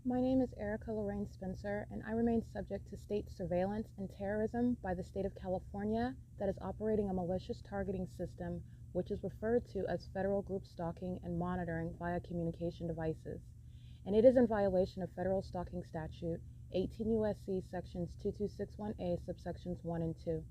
My name is Erica Lorraine Spencer, and I remain subject to state surveillance and terrorism by the state of California that is operating a malicious targeting system which is referred to as federal group stalking and monitoring via communication devices. And it is in violation of federal stalking statute 18 U.S.C. sections 2261A subsections 1 and 2.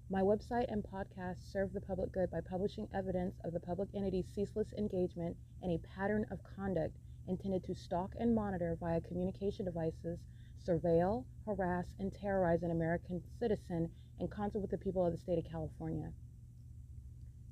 My website and podcast serve the public good by publishing evidence of the public entity's ceaseless engagement in a pattern of conduct intended to stalk and monitor via communication devices, surveil, harass, and terrorize an American citizen in concert with the people of the state of California.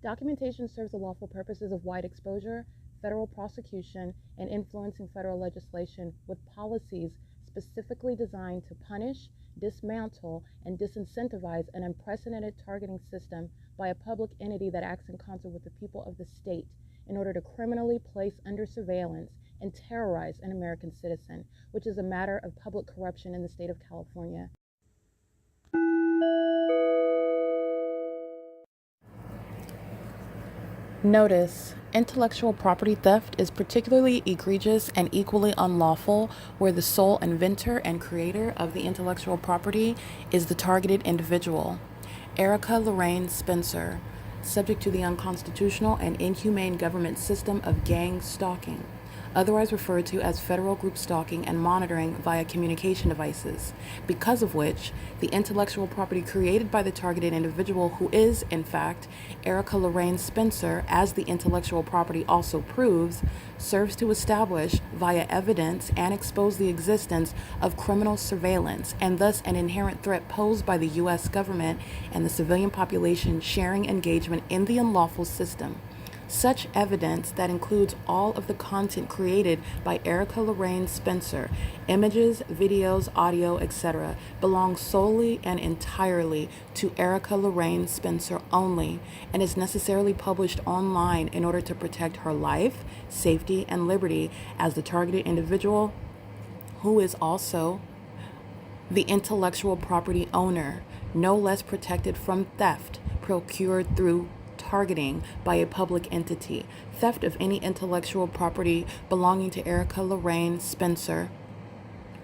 Documentation serves the lawful purposes of wide exposure, federal prosecution, and influencing federal legislation with policies specifically designed to punish, dismantle, and disincentivize an unprecedented targeting system by a public entity that acts in concert with the people of the state in order to criminally place under surveillance and terrorize an American citizen, which is a matter of public corruption in the state of California. Notice: intellectual property theft is particularly egregious and equally unlawful where the sole inventor and creator of the intellectual property is the targeted individual. Erica Lorraine Spencer, subject to the unconstitutional and inhumane government system of gang stalking, otherwise referred to as federal group stalking and monitoring via communication devices, because of which the intellectual property created by the targeted individual, who is, in fact, Erica Lorraine Spencer, as the intellectual property also proves, serves to establish via evidence and expose the existence of criminal surveillance and thus an inherent threat posed by the U.S. government and the civilian population sharing engagement in the unlawful system. Such evidence, that includes all of the content created by Erica Lorraine Spencer, images, videos, audio, etc., belongs solely and entirely to Erica Lorraine Spencer only and is necessarily published online in order to protect her life, safety, and liberty as the targeted individual, who is also the intellectual property owner, no less protected from theft procured through targeting by a public entity. Theft of any intellectual property belonging to Erica Lorraine Spencer,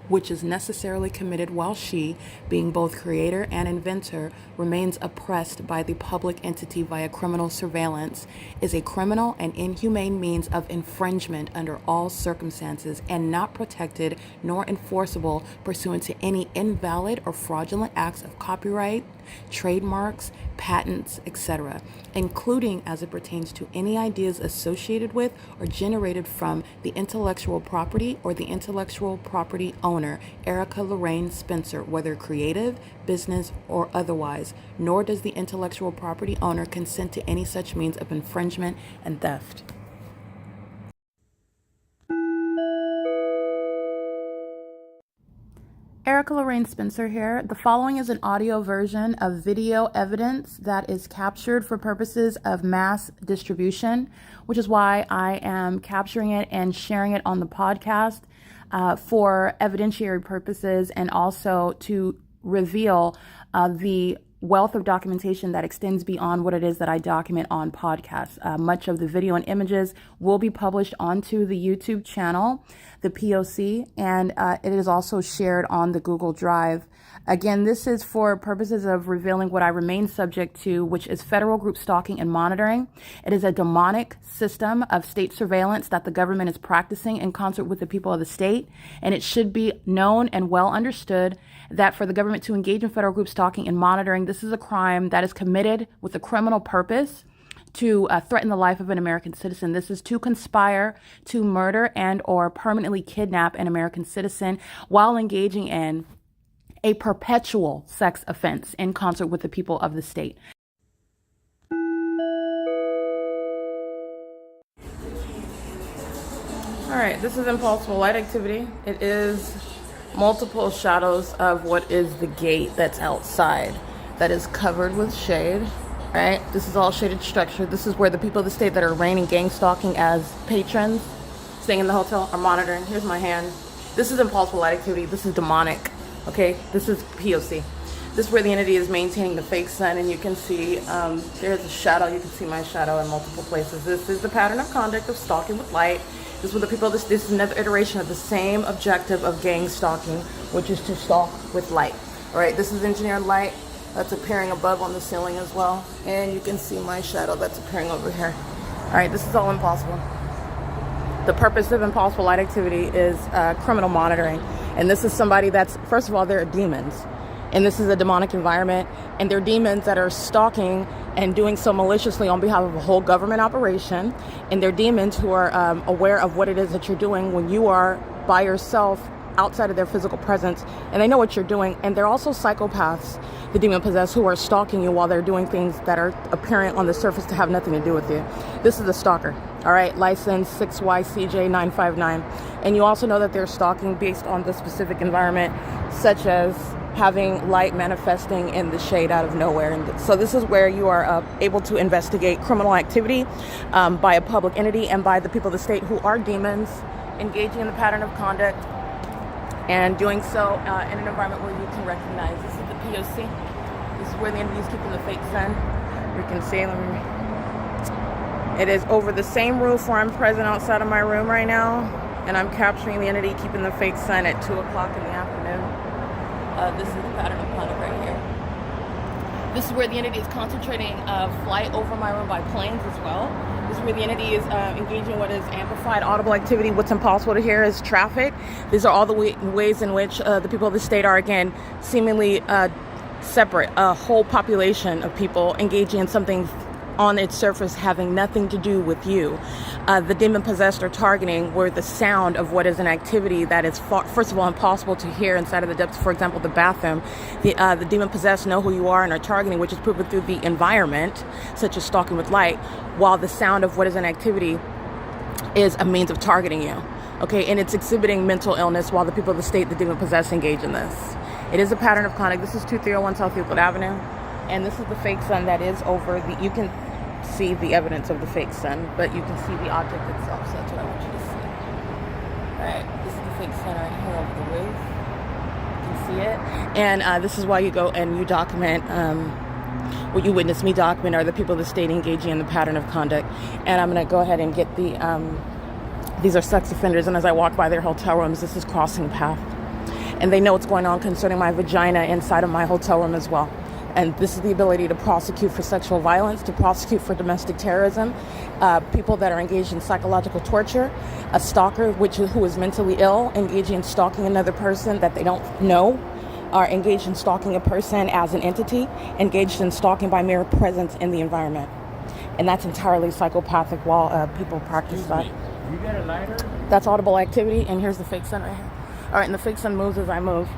which is necessarily committed while she, being both creator and inventor, remains oppressed by the public entity via criminal surveillance, is a criminal and inhumane means of infringement under all circumstances and not protected nor enforceable pursuant to any invalid or fraudulent acts of copyright, trademarks, patents, etc., including as it pertains to any ideas associated with or generated from the intellectual property or the intellectual property owner, Erica Lorraine Spencer, whether creative, business, or otherwise, nor does the intellectual property owner consent to any such means of infringement and theft. Erica Lorraine Spencer here. The following is an audio version of video evidence that is captured for purposes of mass distribution, which is why I am capturing it and sharing it on the podcast for evidentiary purposes and also to reveal the wealth of documentation that extends beyond what it is that I document on podcasts. Much of the video and images will be published onto the YouTube channel, the P.O.C, and it is also shared on the Google Drive. Again, this is for purposes of revealing what I remain subject to, which is federal group stalking and monitoring. It is a demonic system of state surveillance that the government is practicing in concert with the people of the state, and it should be known and well understood that for the government to engage in federal group stalking and monitoring, this is a crime that is committed with a criminal purpose to threaten the life of an American citizen. This is to conspire to murder and or permanently kidnap an American citizen while engaging in a perpetual sex offense in concert with the people of the state. All right, this is impulsive light activity. It is multiple shadows of what is the gate that's outside that is covered with shade, right? This is all shaded structure. This is where the people of the state that are reigning gang stalking as patrons, staying in the hotel, are monitoring. Here's my hand. This is impulsive light activity. This is demonic, okay? This is P.O.C. This is where the entity is maintaining the fake sun, and you can see there's a shadow. You can see my shadow in multiple places. This is the pattern of conduct of stalking with light. This is what the people, this is another iteration of the same objective of gang stalking, which is to stalk with light. All right, this is engineered light that's appearing above on the ceiling as well. And you can see my shadow that's appearing over here. All right, this is all impossible. The purpose of impossible light activity is criminal monitoring. And this is somebody that's, first of all, they're demons. And this is a demonic environment. And they're demons that are stalking and doing so maliciously on behalf of a whole government operation. And they're demons who are aware of what it is that you're doing when you are by yourself outside of their physical presence. And they know what you're doing. And they're also psychopaths, the demon possessed, who are stalking you while they're doing things that are apparent on the surface to have nothing to do with you. This is the stalker. All right, license 6YCJ959. And you also know that they're stalking based on the specific environment, such as having light manifesting in the shade out of nowhere. And so this is where you are able to investigate criminal activity by a public entity and by the people of the state who are demons, engaging in the pattern of conduct and doing so in an environment where you can recognize. This is the P.O.C. This is where the entity is keeping the fake sun. You can see it is over the same roof where I'm present outside of my room right now, and I'm capturing the entity keeping the fake sun at 2 o'clock in the afternoon. This is the pattern of conduct right here. This is where the entity is concentrating flight over my room by planes as well. This is where the entity is engaging in what is amplified audible activity. What's impossible to hear is traffic. These are all the ways in which the people of the state are, again, seemingly separate. A whole population of people engaging in something on its surface having nothing to do with you. The demon possessed are targeting where the sound of what is an activity that is first of all impossible to hear inside of the depths, for example, the bathroom. The demon possessed know who you are and are targeting, which is proven through the environment, such as stalking with light, while the sound of what is an activity is a means of targeting you. Okay, and it's exhibiting mental illness while the people of the state, the demon possessed, engage in this. It is a pattern of conduct. This is 2301 South Euclid Avenue. And this is the fake sun that is over the, you can see the evidence of the fake sun, but you can see the object itself, so that's what I want you to see. Alright, this is the fake sun right here over the roof. You can see it. And this is why you go and you document, what you witness me document are the people of the state engaging in the pattern of conduct. And I'm going to go ahead and get the, these are sex offenders, and as I walk by their hotel rooms, this is crossing path. And they know what's going on concerning my vagina inside of my hotel room as well. And this is the ability to prosecute for sexual violence, to prosecute for domestic terrorism, people that are engaged in psychological torture, a stalker who is mentally ill, engaging in stalking another person that they don't know, are engaged in stalking a person as an entity, engaged in stalking by mere presence in the environment. And that's entirely psychopathic while people practice that. You got a lighter? That's audible activity, and here's the fake sun right here. All right, and the fake sun moves as I move.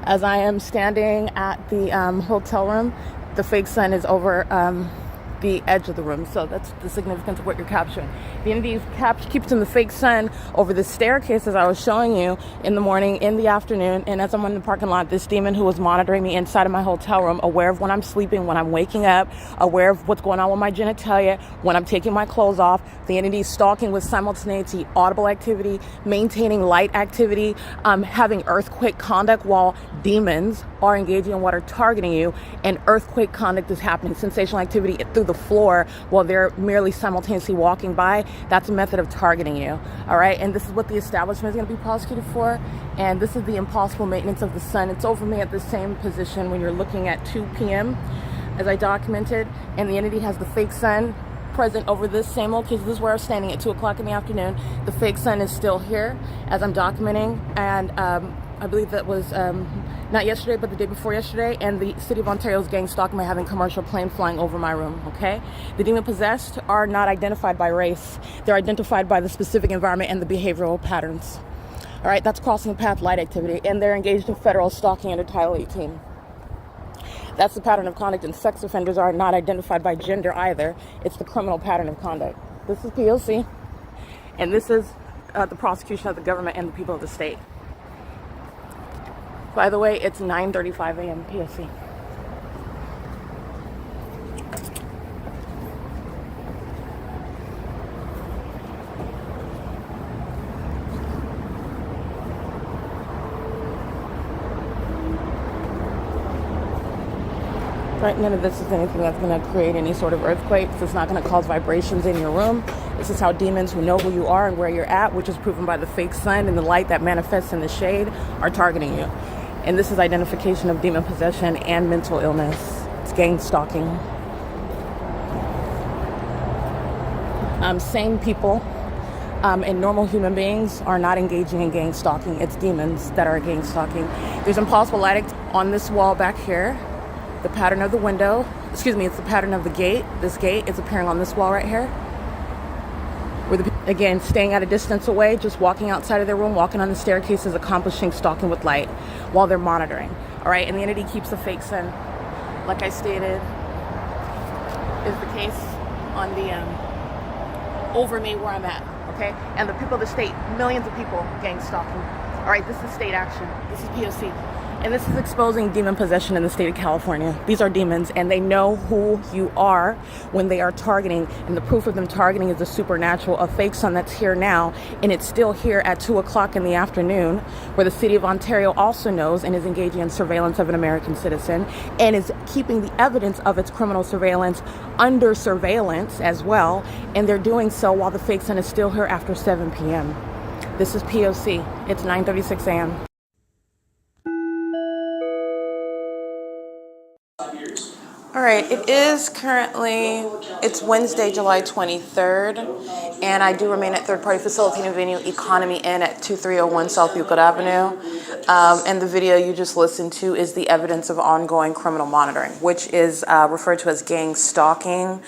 As I am standing at the hotel room, the fake sun is over the edge of the room. So that's the significance of what you're capturing. The entity keeps in the fake sun over the staircase, as I was showing you, in the morning, in the afternoon, and as I'm in the parking lot, this demon who was monitoring me inside of my hotel room, aware of when I'm sleeping, when I'm waking up, aware of what's going on with my genitalia, when I'm taking my clothes off. The entity is stalking with simultaneity, audible activity, maintaining light activity, having earthquake conduct while demons are engaging in what are targeting you, and earthquake conduct is happening, sensational activity through the floor while they're merely simultaneously walking by. That's a method of targeting you. All right, and this is what the establishment is going to be prosecuted for. And this is the impossible maintenance of the sun. It's over me at the same position when you're looking at 2 p.m. as I documented, and the entity has the fake sun present over this same location. This is where I'm standing at 2 o'clock in the afternoon. The fake sun is still here as I'm documenting, and I believe that was not yesterday, but the day before yesterday, and the City of Ontario's gang stalking by having commercial plane flying over my room, okay? The demon possessed are not identified by race. They're identified by the specific environment and the behavioral patterns. All right, that's crossing path light activity, and they're engaged in federal stalking under Title 18. That's the pattern of conduct, and sex offenders are not identified by gender either. It's the criminal pattern of conduct. This is P.O.C., and this is the prosecution of the government and the people of the state. By the way, it's 9:35 a.m. P.O.C. Right, none of this is anything that's going to create any sort of earthquakes. It's not going to cause vibrations in your room. This is how demons who know who you are and where you're at, which is proven by the fake sun and the light that manifests in the shade, are targeting you. And this is identification of demon possession and mental illness. It's gang stalking. Sane people and normal human beings are not engaging in gang stalking. It's demons that are gang stalking. There's impossible light on this wall back here. The pattern of the window, it's the pattern of the gate. This gate is appearing on this wall right here. Again, staying at a distance away, just walking outside of their room, walking on the staircases, accomplishing stalking with light while they're monitoring. All right, and the entity keeps the fake sun, like I stated, is the case on the over me where I'm at. Okay, and the people of the state, millions of people gang stalking. All right, this is state action. This is P.O.C. And this is exposing demon possession in the state of California. These are demons, and they know who you are when they are targeting. And the proof of them targeting is the supernatural, a fake sun that's here now, and it's still here at 2 o'clock in the afternoon, where the city of Ontario also knows and is engaging in surveillance of an American citizen, and is keeping the evidence of its criminal surveillance under surveillance as well. And they're doing so while the fake sun is still here after 7 p.m. This is P.O.C. It's 9:36 a.m. All right, it's Wednesday, July 23rd, and I do remain at third-party facilitating venue Economy Inn at 2301 South Euclid Avenue. And the video you just listened to is the evidence of ongoing criminal monitoring, which is referred to as gang stalking.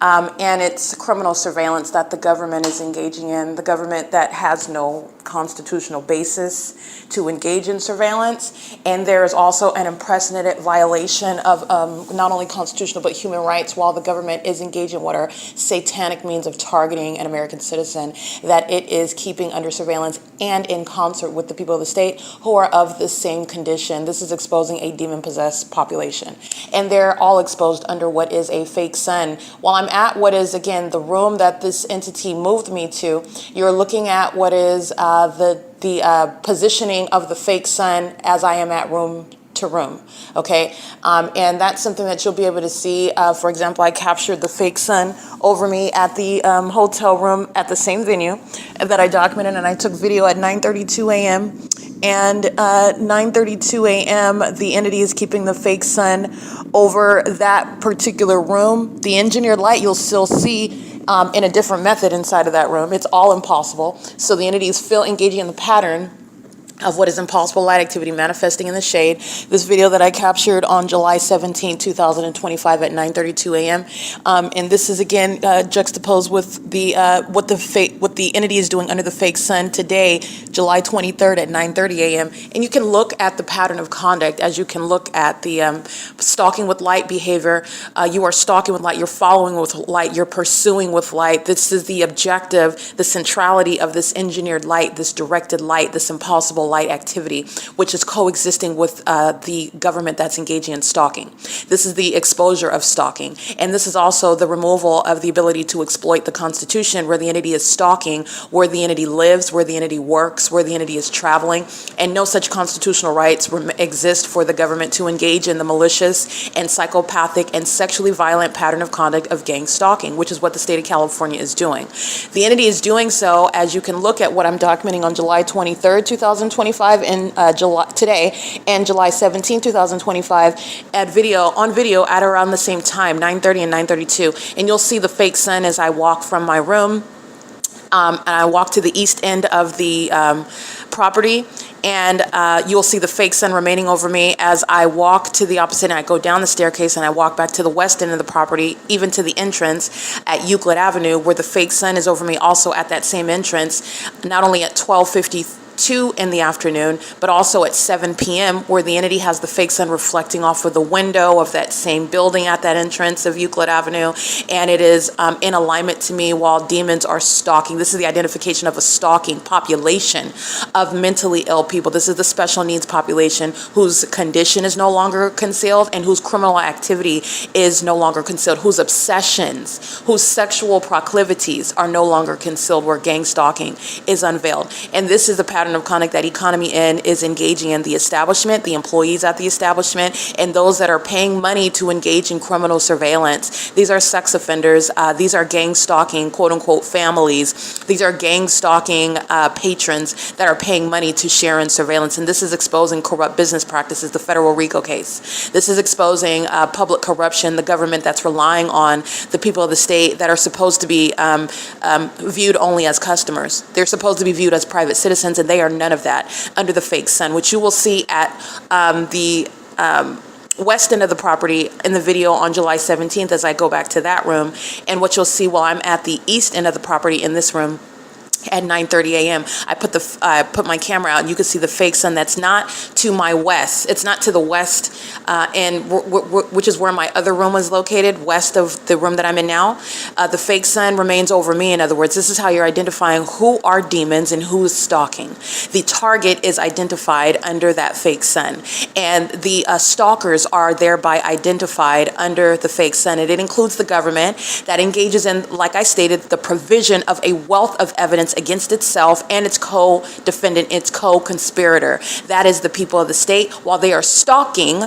And it's criminal surveillance that the government is engaging in, the government that has no constitutional basis to engage in surveillance. And there is also an unprecedented violation of not only constitutional but human rights while the government is engaging what are satanic means of targeting an American citizen that it is keeping under surveillance and in concert with the people of the state who are of the same condition. This is exposing a demon-possessed population. And they're all exposed under what is a fake sun. While I'm at what is, again, the room that this entity moved me to, you're looking at what is the positioning of the fake sun as I am at room to room, okay? And that's something that you'll be able to see. For example, I captured the fake sun over me at the hotel room at the same venue that I documented, and I took video at 9:32 a.m. And 9:32 a.m., the entity is keeping the fake sun over that particular room. The engineered light you'll still see in a different method inside of that room. It's all impossible. So the entity is still engaging in the pattern of what is impossible light activity manifesting in the shade. This video that I captured on July 17, 2025 at 9:32 a.m. And this is again juxtaposed with the what the entity is doing under the fake sun today, July 23rd at 9:30 a.m. And you can look at the pattern of conduct as you can look at the stalking with light behavior. You are stalking with light, you're following with light, you're pursuing with light. This is the objective, the centrality of this engineered light, this directed light, this impossible light activity, which is coexisting with the government that's engaging in stalking. This is the exposure of stalking. And this is also the removal of the ability to exploit the Constitution, where the entity is stalking, where the entity lives, where the entity works, where the entity is traveling. And no such constitutional rights exist for the government to engage in the malicious and psychopathic and sexually violent pattern of conduct of gang stalking, which is what the state of California is doing. The entity is doing so, as you can look at what I'm documenting on July 23rd, 2025, and July today, and July 17, 2025, on video at around the same time, 9:30 and 9:32, and you'll see the fake sun as I walk from my room, and I walk to the east end of the property, and you'll see the fake sun remaining over me as I walk to the opposite, and I go down the staircase and I walk back to the west end of the property, even to the entrance at Euclid Avenue, where the fake sun is over me also at that same entrance, not only at 12:52 in the afternoon, but also at 7 p.m., where the entity has the fake sun reflecting off of the window of that same building at that entrance of Euclid Avenue, and it is in alignment to me while demons are stalking. This is the identification of a stalking population of mentally ill people. This is the special needs population whose condition is no longer concealed and whose criminal activity is no longer concealed, whose obsessions, whose sexual proclivities are no longer concealed, where gang stalking is unveiled. And this is the pattern pattern of conduct that Economy N is engaging in: the establishment, the employees at the establishment, and those that are paying money to engage in criminal surveillance. These are sex offenders. These are gang stalking, quote unquote, families. These are gang stalking patrons that are paying money to share in surveillance. And this is exposing corrupt business practices, the federal RICO case. This is exposing public corruption, the government that's relying on the people of the state that are supposed to be viewed only as customers. They're supposed to be viewed as private citizens, and they are none of that under the fake sun, which you will see at the west end of the property in the video on July 17th as I go back to that room, and what you'll see while I'm at the east end of the property in this room at 9:30 a.m. I put my camera out, and you can see the fake sun that's not to my west. It's not to the west, which is where my other room was located, west of the room that I'm in now. The fake sun remains over me. In other words, this is how you're identifying who are demons and who is stalking. The target is identified under that fake sun, and the stalkers are thereby identified under the fake sun. And it includes the government that engages in, like I stated, the provision of a wealth of evidence against itself and its co-defendant, its co-conspirator. That is the people of the state, while they are stalking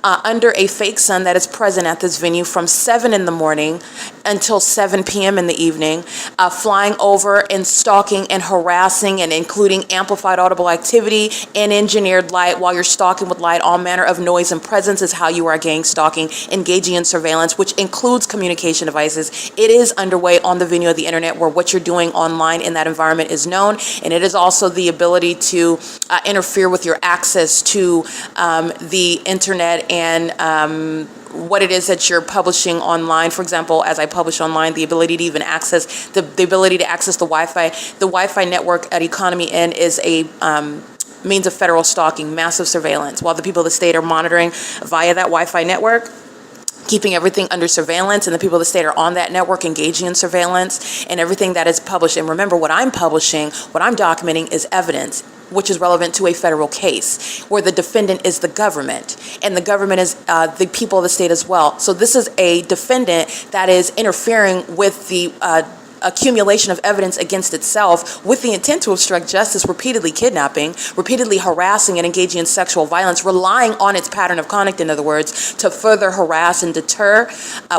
under a fake sun that is present at this venue from 7 in the morning until 7 p.m. in the evening, flying over and stalking and harassing and including amplified audible activity and engineered light. While you're stalking with light, all manner of noise and presence is how you are gang stalking, engaging in surveillance, which includes communication devices. It is underway on the venue of the internet, where what you're doing online in that environment is known, and it is also the ability to interfere with your access to the internet and what it is that you're publishing online. For example, as I publish online, the ability to even access the ability to access the Wi-Fi. The Wi-Fi network at Economy N is a means of federal stalking, massive surveillance, while the people of the state are monitoring via that Wi-Fi network, keeping everything under surveillance, and the people of the state are on that network engaging in surveillance, and everything that is published. And remember, what I'm publishing, what I'm documenting is evidence, which is relevant to a federal case, where the defendant is the government, and the government is the people of the state as well. So this is a defendant that is interfering with the accumulation of evidence against itself with the intent to obstruct justice, repeatedly kidnapping, repeatedly harassing and engaging in sexual violence, relying on its pattern of conduct, in other words, to further harass and deter,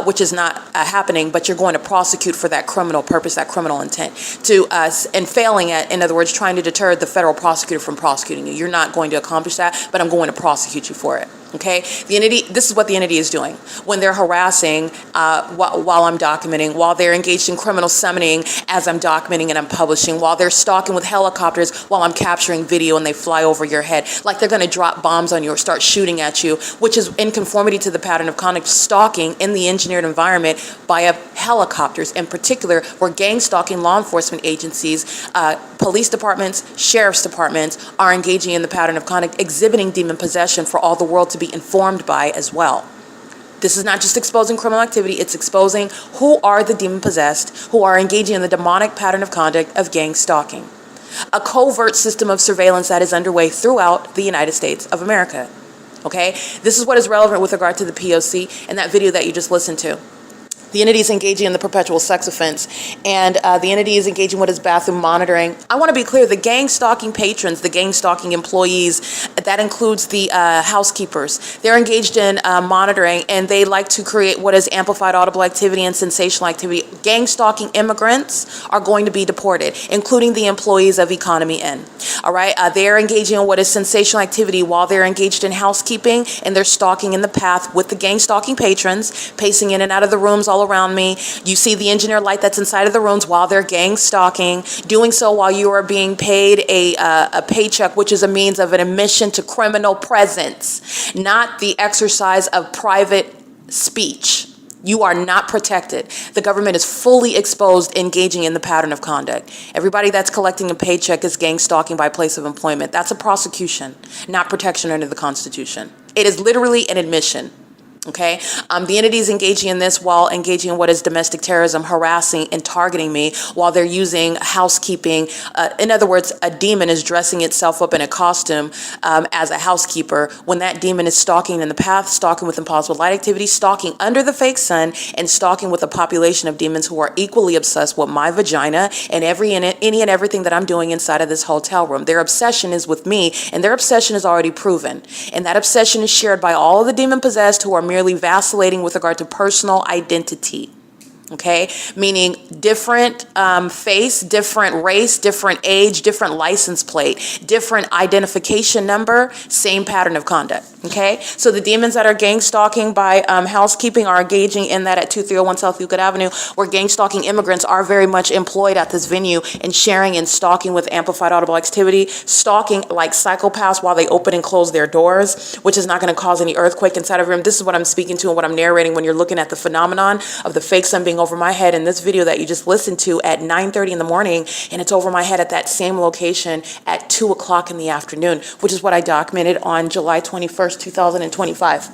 which is not happening, but you're going to prosecute for that criminal purpose, that criminal intent, and failing at, in other words, trying to deter the federal prosecutor from prosecuting you. You're not going to accomplish that, but I'm going to prosecute you for it. Okay, the entity. This is what the entity is doing when they're harassing while I'm documenting, while they're engaged in criminal summoning as I'm documenting and I'm publishing, while they're stalking with helicopters while I'm capturing video and they fly over your head like they're going to drop bombs on you or start shooting at you, which is in conformity to the pattern of conduct, stalking in the engineered environment via helicopters. In particular, where gang stalking law enforcement agencies, police departments, sheriff's departments are engaging in the pattern of conduct, exhibiting demon possession for all the world to be informed by as well. This is not just exposing criminal activity, it's exposing who are the demon possessed, who are engaging in the demonic pattern of conduct of gang stalking. A covert system of surveillance that is underway throughout the United States of America. Okay? This is what is relevant with regard to the P.O.C. and that video that you just listened to. The entity is engaging in the perpetual sex offense, and the entity is engaging with its bathroom monitoring. I want to be clear, the gang stalking patrons, the gang stalking employees, that includes the housekeepers, they're engaged in monitoring, and they like to create what is amplified audible activity and sensational activity. Gang stalking immigrants are going to be deported, including the employees of Economy N. All right, they are engaging in what is sensational activity while they're engaged in housekeeping, and they're stalking in the path with the gang stalking patrons, pacing in and out of the rooms all around me. You see the engineer light that's inside of the rooms while they're gang stalking, doing so while you are being paid a paycheck, which is a means of an admission to criminal presence, not the exercise of private speech. You are not protected. The government is fully exposed, engaging in the pattern of conduct. Everybody that's collecting a paycheck is gang stalking by place of employment. That's a prosecution, not protection under the Constitution. It is literally an admission. Okay, the entity is engaging in this while engaging in what is domestic terrorism, harassing and targeting me while they're using housekeeping. In other words, a demon is dressing itself up in a costume as a housekeeper when that demon is stalking in the path, stalking with impossible light activity, stalking under the fake sun, and stalking with a population of demons who are equally obsessed with my vagina and any and everything that I'm doing inside of this hotel room. Their obsession is with me, and their obsession is already proven. And that obsession is shared by all of the demon-possessed who are merely vacillating with regard to personal identity. Okay, meaning different face, different race, different age, different license plate, different identification number, same pattern of conduct. Okay, so the demons that are gang stalking by housekeeping are engaging in that at 2301 South Euclid Avenue, where gang stalking immigrants are very much employed at this venue and sharing and stalking with amplified audible activity, stalking like psychopaths while they open and close their doors, which is not going to cause any earthquake inside of a room. This is what I'm speaking to and what I'm narrating when you're looking at the phenomenon of the fake sun being over my head in this video that you just listened to at 9:30 in the morning, and it's over my head at that same location at 2 o'clock in the afternoon, which is what I documented on July 21st, 2025.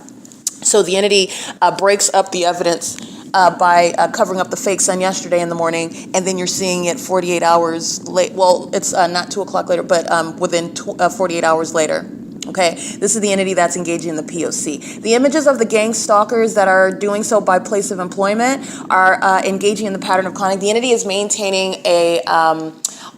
So the entity breaks up the evidence by covering up the fake sun yesterday in the morning, and then you're seeing it 48 hours late. Well, it's not 2 o'clock later, but within 48 hours later. Okay, this is the entity that's engaging in the P.O.C. The images of the gang stalkers that are doing so by place of employment are engaging in the pattern of conduct. The entity is maintaining a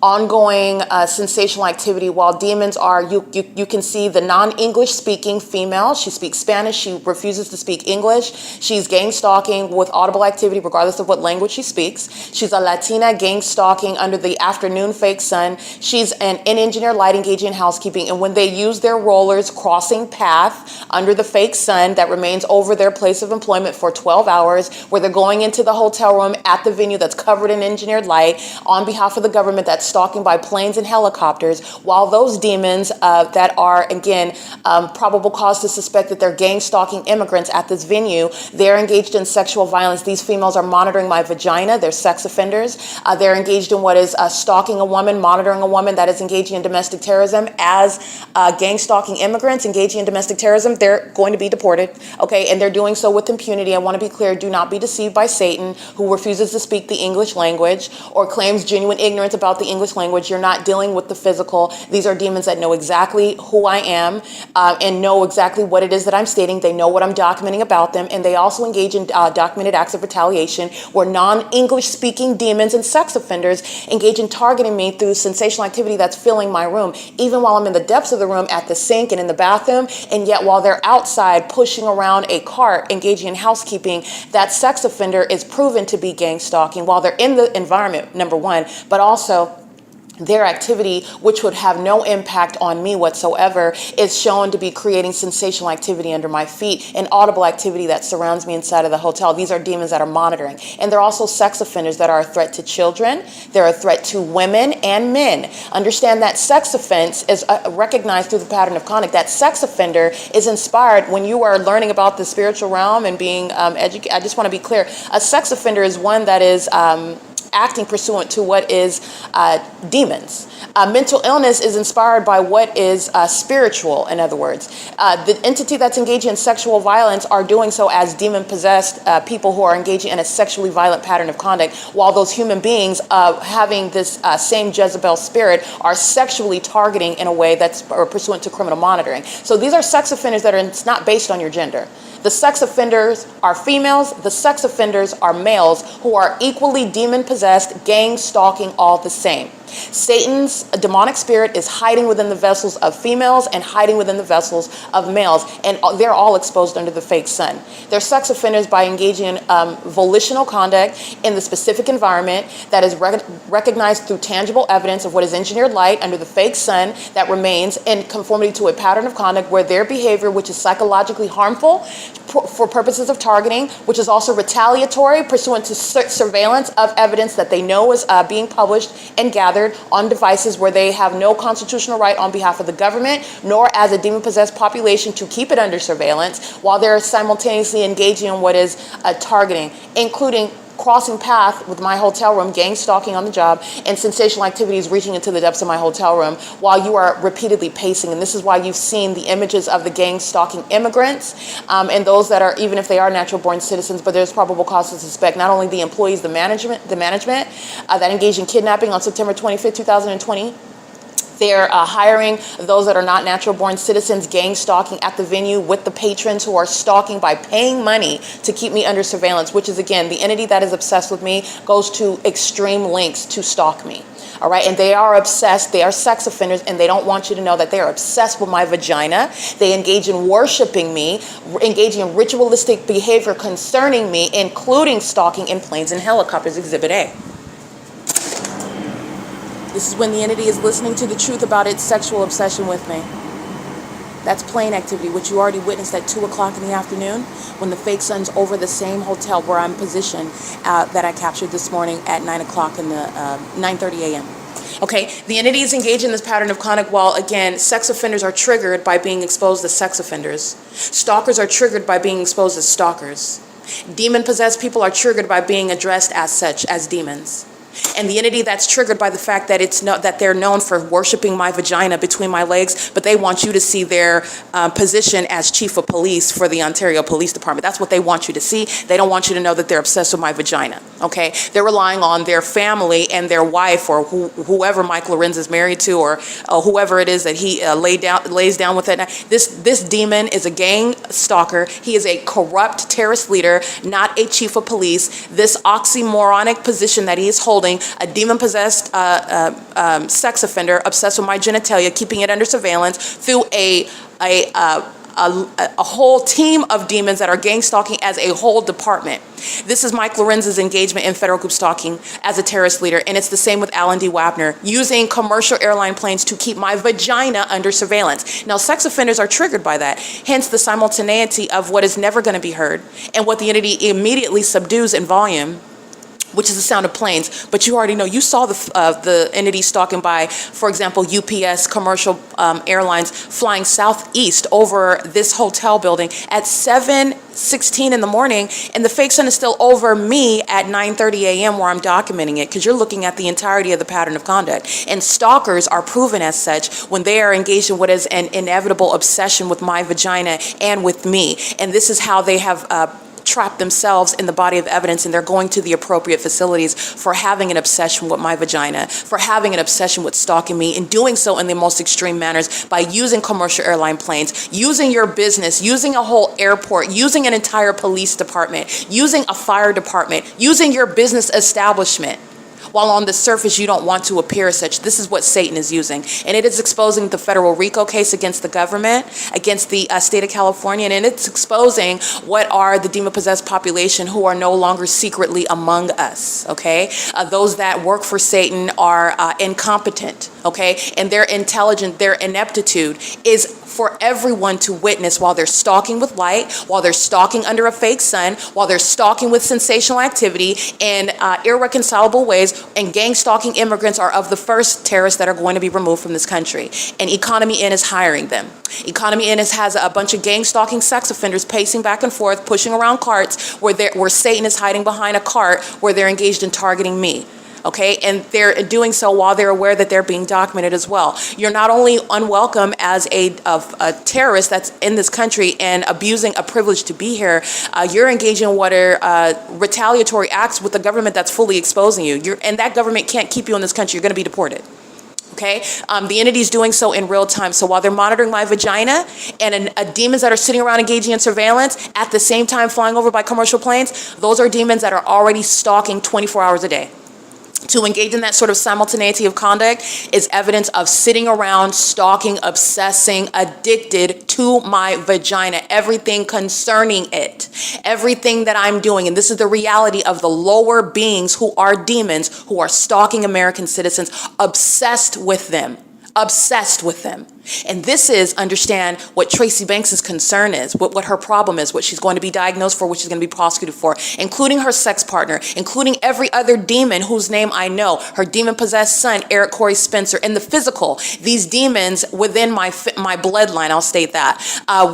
ongoing sensational activity while demons are, you can see the non-English speaking female. She speaks Spanish. She refuses to speak English. She's gang stalking with audible activity regardless of what language she speaks. She's a Latina gang stalking under the afternoon fake sun. She's an engineer light engaging in housekeeping, and when they use their rollers crossing path under the fake sun that remains over their place of employment for 12 hours, where they're going into the hotel room at the venue that's covered in engineered light on behalf of the government that's stalking by planes and helicopters, while those demons that are, again, probable cause to suspect that they're gang stalking immigrants at this venue, they're engaged in sexual violence. These females are monitoring my vagina. They're sex offenders. They're engaged in what is stalking a woman, monitoring a woman that is engaging in domestic terrorism. As gang stalking immigrants engaging in domestic terrorism, they're going to be deported, okay? And they're doing so with impunity. I want to be clear, do not be deceived by Satan, who refuses to speak the English language or claims genuine ignorance about the English language. You're not dealing with the physical. These are demons that know exactly who I am and know exactly what it is that I'm stating. They know what I'm documenting about them, and they also engage in documented acts of retaliation where non-English speaking demons and sex offenders engage in targeting me through sensational activity that's filling my room, even while I'm in the depths of the room at the sink and in the bathroom, and yet while they're outside pushing around a cart engaging in housekeeping, that sex offender is proven to be gang stalking while they're in the environment, number one, but also their activity, which would have no impact on me whatsoever, is shown to be creating sensational activity under my feet and audible activity that surrounds me inside of the hotel. These are demons that are monitoring. And they're also sex offenders that are a threat to children. They're a threat to women and men. Understand that sex offense is recognized through the pattern of conduct. That sex offender is inspired when you are learning about the spiritual realm and being educated. I just want to be clear. A sex offender is one that is acting pursuant to what is demons. Mental illness is inspired by what is spiritual, in other words. The entity that's engaging in sexual violence are doing so as demon-possessed people who are engaging in a sexually violent pattern of conduct, while those human beings having this same Jezebel spirit are sexually targeting in a way that's pursuant to criminal monitoring. So these are sex offenders that are, it's not based on your gender. The sex offenders are females. The sex offenders are males who are equally demon-possessed, gang stalking, all the same. Satan's demonic spirit is hiding within the vessels of females and hiding within the vessels of males, and they're all exposed under the fake sun. They're sex offenders by engaging in volitional conduct in the specific environment that is recognized through tangible evidence of what is engineered light under the fake sun that remains in conformity to a pattern of conduct where their behavior, which is psychologically harmful for purposes of targeting, which is also retaliatory pursuant to surveillance of evidence that they know is being published and gathered on devices where they have no constitutional right on behalf of the government, nor as a demon-possessed population to keep it under surveillance, while they're simultaneously engaging in what is targeting, including crossing path with my hotel room, gang stalking on the job, and sensational activities reaching into the depths of my hotel room while you are repeatedly pacing. And this is why you've seen the images of the gang stalking immigrants and those that are, even if they are natural born citizens, but there's probable cause to suspect not only the employees, the management that engaged in kidnapping on September 25th, 2020. They're hiring those that are not natural-born citizens, gang stalking at the venue with the patrons who are stalking by paying money to keep me under surveillance, which is, again, the entity that is obsessed with me goes to extreme lengths to stalk me. All right, and they are obsessed, they are sex offenders, and they don't want you to know that they are obsessed with my vagina. They engage in worshiping me, engaging in ritualistic behavior concerning me, including stalking in planes and helicopters, Exhibit A. This is when the entity is listening to the truth about its sexual obsession with me. That's plane activity, which you already witnessed at 2 o'clock in the afternoon when the fake sun's over the same hotel where I'm positioned that I captured this morning at 9 o'clock in the 9:30 a.m. Okay, the entity is engaged in this pattern of conduct while, again, sex offenders are triggered by being exposed as sex offenders. Stalkers are triggered by being exposed as stalkers. Demon-possessed people are triggered by being addressed as such, as demons. And the entity that's triggered by the fact that that they're known for worshiping my vagina between my legs, but they want you to see their position as chief of police for the Ontario Police Department. That's what they want you to see. They don't want you to know that they're obsessed with my vagina. Okay, they're relying on their family and their wife or whoever Mike Lorenz is married to, or whoever it is that he lays down with it. Now, this demon is a gang stalker. He is a corrupt terrorist leader, not a chief of police. This oxymoronic position that he is holding, a demon-possessed sex offender obsessed with my genitalia, keeping it under surveillance through a whole team of demons that are gang stalking as a whole department. This is Mike Lorenz's engagement in federal group stalking as a terrorist leader, and it's the same with Alan D. WAPNER, using commercial airline planes to keep my vagina under surveillance. Now, sex offenders are triggered by that, hence the simultaneity of what is never going to be heard and what the entity immediately subdues in volume, which is the sound of planes. But you already know, you saw the entity stalking by, for example, UPS commercial airlines flying southeast over this hotel building at 7:16 in the morning, and the fake sun is still over me at 9:30 a.m. where I'm documenting it, because you're looking at the entirety of the pattern of conduct. And stalkers are proven as such when they are engaged in what is an inevitable obsession with my vagina and with me. And this is how they have trap themselves in the body of evidence, and they're going to the appropriate facilities for having an obsession with my vagina, for having an obsession with stalking me, and doing so in the most extreme manners by using commercial airline planes, using your business, using a whole airport, using an entire police department, using a fire department, using your business establishment, while on the surface you don't want to appear as such. This is what Satan is using. And it is exposing the federal RICO case against the government, against the state of California, and it's exposing what are the demon-possessed population who are no longer secretly among us, okay? Those that work for Satan are incompetent, okay? And their intelligence, their ineptitude is for everyone to witness while they're stalking with light, while they're stalking under a fake sun, while they're stalking with sensational activity in irreconcilable ways. And gang stalking immigrants are of the first terrorists that are going to be removed from this country. And Economy Inn is hiring them. Economy Inn has a bunch of gang stalking sex offenders pacing back and forth, pushing around carts where Satan is hiding behind a cart where they're engaged in targeting me. Okay, and they're doing so while they're aware that they're being documented as well. You're not only unwelcome as a terrorist that's in this country and abusing a privilege to be here, you're engaging in what are retaliatory acts with the government that's fully exposing you. And that government can't keep you in this country. You're going to be deported. Okay, the entity is doing so in real time. So while they're monitoring my vagina and demons that are sitting around engaging in surveillance at the same time flying over by commercial planes, those are demons that are already stalking 24 hours a day. To engage in that sort of simultaneity of conduct is evidence of sitting around, stalking, obsessing, addicted to my vagina, everything concerning it, everything that I'm doing. And this is the reality of the lower beings who are demons, who are stalking American citizens, obsessed with them. Obsessed with them. And this is, understand what Tracy Banks' concern is, what her problem is, what she's going to be diagnosed for, what she's going to be prosecuted for, including her sex partner, including every other demon whose name I know, her demon-possessed son, Eric Corey Spencer, in the physical. These demons within my bloodline, I'll state that,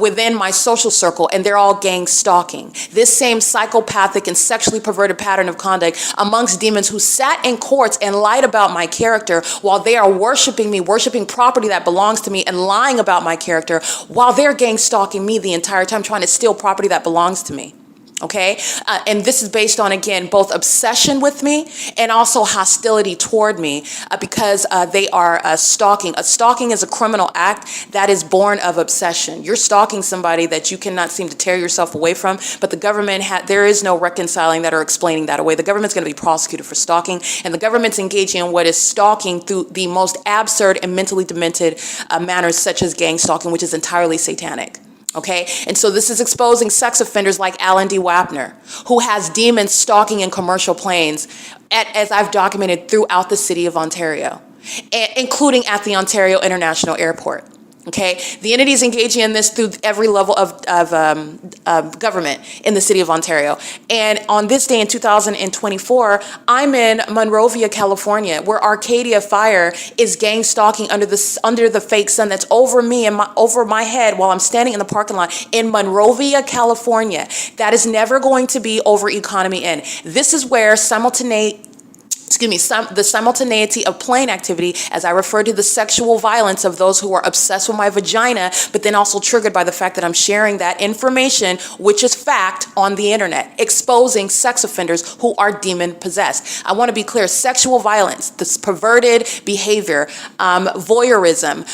within my social circle, and they're all gang stalking. This same psychopathic and sexually perverted pattern of conduct amongst demons who sat in courts and lied about my character while they are worshiping me, worshiping property that belongs to me, and lying about my character while they're gang stalking me the entire time, trying to steal property that belongs to me. Okay, and this is based on, again, both obsession with me and also hostility toward me because they are stalking. Stalking is a criminal act that is born of obsession. You're stalking somebody that you cannot seem to tear yourself away from, but the government, there is no reconciling that or explaining that away. The government's going to be prosecuted for stalking, and the government's engaging in what is stalking through the most absurd and mentally demented manners, such as gang stalking, which is entirely satanic. Okay, and so this is exposing sex offenders like Alan D. Wapner, who has demons stalking in commercial planes, as I've documented throughout the city of Ontario, including at the Ontario International Airport. Okay, the entity is engaging in this through every level of government in the city of Ontario. And on this day in 2024, I'm in Monrovia, California, where Arcadia Fire is gang stalking under the fake sun that's over me and over my head while I'm standing in the parking lot in Monrovia, California. That is never going to be over Economy Inn. This is where the simultaneity of plane activity, as I refer to the sexual violence of those who are obsessed with my vagina, but then also triggered by the fact that I'm sharing that information, which is fact, on the internet, exposing sex offenders who are demon possessed. I want to be clear, sexual violence, this perverted behavior, voyeurism,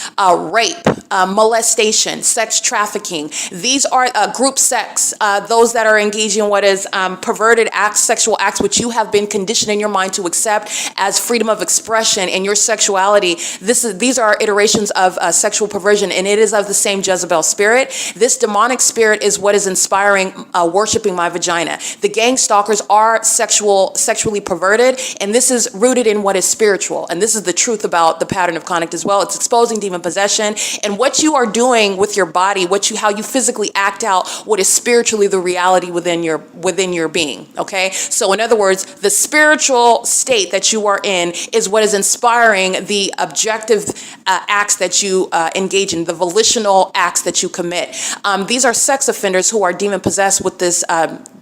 rape, molestation, sex trafficking, these are group sex, those that are engaging in what is perverted acts, sexual acts, which you have been conditioned in your mind to accept as freedom of expression in your sexuality. These are iterations of sexual perversion, and it is of the same Jezebel spirit. This demonic spirit is what is inspiring worshiping my vagina. The gang stalkers are sexually perverted, and this is rooted in what is spiritual. And this is the truth about the pattern of conduct as well. It's exposing demon possession, and what you are doing with your body, how you physically act out what is spiritually the reality within your being. Okay, so in other words, the spiritual state that you are in is what is inspiring the objective acts that you engage in, the volitional acts that you commit. These are sex offenders who are demon possessed with this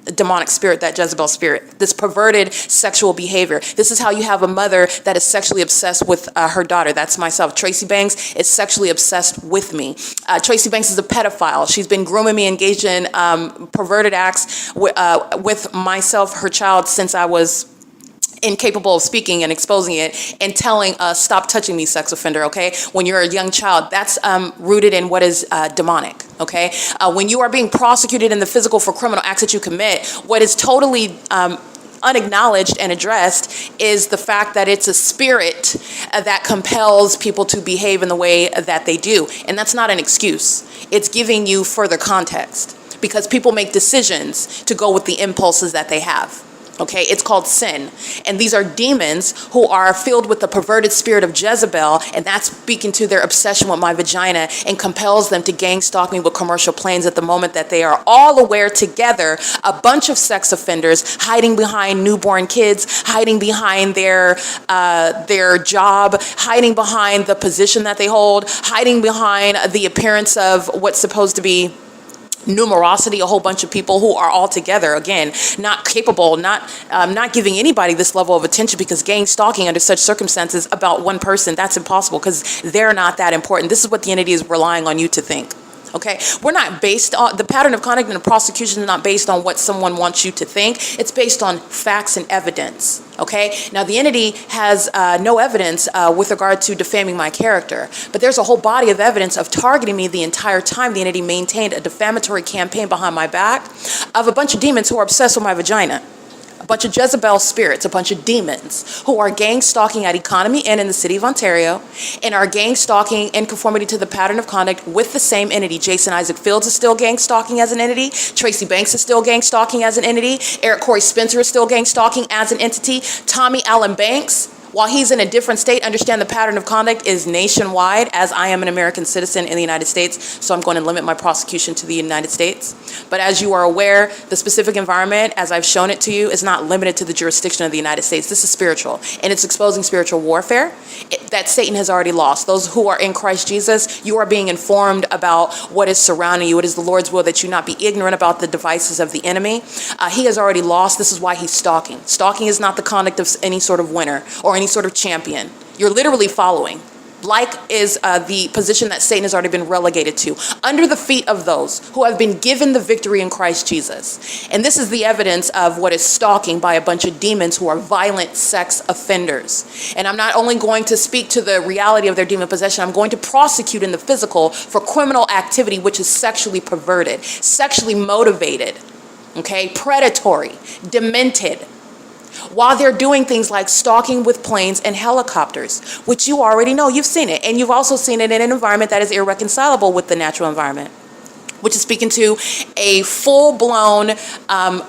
demonic spirit, that Jezebel spirit, this perverted sexual behavior. This is how you have a mother that is sexually obsessed with her daughter. That's myself. Tracy Banks is sexually obsessed with me. Tracy Banks is a pedophile. She's been grooming me, engaged in perverted acts with myself, her child, since I was incapable of speaking and exposing it and telling us, stop touching me, sex offender, okay? When you're a young child, that's rooted in what is demonic, okay? When you are being prosecuted in the physical for criminal acts that you commit, what is totally unacknowledged and addressed is the fact that it's a spirit that compels people to behave in the way that they do. And that's not an excuse. It's giving you further context because people make decisions to go with the impulses that they have. Okay, it's called sin. And these are demons who are filled with the perverted spirit of Jezebel, and that's speaking to their obsession with my vagina and compels them to gang stalk me with commercial planes at the moment that they are all aware together, a bunch of sex offenders hiding behind newborn kids, hiding behind their job, hiding behind the position that they hold, hiding behind the appearance of what's supposed to be numerosity, a whole bunch of people who are all together, again, not capable, not giving anybody this level of attention, because gang stalking under such circumstances about one person, that's impossible because they're not that important. This is what the entity is relying on you to think. Okay, we're not based on, the pattern of conduct in the prosecution is not based on what someone wants you to think. It's based on facts and evidence. Okay, now the entity has no evidence with regard to defaming my character, but there's a whole body of evidence of targeting me the entire time. The entity maintained a defamatory campaign behind my back of a bunch of demons who are obsessed with my vagina. A bunch of Jezebel spirits, a bunch of demons who are gang stalking at Economy Inn in the city of Ontario and are gang stalking in conformity to the pattern of conduct with the same entity. Jason Isaac Fields is still gang stalking as an entity. Tracy Banks is still gang stalking as an entity. Eric Corey Spencer is still gang stalking as an entity. Tommy Allen Banks, While he's in a different state, understand the pattern of conduct is nationwide, as I am an American citizen in the United States, so I'm going to limit my prosecution to the United States. But as you are aware, the specific environment, as I've shown it to you, is not limited to the jurisdiction of the United States. This is spiritual, and it's exposing spiritual warfare that Satan has already lost. Those who are in Christ Jesus, you are being informed about what is surrounding you. It is the Lord's will that you not be ignorant about the devices of the enemy. He has already lost. This is why he's stalking. Stalking is not the conduct of any sort of winner or any sort of champion. You're literally following. Like is the position that Satan has already been relegated to, under the feet of those who have been given the victory in Christ Jesus. And this is the evidence of what is stalking by a bunch of demons who are violent sex offenders. And I'm not only going to speak to the reality of their demon possession, I'm going to prosecute in the physical for criminal activity which is sexually perverted, sexually motivated, okay, predatory, demented, while they're doing things like stalking with planes and helicopters, which you already know. You've seen it, and you've also seen it in an environment that is irreconcilable with the natural environment, which is speaking to a full-blown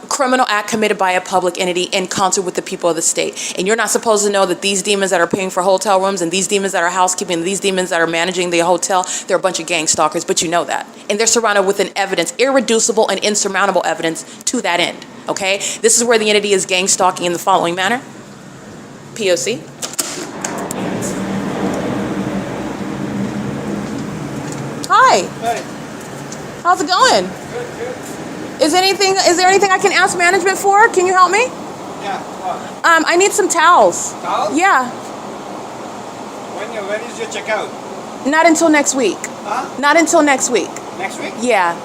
criminal act committed by a public entity in concert with the people of the state. And you're not supposed to know that these demons that are paying for hotel rooms and these demons that are housekeeping, these demons that are managing the hotel, they're a bunch of gang stalkers, but you know that. And they're surrounded with an evidence, irreducible and insurmountable evidence to that end, okay? This is where the entity is gang stalking in the following manner. P.O.C. Hi. Hey. How's it going? Good, good. Is there anything I can ask management for? Can you help me? Yeah, what? I need some towels. Towels? Yeah. When is your checkout? Not until next week. Huh? Not until next week. Next week? Yeah.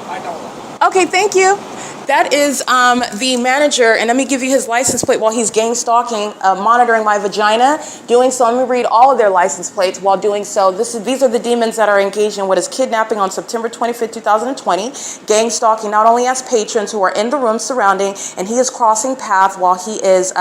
I know. Okay, thank you. That is the manager, and let me give you his license plate while he's gang stalking, monitoring my vagina. Doing so, let me read all of their license plates while doing so. These are the demons that are engaged in what is kidnapping on September 25th, 2020. Gang stalking not only as patrons who are in the room surrounding, and he is crossing path while he is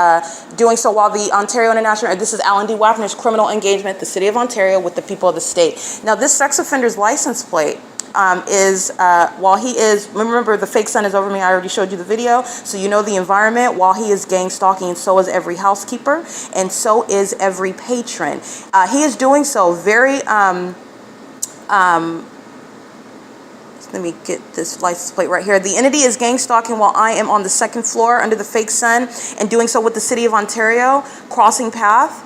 doing so while the Ontario International, this is Alan D. WAPNER's criminal engagement, the City of Ontario with the people of the state. Now, this sex offender's license plate while he is, remember the fake sun is over me, I already showed you the video, so you know the environment. While he is gang stalking, and so is every housekeeper, and so is every patron. He is doing so very, let me get this license plate right here. The entity is gang stalking while I am on the second floor under the fake sun, and doing so with the City of Ontario, crossing path.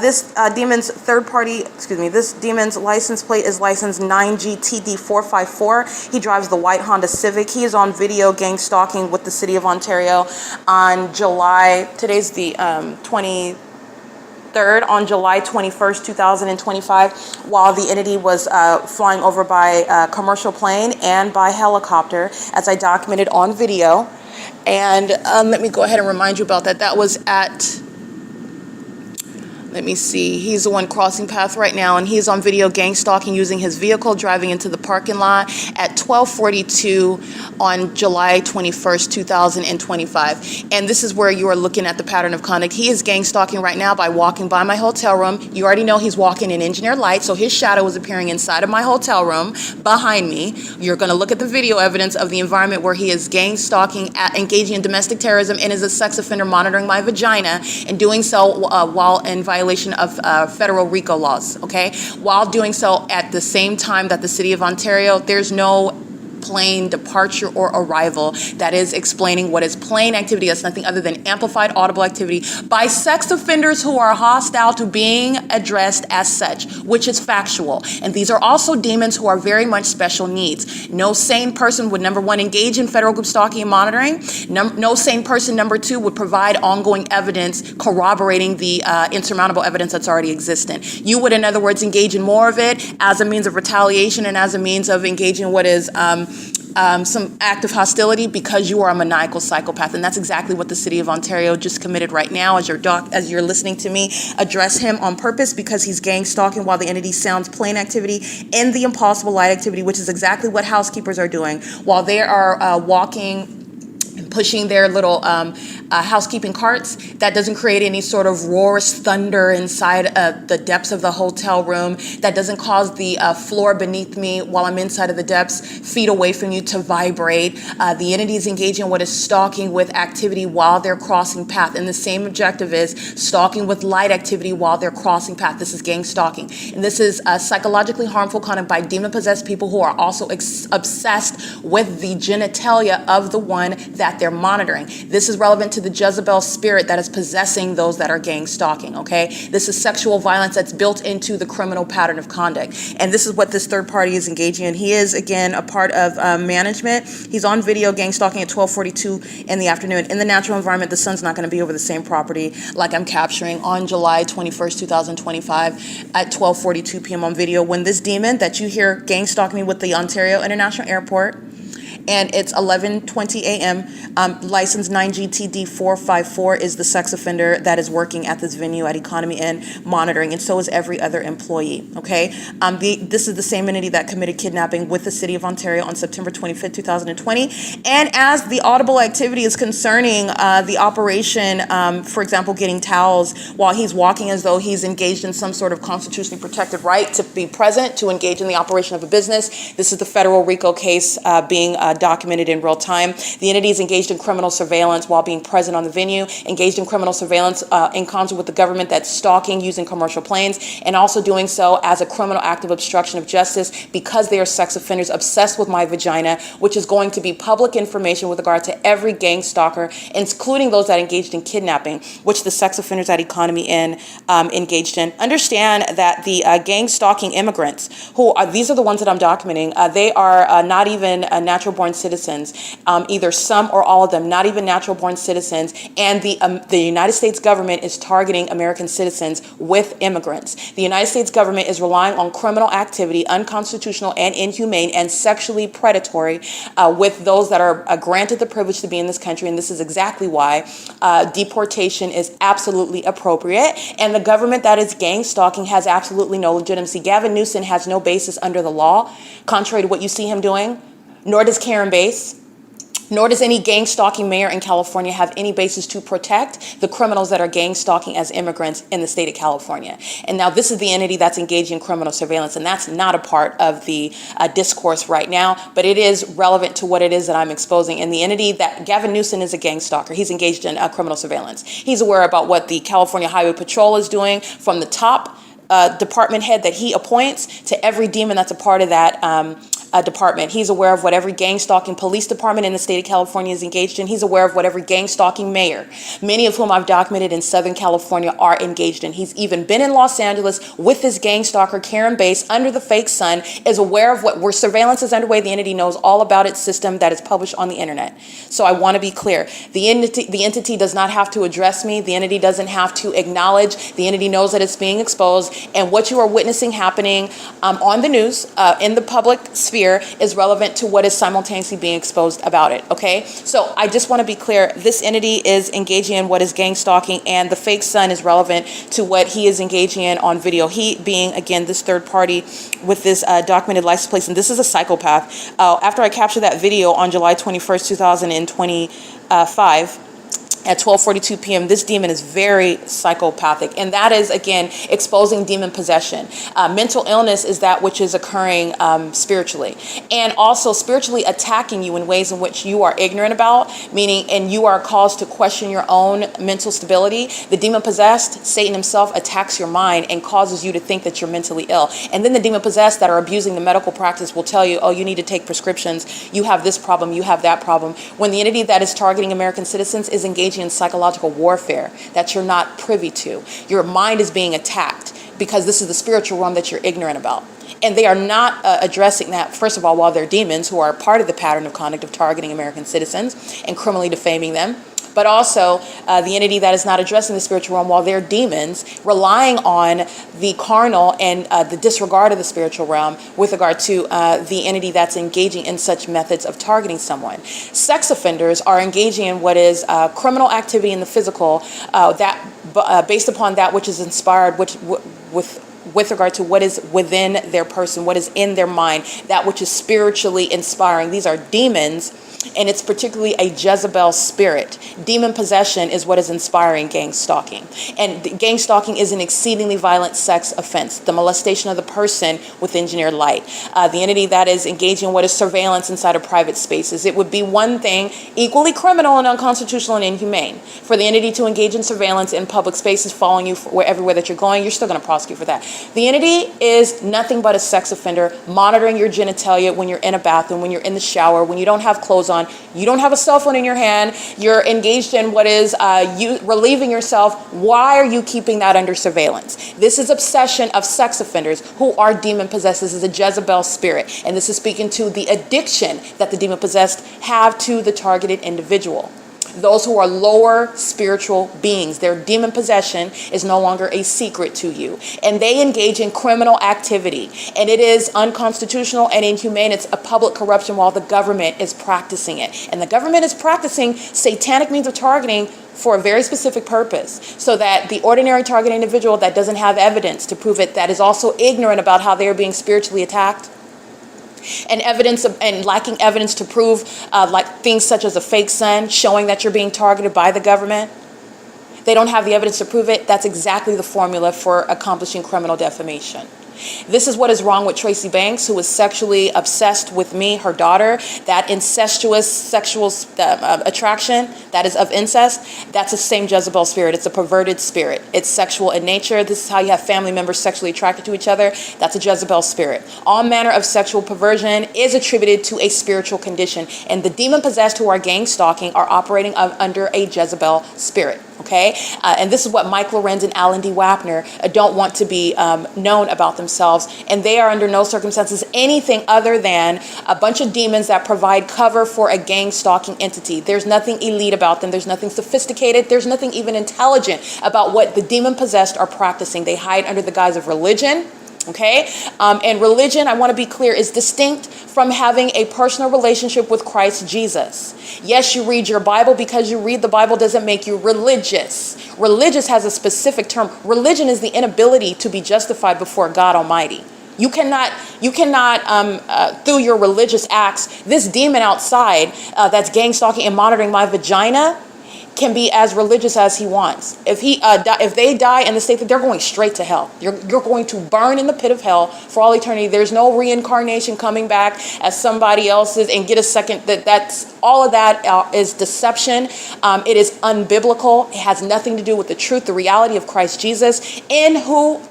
This demon's this demon's license plate is license 9GTD454. He drives the white Honda Civic. He is on video gang stalking with the City of Ontario on today's the 23rd, on July 21st, 2025, while the entity was flying over by commercial plane and by helicopter, as I documented on video. And let me go ahead and remind you about that. That was at, let me see, he's the one crossing path right now, and he's on video gang stalking using his vehicle, driving into the parking lot at 12:42 on July 21st, 2025. And this is where you are looking at the pattern of conduct. He is gang stalking right now by walking by my hotel room. You already know he's walking in engineered light, so his shadow is appearing inside of my hotel room behind me. You're going to look at the video evidence of the environment where he is gang stalking, engaging in domestic terrorism, and is a sex offender monitoring my vagina, and doing so while in violation of federal RICO laws, okay? While doing so at the same time that the City of Ontario, there's no plane departure or arrival that is explaining what is plane activity. That's nothing other than amplified audible activity by sex offenders who are hostile to being addressed as such, which is factual. And these are also demons who are very much special needs. No sane person would, number one, engage in federal group stalking and monitoring. No sane person, number two, would provide ongoing evidence corroborating the insurmountable evidence that's already existent. You would, in other words, engage in more of it as a means of retaliation and as a means of engaging what is some act of hostility because you are a maniacal psychopath. And that's exactly what the City of Ontario just committed right now as you're listening to me address him on purpose, because he's gang stalking while the entity sounds plane activity and the impossible light activity, which is exactly what housekeepers are doing while they are walking pushing their little housekeeping carts. That doesn't create any sort of roars thunder inside the depths of the hotel room. That doesn't cause the floor beneath me while I'm inside of the depths, feet away from you, to vibrate. The entity is engaging in what is stalking with activity while they're crossing path. And the same objective is stalking with light activity while they're crossing path. This is gang stalking. And this is psychologically harmful conduct by demon-possessed people who are also obsessed with the genitalia of the one that they're monitoring. This is relevant to the Jezebel spirit that is possessing those that are gang stalking, okay? This is sexual violence that's built into the criminal pattern of conduct. And this is what this third party is engaging in. He is, again, a part of management. He's on video gang stalking at 12:42 in the afternoon. In the natural environment, the sun's not going to be over the same property like I'm capturing on July 21st, 2025 at 12:42 p.m. on video, when this demon that you hear gang stalking me with the Ontario International Airport, and it's 11:20 a.m. License 9GTD 454 is the sex offender that is working at this venue at Economy Inn monitoring, and so is every other employee, okay? This is the same entity that committed kidnapping with the City of Ontario on September 25th, 2020. And as the audible activity is concerning the operation, for example, getting towels while he's walking as though he's engaged in some sort of constitutionally protected right to be present, to engage in the operation of a business. This is the federal RICO case being documented in real time. The entity is engaged in criminal surveillance while being present on the venue, engaged in criminal surveillance in concert with the government that's stalking using commercial planes, and also doing so as a criminal act of obstruction of justice because they are sex offenders obsessed with my vagina, which is going to be public information with regard to every gang stalker, including those that engaged in kidnapping, which the sex offenders at Economy Inn engaged in. Understand that the gang stalking immigrants, who are, these are the ones that I'm documenting, they are not even natural born citizens, either some or all of them, not even natural born citizens, and the United States government is targeting American citizens with immigrants. The United States government is relying on criminal activity, unconstitutional and inhumane and sexually predatory with those that are granted the privilege to be in this country, and this is exactly why deportation is absolutely appropriate, and the government that is gang stalking has absolutely no legitimacy. Gavin Newsom has no basis under the law, contrary to what you see him doing. Nor does Karen Bass, nor does any gang stalking mayor in California have any basis to protect the criminals that are gang stalking as immigrants in the state of California. And now this is the entity that's engaging in criminal surveillance, and that's not a part of the discourse right now, but it is relevant to what it is that I'm exposing. And the entity that Gavin Newsom is a gang stalker. He's engaged in criminal surveillance. He's aware about what the California Highway Patrol is doing from the top department head that he appoints to every demon that's a part of that department. He's aware of what every gang stalking police department in the state of California is engaged in. He's aware of what every gang stalking mayor, many of whom I've documented in Southern California, are engaged in. He's even been in Los Angeles with this gang stalker, Karen Bass, under the fake sun, is aware of where surveillance is underway. The entity knows all about its system that is published on the internet. So I want to be clear. The entity does not have to address me. The entity doesn't have to acknowledge. The entity knows that it's being exposed. And what you are witnessing happening on the news, in the public sphere, is relevant to what is simultaneously being exposed about it, okay? So I just want to be clear. This entity is engaging in what is gang stalking, and the fake sun is relevant to what he is engaging in on video. He being, again, this third party with this documented license plate, and this is a psychopath. After I captured that video on July 21st, 2025, at 12:42 p.m., this demon is very psychopathic, and that is, again, exposing demon possession. Mental illness is that which is occurring spiritually, and also spiritually attacking you in ways in which you are ignorant about, meaning, and you are caused to question your own mental stability. The demon possessed, Satan himself, attacks your mind and causes you to think that you're mentally ill. And then the demon possessed that are abusing the medical practice will tell you, oh, you need to take prescriptions, you have this problem, you have that problem, when the entity that is targeting American citizens is engaging in psychological warfare that you're not privy to. Your mind is being attacked because this is the spiritual realm that you're ignorant about. And they are not addressing that, first of all, while they're demons who are part of the pattern of conduct of targeting American citizens and criminally defaming them, but also the entity that is not addressing the spiritual realm while they're demons, relying on the carnal and the disregard of the spiritual realm with regard to the entity that's engaging in such methods of targeting someone. Sex offenders are engaging in what is criminal activity in the physical that based upon that which is inspired with with regard to what is within their person, what is in their mind, that which is spiritually inspiring. These are demons, and it's particularly a Jezebel spirit. Demon possession is what is inspiring gang stalking. And gang stalking is an exceedingly violent sex offense, the molestation of the person with engineered light. The entity that is engaging in what is surveillance inside of private spaces. It would be one thing, equally criminal and unconstitutional and inhumane, for the entity to engage in surveillance in public spaces, following you everywhere that you're going. You're still going to prosecute for that. The entity is nothing but a sex offender, monitoring your genitalia when you're in a bathroom, when you're in the shower, when you don't have clothes on, you don't have a cell phone in your hand, you're engaged in what is you relieving yourself. Why are you keeping that under surveillance? This is obsession of sex offenders who are demon possessed. This is a Jezebel spirit, and this is speaking to the addiction that the demon possessed have to the targeted individual. Those who are lower spiritual beings, their demon possession is no longer a secret to you. And they engage in criminal activity. And it is unconstitutional and inhumane. It's a public corruption while the government is practicing it. And the government is practicing satanic means of targeting for a very specific purpose, so that the ordinary target individual that doesn't have evidence to prove it, that is also ignorant about how they are being spiritually attacked, and lacking evidence to prove like things such as a fake sun showing that you're being targeted by the government. They don't have the evidence to prove it. That's exactly the formula for accomplishing criminal defamation. This is what is wrong with Tracy Banks, who is sexually obsessed with me, her daughter. That incestuous sexual attraction, that is of incest, that's the same Jezebel spirit. It's a perverted spirit. It's sexual in nature. This is how you have family members sexually attracted to each other. That's a Jezebel spirit. All manner of sexual perversion is attributed to a spiritual condition. And the demon-possessed who are gang stalking are operating under a Jezebel spirit. Okay? And this is what Mike Lorenz and Alan D. Wapner don't want to be known about themselves. And they are under no circumstances anything other than a bunch of demons that provide cover for a gang stalking entity. There's nothing elite about them. There's nothing sophisticated. There's nothing even intelligent about what the demon-possessed are practicing. They hide under the guise of religion. Okay? And religion, I want to be clear, is distinct from having a personal relationship with Christ Jesus. Yes, you read your Bible. Because you read the Bible doesn't make you religious. Religious has a specific term. Religion is the inability to be justified before God Almighty. You cannot, through your religious acts, this demon outside that's gang stalking and monitoring my vagina can be as religious as he wants. If they die in the state that they're going straight to hell, you're going to burn in the pit of hell for all eternity. There's no reincarnation coming back as somebody else's and get a second. That's all of that is deception. It is unbiblical. It has nothing to do with the truth, the reality of Christ Jesus, in whom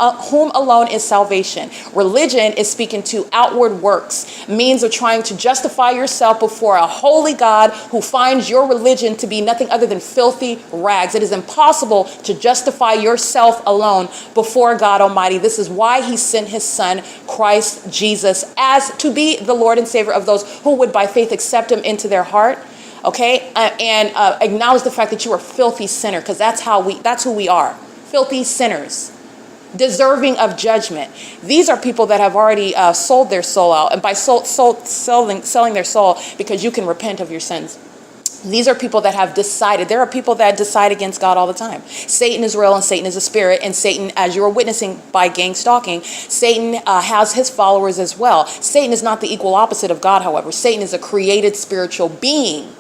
alone is salvation. Religion is speaking to outward works, means of trying to justify yourself before a holy God who finds your religion to be nothing other than filthy rags. It is impossible to justify yourself alone before God Almighty. This is why he sent his son, Christ Jesus, as to be the Lord and Savior of those who would by faith accept him into their heart. Okay? And acknowledge the fact that you are a filthy sinner, because that's who we are. Filthy sinners. Deserving of judgment. These are people that have already sold their soul out. And by selling their soul, because you can repent of your sins. These are people that have decided. There are people that decide against God all the time. Satan is real and Satan is a spirit. And Satan, as you are witnessing by gang stalking, Satan has his followers as well. Satan is not the equal opposite of God, however. Satan is a created spiritual being.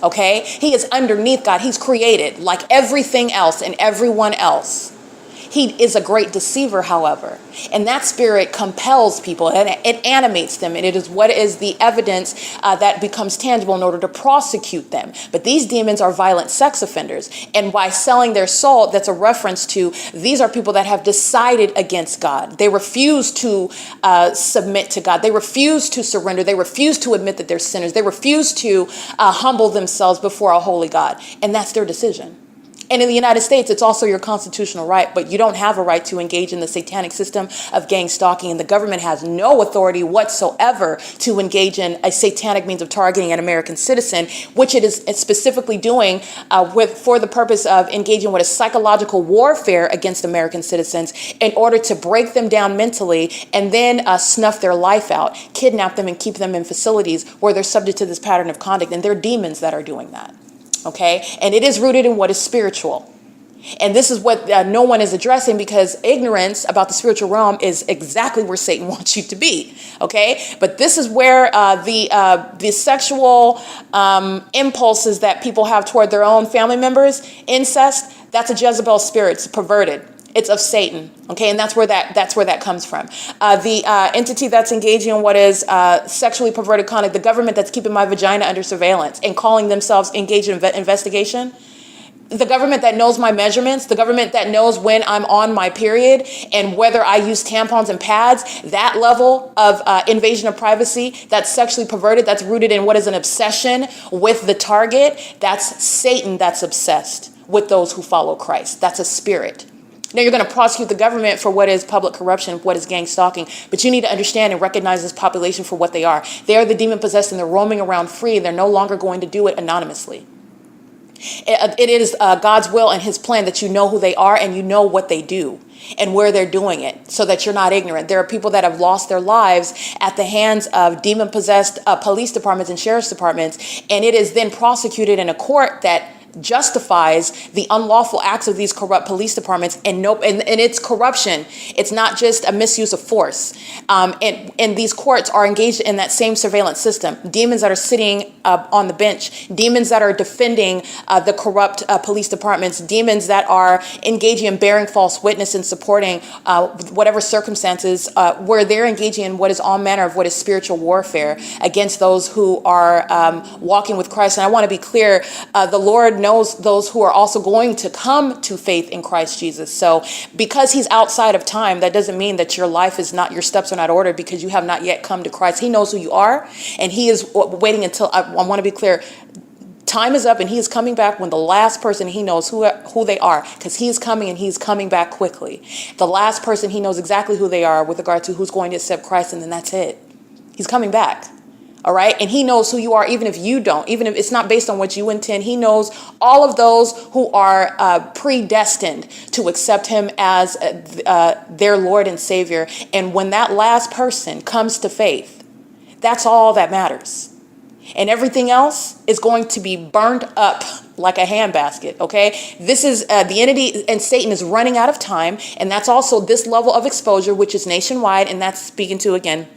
Okay? He is underneath God. He's created like everything else and everyone else. He is a great deceiver, however, and that spirit compels people and it animates them, and it is what is the evidence that becomes tangible in order to prosecute them. But these demons are violent sex offenders, and by selling their soul, that's a reference to these are people that have decided against God. They refuse to submit to God. They refuse to surrender. They refuse to admit that they're sinners. They refuse to humble themselves before a holy God, and that's their decision. And in the United States, it's also your constitutional right, but you don't have a right to engage in the satanic system of gang stalking, and the government has no authority whatsoever to engage in a satanic means of targeting an American citizen, which it is specifically doing for the purpose of engaging with a psychological warfare against American citizens in order to break them down mentally and then snuff their life out, kidnap them and keep them in facilities where they're subject to this pattern of conduct, and they're demons that are doing that. Okay, and it is rooted in what is spiritual. And this is what no one is addressing, because ignorance about the spiritual realm is exactly where Satan wants you to be. Okay, but this is where the sexual impulses that people have toward their own family members, incest, that's a Jezebel spirit. It's perverted. It's of Satan. Okay, and that's where that comes from. The entity that's engaging in what is sexually perverted conduct, the government that's keeping my vagina under surveillance and calling themselves engaged in investigation. The government that knows my measurements, the government that knows when I'm on my period and whether I use tampons and pads, that level of invasion of privacy, that's sexually perverted, that's rooted in what is an obsession with the target, that's Satan that's obsessed with those who follow Christ. That's a spirit. Now, you're going to prosecute the government for what is public corruption, what is gang stalking, but you need to understand and recognize this population for what they are. They are the demon-possessed, and they're roaming around free. They're no longer going to do it anonymously. It is God's will and his plan that you know who they are and you know what they do and where they're doing it, so that you're not ignorant. There are people that have lost their lives at the hands of demon-possessed police departments and sheriff's departments, and it is then prosecuted in a court that justifies the unlawful acts of these corrupt police departments, and it's corruption. It's not just a misuse of force. And these courts are engaged in that same surveillance system. Demons that are sitting on the bench, demons that are defending the corrupt police departments, demons that are engaging in bearing false witness and supporting whatever circumstances where they're engaging in what is all manner of what is spiritual warfare against those who are walking with Christ. And I want to be clear, the Lord knows those who are also going to come to faith in Christ Jesus. So because he's outside of time, that doesn't mean that your life is not, your steps are not ordered because you have not yet come to Christ. He knows who you are, and he is waiting until, I want to be clear, time is up, and he is coming back when the last person, he knows who they are, because he is coming, and he's coming back quickly. The last person, he knows exactly who they are with regard to who's going to accept Christ, and then that's it. He's coming back. All right. And he knows who you are, even if you don't, even if it's not based on what you intend. He knows all of those who are predestined to accept him as their Lord and Savior. And when that last person comes to faith, that's all that matters. And everything else is going to be burned up like a handbasket. OK, this is the entity, and Satan is running out of time. And that's also this level of exposure, which is nationwide. And that's speaking to, again,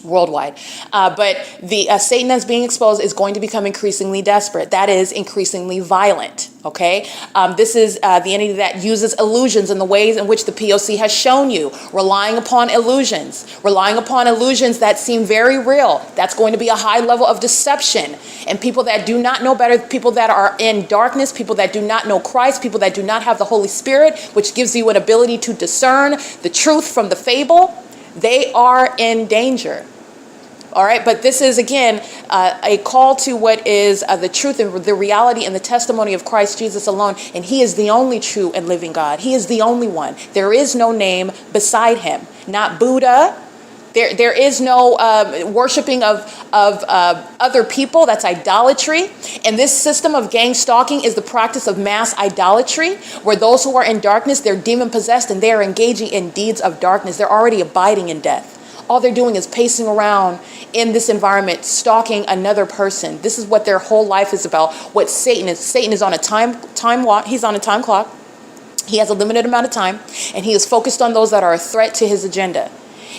worldwide. But the Satan that's being exposed is going to become increasingly desperate. That is increasingly violent. Okay. This is the entity that uses illusions in the ways in which the P.O.C. has shown you, relying upon illusions that seem very real. That's going to be a high level of deception. And people that do not know better, people that are in darkness, people that do not know Christ, people that do not have the Holy Spirit, which gives you an ability to discern the truth from the fable, they are in danger. All right, but this is, again, a call to what is the truth and the reality and the testimony of Christ Jesus alone. And he is the only true and living God. He is the only one. There is no name beside him. Not Buddha. There is no worshiping of other people. That's idolatry. And this system of gang stalking is the practice of mass idolatry, where those who are in darkness, they're demon possessed, and they are engaging in deeds of darkness. They're already abiding in death. All they're doing is pacing around in this environment, stalking another person. This is what their whole life is about. What Satan is on a time walk. He's on a time clock. He has a limited amount of time, and he is focused on those that are a threat to his agenda.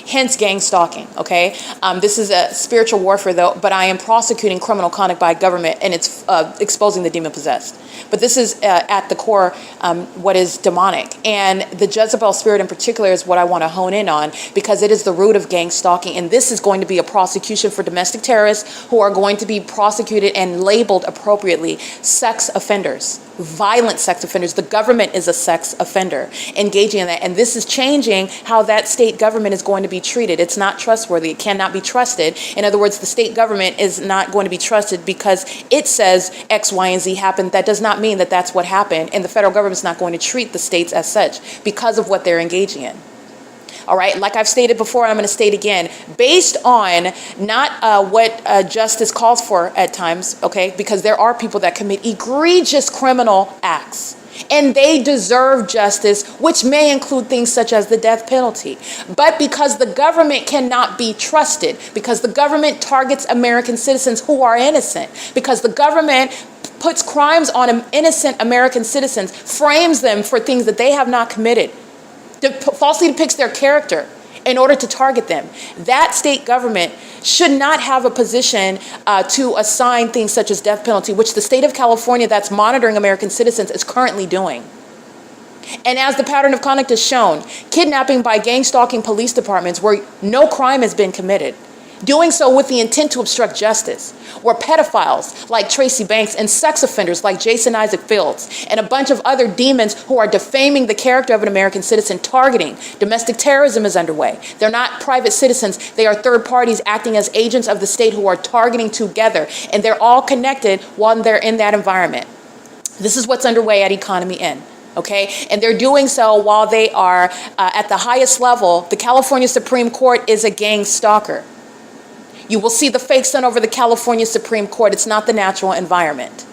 Hence gang stalking. Okay, this is a spiritual warfare, though, but I am prosecuting criminal conduct by government, and it's exposing the demon possessed. But this is at the core what is demonic, and the Jezebel spirit in particular is what I want to hone in on, because it is the root of gang stalking, and this is going to be a prosecution for domestic terrorists who are going to be prosecuted and labeled appropriately sex offenders. Violent sex offenders. The government is a sex offender engaging in that, and this is changing how that state government is going to be treated. It's not trustworthy. It cannot be trusted. In other words, the state government is not going to be trusted because it says X, Y, and Z happened. That does not mean that that's what happened, and the federal government is not going to treat the states as such because of what they're engaging in. All right, like I've stated before, I'm going to state again, based on not what justice calls for at times, okay, because there are people that commit egregious criminal acts, and they deserve justice, which may include things such as the death penalty. But because the government cannot be trusted, because the government targets American citizens who are innocent, because the government puts crimes on innocent American citizens, frames them for things that they have not committed, falsely depicts their character in order to target them. That state government should not have a position to assign things such as death penalty, which the state of California that's monitoring American citizens is currently doing. And as the pattern of conduct has shown, kidnapping by gang stalking police departments where no crime has been committed, doing so with the intent to obstruct justice, where pedophiles like Tracy Banks and sex offenders like Jason Isaac Fields and a bunch of other demons who are defaming the character of an American citizen, targeting domestic terrorism is underway. They're not private citizens. They are third parties acting as agents of the state who are targeting together, and they're all connected while they're in that environment. This is what's underway at Economy Inn. Okay, and they're doing so while they are at the highest level. The California Supreme Court is a gang stalker. You will see the fake sun over the California Supreme Court. It's not the natural environment.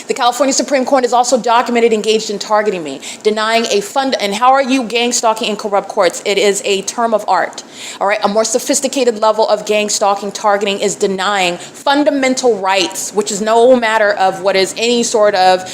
The California Supreme Court is also documented engaged in targeting me, denying a fund. And how are you gang stalking in corrupt courts? It is a term of art. All right, a more sophisticated level of gang stalking targeting is denying fundamental rights, which is no matter of what is any sort of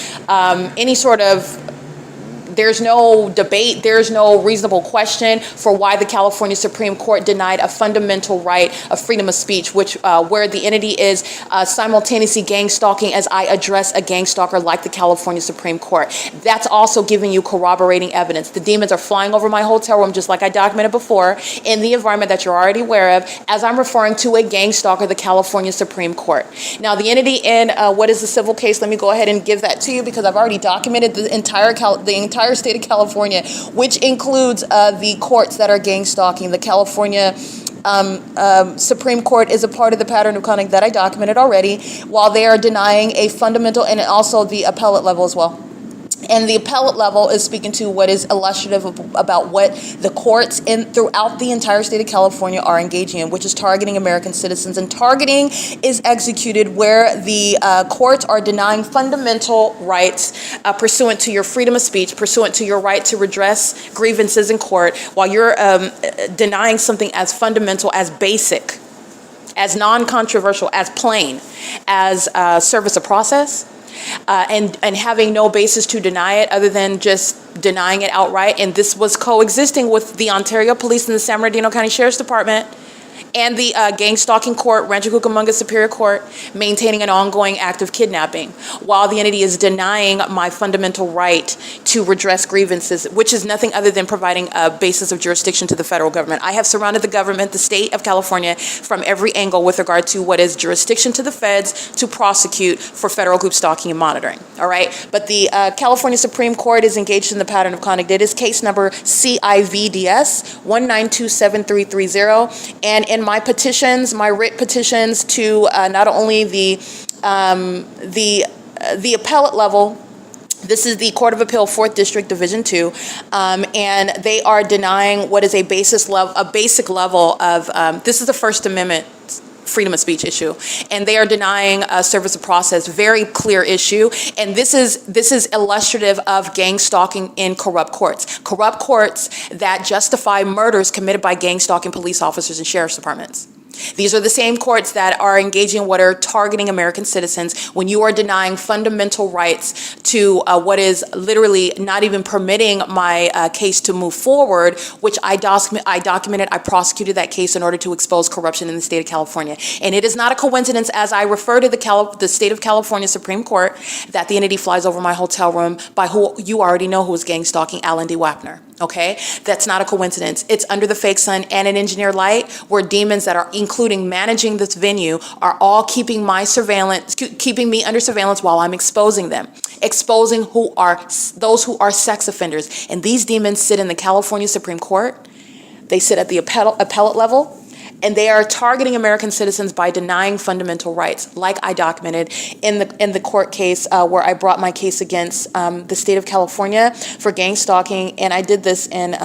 there's no debate, there's no reasonable question for why the California Supreme Court denied a fundamental right of freedom of speech, which where the entity is simultaneously gang stalking as I address a gang stalker like the California Supreme Court. That's also giving you corroborating evidence. The demons are flying over my hotel room, just like I documented before, in the environment that you're already aware of, as I'm referring to a gang stalker, the California Supreme Court. Now, the entity in what is the civil case, let me go ahead and give that to you because I've already documented the entire state of California, which includes the courts that are gang stalking. The California Supreme Court is a part of the pattern of conduct that I documented already, while they are denying a fundamental, and also the appellate level as well. And the appellate level is speaking to what is illustrative about what the courts throughout the entire state of California are engaging in, which is targeting American citizens. And targeting is executed where the courts are denying fundamental rights pursuant to your freedom of speech, pursuant to your right to redress grievances in court, while you're denying something as fundamental, as basic, as non-controversial, as plain, as service of process. And having no basis to deny it other than just denying it outright. And this was coexisting with the Ontario Police and the San Bernardino County Sheriff's Department and the gang stalking court, Rancho Cucamonga Superior Court, maintaining an ongoing act of kidnapping, while the entity is denying my fundamental right to redress grievances, which is nothing other than providing a basis of jurisdiction to the federal government. I have surrounded the government, the state of California, from every angle with regard to what is jurisdiction to the feds to prosecute for federal group stalking and monitoring. All right, but the California Supreme Court is engaged in the pattern of conduct. It is case number CIVDS 1927330, and in my petitions, my writ petitions to not only the appellate level. This is the Court of Appeal, 4th District, Division 2, and they are denying what is a basic level of, this is the First Amendment freedom of speech issue, and they are denying a service of process, very clear issue, and this is illustrative of gang stalking in corrupt courts that justify murders committed by gang stalking police officers and sheriff's departments. These are the same courts that are engaging in what are targeting American citizens when you are denying fundamental rights to what is literally not even permitting my case to move forward, which I documented, I prosecuted that case in order to expose corruption in the state of California. And it is not a coincidence, as I refer to the state of California Supreme Court, that the entity flies over my hotel room by who you already know who is gang stalking, Alan D. Wapner. Okay, that's not a coincidence. It's under the fake sun and an engineered light, where demons that are including managing this venue are all keeping me under surveillance while I'm exposing them, exposing those who are sex offenders. And these demons sit in the California Supreme Court. They sit at the appellate level, and they are targeting American citizens by denying fundamental rights, like I documented in the court case where I brought my case against the state of California for gang stalking, and I did this in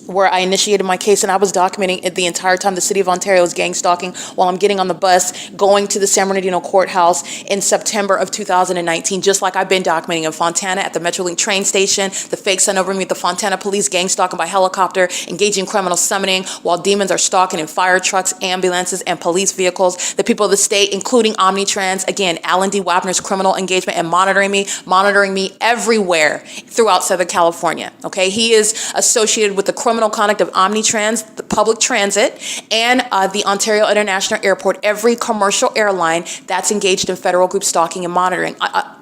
where I initiated my case, and I was documenting it the entire time the city of Ontario was gang stalking while I'm getting on the bus going to the San Bernardino courthouse in September of 2019, just like I've been documenting in Fontana at the Metrolink train station, the fake son over me, the Fontana police gang stalking by helicopter, engaging criminal summoning while demons are stalking in fire trucks, ambulances, and police vehicles. The people of the state, including Omnitrans, again, Alan D. Wapner's criminal engagement and monitoring me everywhere throughout Southern California, okay? He is associated with the criminal conduct of Omnitrans, the public transit, and the Ontario International Airport, every commercial airline that's engaged in federal group stalking and monitoring.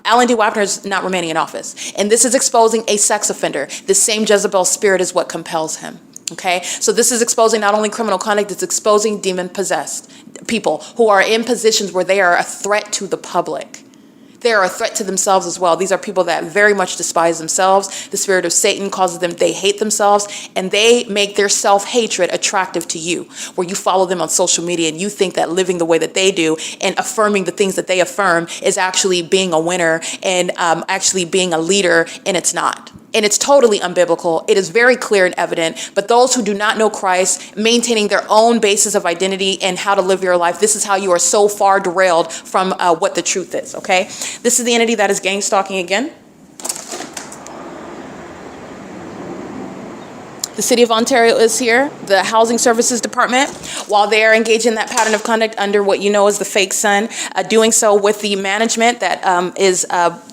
Alan D. Wapner is not remaining in office. And this is exposing a sex offender. The same Jezebel spirit is what compels him. Okay, so this is exposing not only criminal conduct, it's exposing demon-possessed people who are in positions where they are a threat to the public. They are a threat to themselves as well. These are people that very much despise themselves. The spirit of Satan causes them, they hate themselves, and they make their self-hatred attractive to you, where you follow them on social media and you think that living the way that they do and affirming the things that they affirm is actually being a winner and actually being a leader, and it's not. And it's totally unbiblical. It is very clear and evident. But those who do not know Christ, maintaining their own basis of identity and how to live your life, this is how you are so far derailed from what the truth is, okay? This is the entity that is gang stalking again. The City of Ontario is here, the Housing Services Department, while they are engaged in that pattern of conduct under what you know as the fake son, doing so with the management that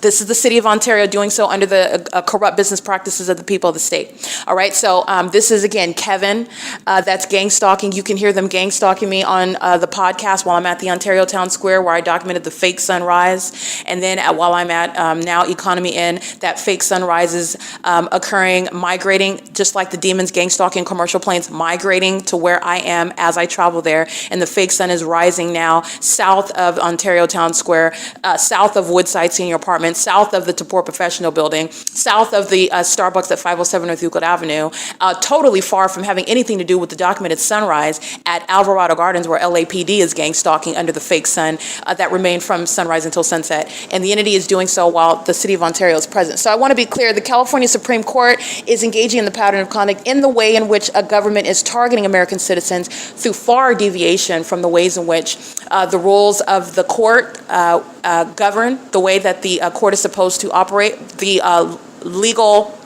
this is the City of Ontario doing so under the corrupt business practices of the people of the state. All right, so this is, again, Kevin, that's gang stalking. You can hear them gang stalking me on the podcast while I'm at the Ontario Town Square, where I documented the fake sunrise. And then while I'm at now Economy Inn, that fake sunrise is occurring, migrating, just like the demons gang stalking commercial planes, migrating to where I am as I travel there. And the fake sun is rising now south of Ontario Town Square, south of Woodside Senior Apartments, south of the Tapor Professional Building, south of the Starbucks at 507 North Euclid Avenue, totally far from having anything to do with the documented sunrise at Alvarado Gardens, where LAPD is gang stalking under the fake sun that remained from sunrise until sunset. And the entity is doing so while the City of Ontario is present. So I want to be clear, the California Supreme Court is engaging in the pattern of conduct in the way in which a government is targeting American citizens through far deviation from the ways in which the rules of the court govern the way that the court is supposed to operate, the legal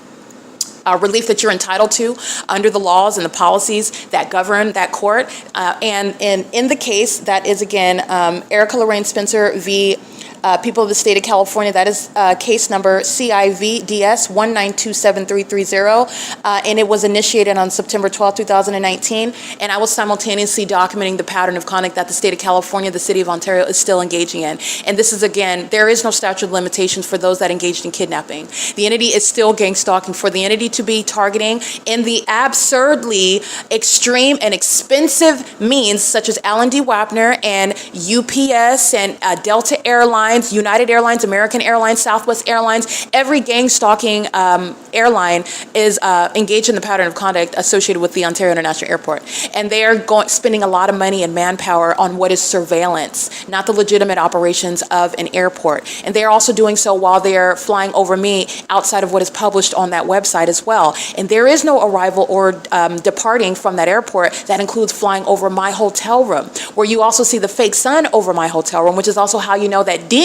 relief that you're entitled to under the laws and the policies that govern that court. And in the case, that is, again, Erica Lorraine Spencer v. People of the State of California. That is case number CIVDS 1927330, and it was initiated on September 12, 2019, and I was simultaneously documenting the pattern of conduct that the State of California, the City of Ontario is still engaging in. And this is, again, there is no statute of limitations for those that engaged in kidnapping. The entity is still gang stalking. For the entity to be targeting in the absurdly extreme and expensive means, such as Alan D. Wapner and UPS and Delta Airlines, United Airlines, American Airlines, Southwest Airlines, every gang stalking airline is engaged in the pattern of conduct associated with the Ontario International Airport. And they are spending a lot of money and manpower on what is surveillance, not the legitimate operations of an airport. And they are also doing so while they are flying over me outside of what is published on that website as well. And there is no arrival or departing from that airport. That includes flying over my hotel room, where you also see the fake sun over my hotel room, which is also how you know that demons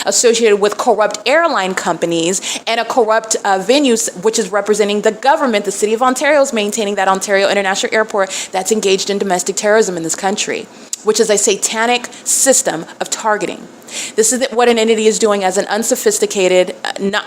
associated with corrupt airline companies and a corrupt venue, which is representing the government. The City of Ontario is maintaining that Ontario International Airport that's engaged in domestic terrorism in this country, which is a satanic system of targeting. This is what an entity is doing as an unsophisticated,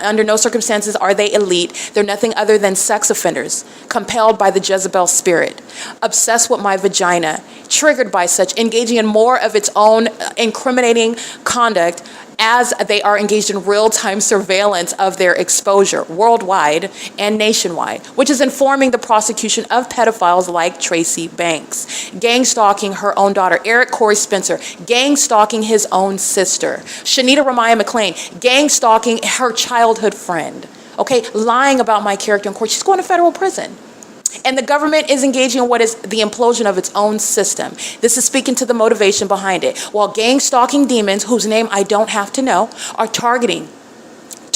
under no circumstances are they elite. They're nothing other than sex offenders, compelled by the Jezebel spirit, obsessed with my vagina, triggered by such, engaging in more of its own incriminating conduct as they are engaged in real-time surveillance of their exposure worldwide and nationwide, which is informing the prosecution of pedophiles like Tracy Banks, gang stalking her own daughter, Eric Corey Spencer, gang stalking his own sister, Shanita Ramaya McLean, gang stalking her childhood friend, okay, lying about my character in court. She's going to federal prison. And the government is engaging in what is the implosion of its own system. This is speaking to the motivation behind it. While gang stalking demons, whose name I don't have to know, are targeting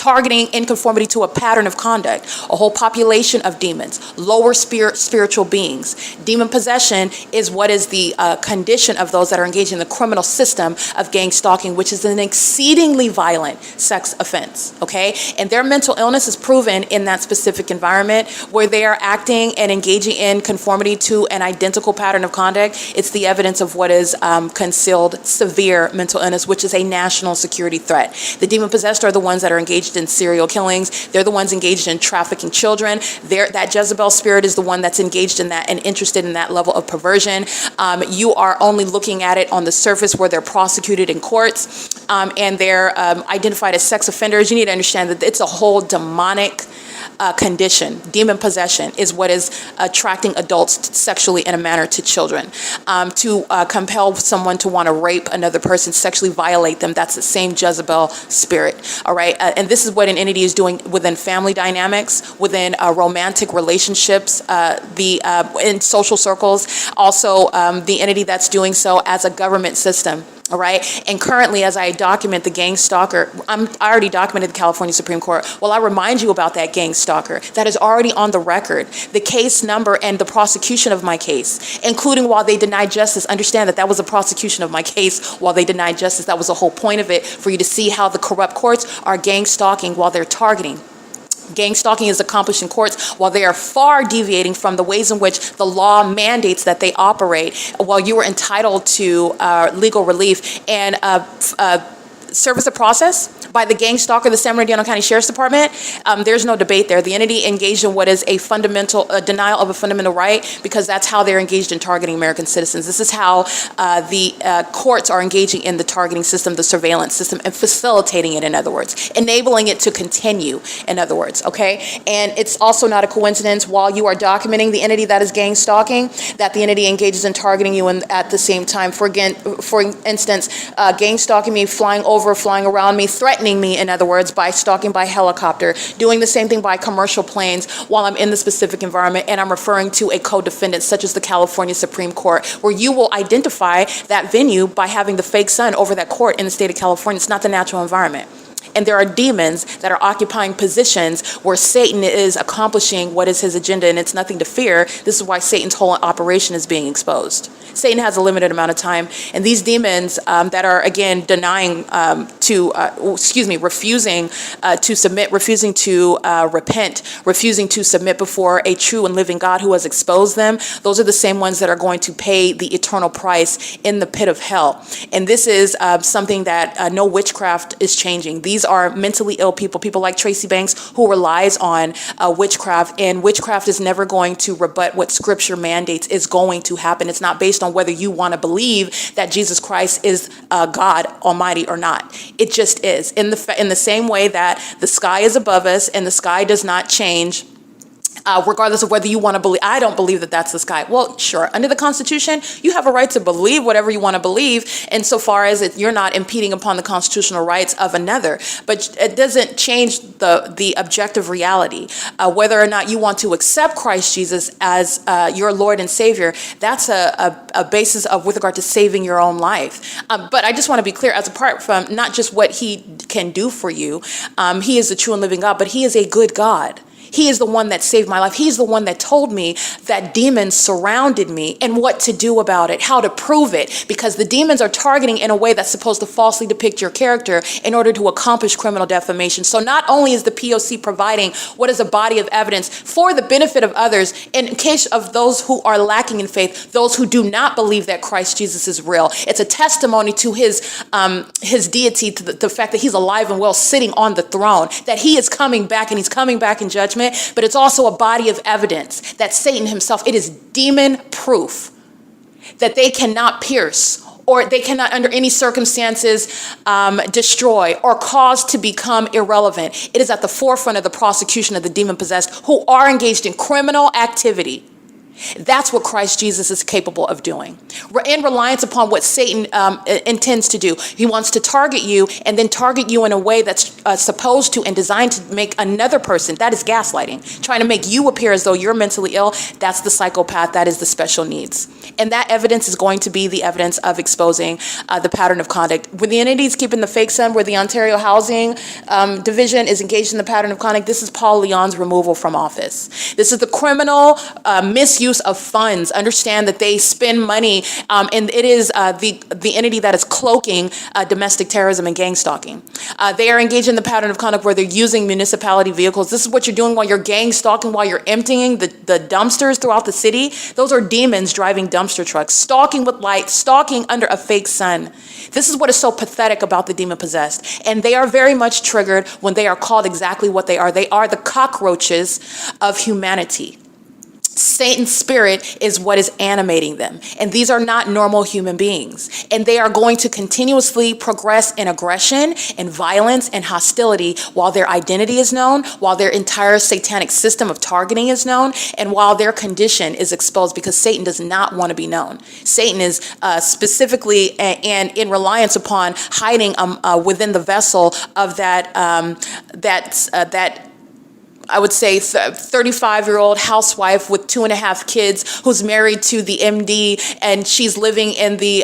targeting in conformity to a pattern of conduct, a whole population of demons, lower spiritual beings. Demon possession is what is the condition of those that are engaged in the criminal system of gang stalking, which is an exceedingly violent sex offense, okay? And their mental illness is proven in that specific environment where they are acting and engaging in conformity to an identical pattern of conduct. It's the evidence of what is concealed severe mental illness, which is a national security threat. The demon-possessed are the ones that are engaged in serial killings. They're the ones engaged in trafficking children. That Jezebel spirit is the one that's engaged in that and interested in that level of perversion. You are only looking at it on the surface where they're prosecuted in courts and they're identified as sex offenders. You need to understand that it's a whole demonic condition. Demon possession is what is attracting adults sexually in a manner to children. To compel someone to want to rape another person, sexually violate them, that's the same Jezebel spirit, all right? And this is what an entity is doing within family dynamics, within romantic relationships, in social circles, also the entity that's doing so as a government system. All right. And currently, as I document the gang stalker, I already documented the California Supreme Court. Well, I remind you about that gang stalker that is already on the record, the case number and the prosecution of my case, including while they denied justice. Understand that that was a prosecution of my case while they denied justice. That was the whole point of it, for you to see how the corrupt courts are gang stalking while they're targeting. Gang stalking is accomplished in courts while they are far deviating from the ways in which the law mandates that they operate, while you are entitled to legal relief and service of process by the gang stalker, the San Bernardino County Sheriff's Department. There's no debate there. The entity engaged in what is a fundamental denial of a fundamental right, because that's how they're engaged in targeting American citizens. This is how the courts are engaging in the targeting system, the surveillance system, and facilitating it, in other words, enabling it to continue, in other words, okay? And it's also not a coincidence, while you are documenting the entity that is gang stalking, that the entity engages in targeting you at the same time. For instance, gang stalking me, flying around me, threatening me, in other words, by stalking by helicopter, doing the same thing by commercial planes while I'm in the specific environment, and I'm referring to a co-defendant such as the California Supreme Court, where you will identify that venue by having the fake sun over that court in the state of California. It's not the natural environment. And there are demons that are occupying positions where Satan is accomplishing what is his agenda, and it's nothing to fear. This is why Satan's whole operation is being exposed. Satan has a limited amount of time, and these demons that are, again, refusing to submit, refusing to repent, refusing to submit before a true and living God who has exposed them, those are the same ones that are going to pay the eternal price in the pit of hell. And this is something that no witchcraft is changing. These are mentally ill people like Tracy Banks, who relies on witchcraft, and witchcraft is never going to rebut what Scripture mandates is going to happen. It's not based on whether you want to believe that Jesus Christ is God Almighty or not. It just is. In the same way that the sky is above us and the sky does not change, regardless of whether you want to believe. I don't believe that that's the sky. Well, sure, under the Constitution, you have a right to believe whatever you want to believe, insofar as you're not impeding upon the constitutional rights of another. But it doesn't change the objective reality. Whether or not you want to accept Christ Jesus as your Lord and Savior, that's a basis of with regard to saving your own life. But I just want to be clear, as apart from not just what He can do for you, He is the true and living God, but He is a good God. He is the one that saved my life. He's the one that told me that demons surrounded me and what to do about it, how to prove it, because the demons are targeting in a way that's supposed to falsely depict your character in order to accomplish criminal defamation. So not only is the P.O.C. providing what is a body of evidence for the benefit of others, in case of those who are lacking in faith, those who do not believe that Christ Jesus is real. It's a testimony to his deity, to the fact that He's alive and well, sitting on the throne, that He is coming back, and He's coming back in judgment. But it's also a body of evidence that Satan himself, it is demon proof that they cannot pierce, or they cannot under any circumstances destroy or cause to become irrelevant. It is at the forefront of the prosecution of the demon possessed who are engaged in criminal activity. That's what Christ Jesus is capable of doing. In reliance upon what Satan intends to do. He wants to target you and then target you in a way that's supposed to and designed to make another person. That is gaslighting. Trying to make you appear as though you're mentally ill. That's the psychopath. That is the special needs. And that evidence is going to be the evidence of exposing the pattern of conduct. When the entities keeping the fake sun, where the Ontario Housing Division is engaged in the pattern of conduct, this is Paul Leon's removal from office. This is the criminal misuse of funds. Understand that they spend money, and it is the entity that is cloaking domestic terrorism and gang stalking. They are engaged in the pattern of conduct where they're using municipality vehicles. This is what you're doing while you're gang stalking, while you're emptying the dumpsters throughout the city. Those are demons driving dumpster trucks, stalking with light, stalking under a fake sun. This is what is so pathetic about the demon possessed. And they are very much triggered when they are called exactly what they are. They are the cockroaches of humanity. Satan's spirit is what is animating them. And these are not normal human beings. And they are going to continuously progress in aggression and violence and hostility while their identity is known, while their entire satanic system of targeting is known, and while their condition is exposed, because Satan does not want to be known. Satan is specifically and in reliance upon hiding within the vessel of that I would say 35-year-old housewife with 2.5 kids who's married to the MD, and she's living in the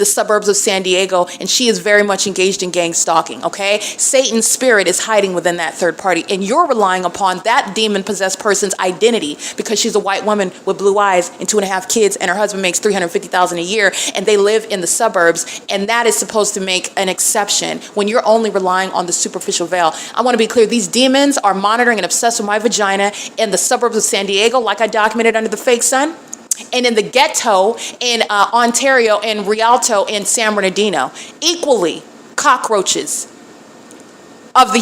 suburbs of San Diego, and she is very much engaged in gang stalking, okay? Satan's spirit is hiding within that third party, and you're relying upon that demon-possessed person's identity because she's a white woman with blue eyes and 2.5 kids, and her husband makes $350,000 a year, and they live in the suburbs, and that is supposed to make an exception when you're only relying on the superficial veil. I want to be clear, these demons are monitoring and obsessed with my vagina in the suburbs of San Diego, like I documented under the fake sun, and in the ghetto in Ontario and Rialto and San Bernardino. Equally cockroaches of the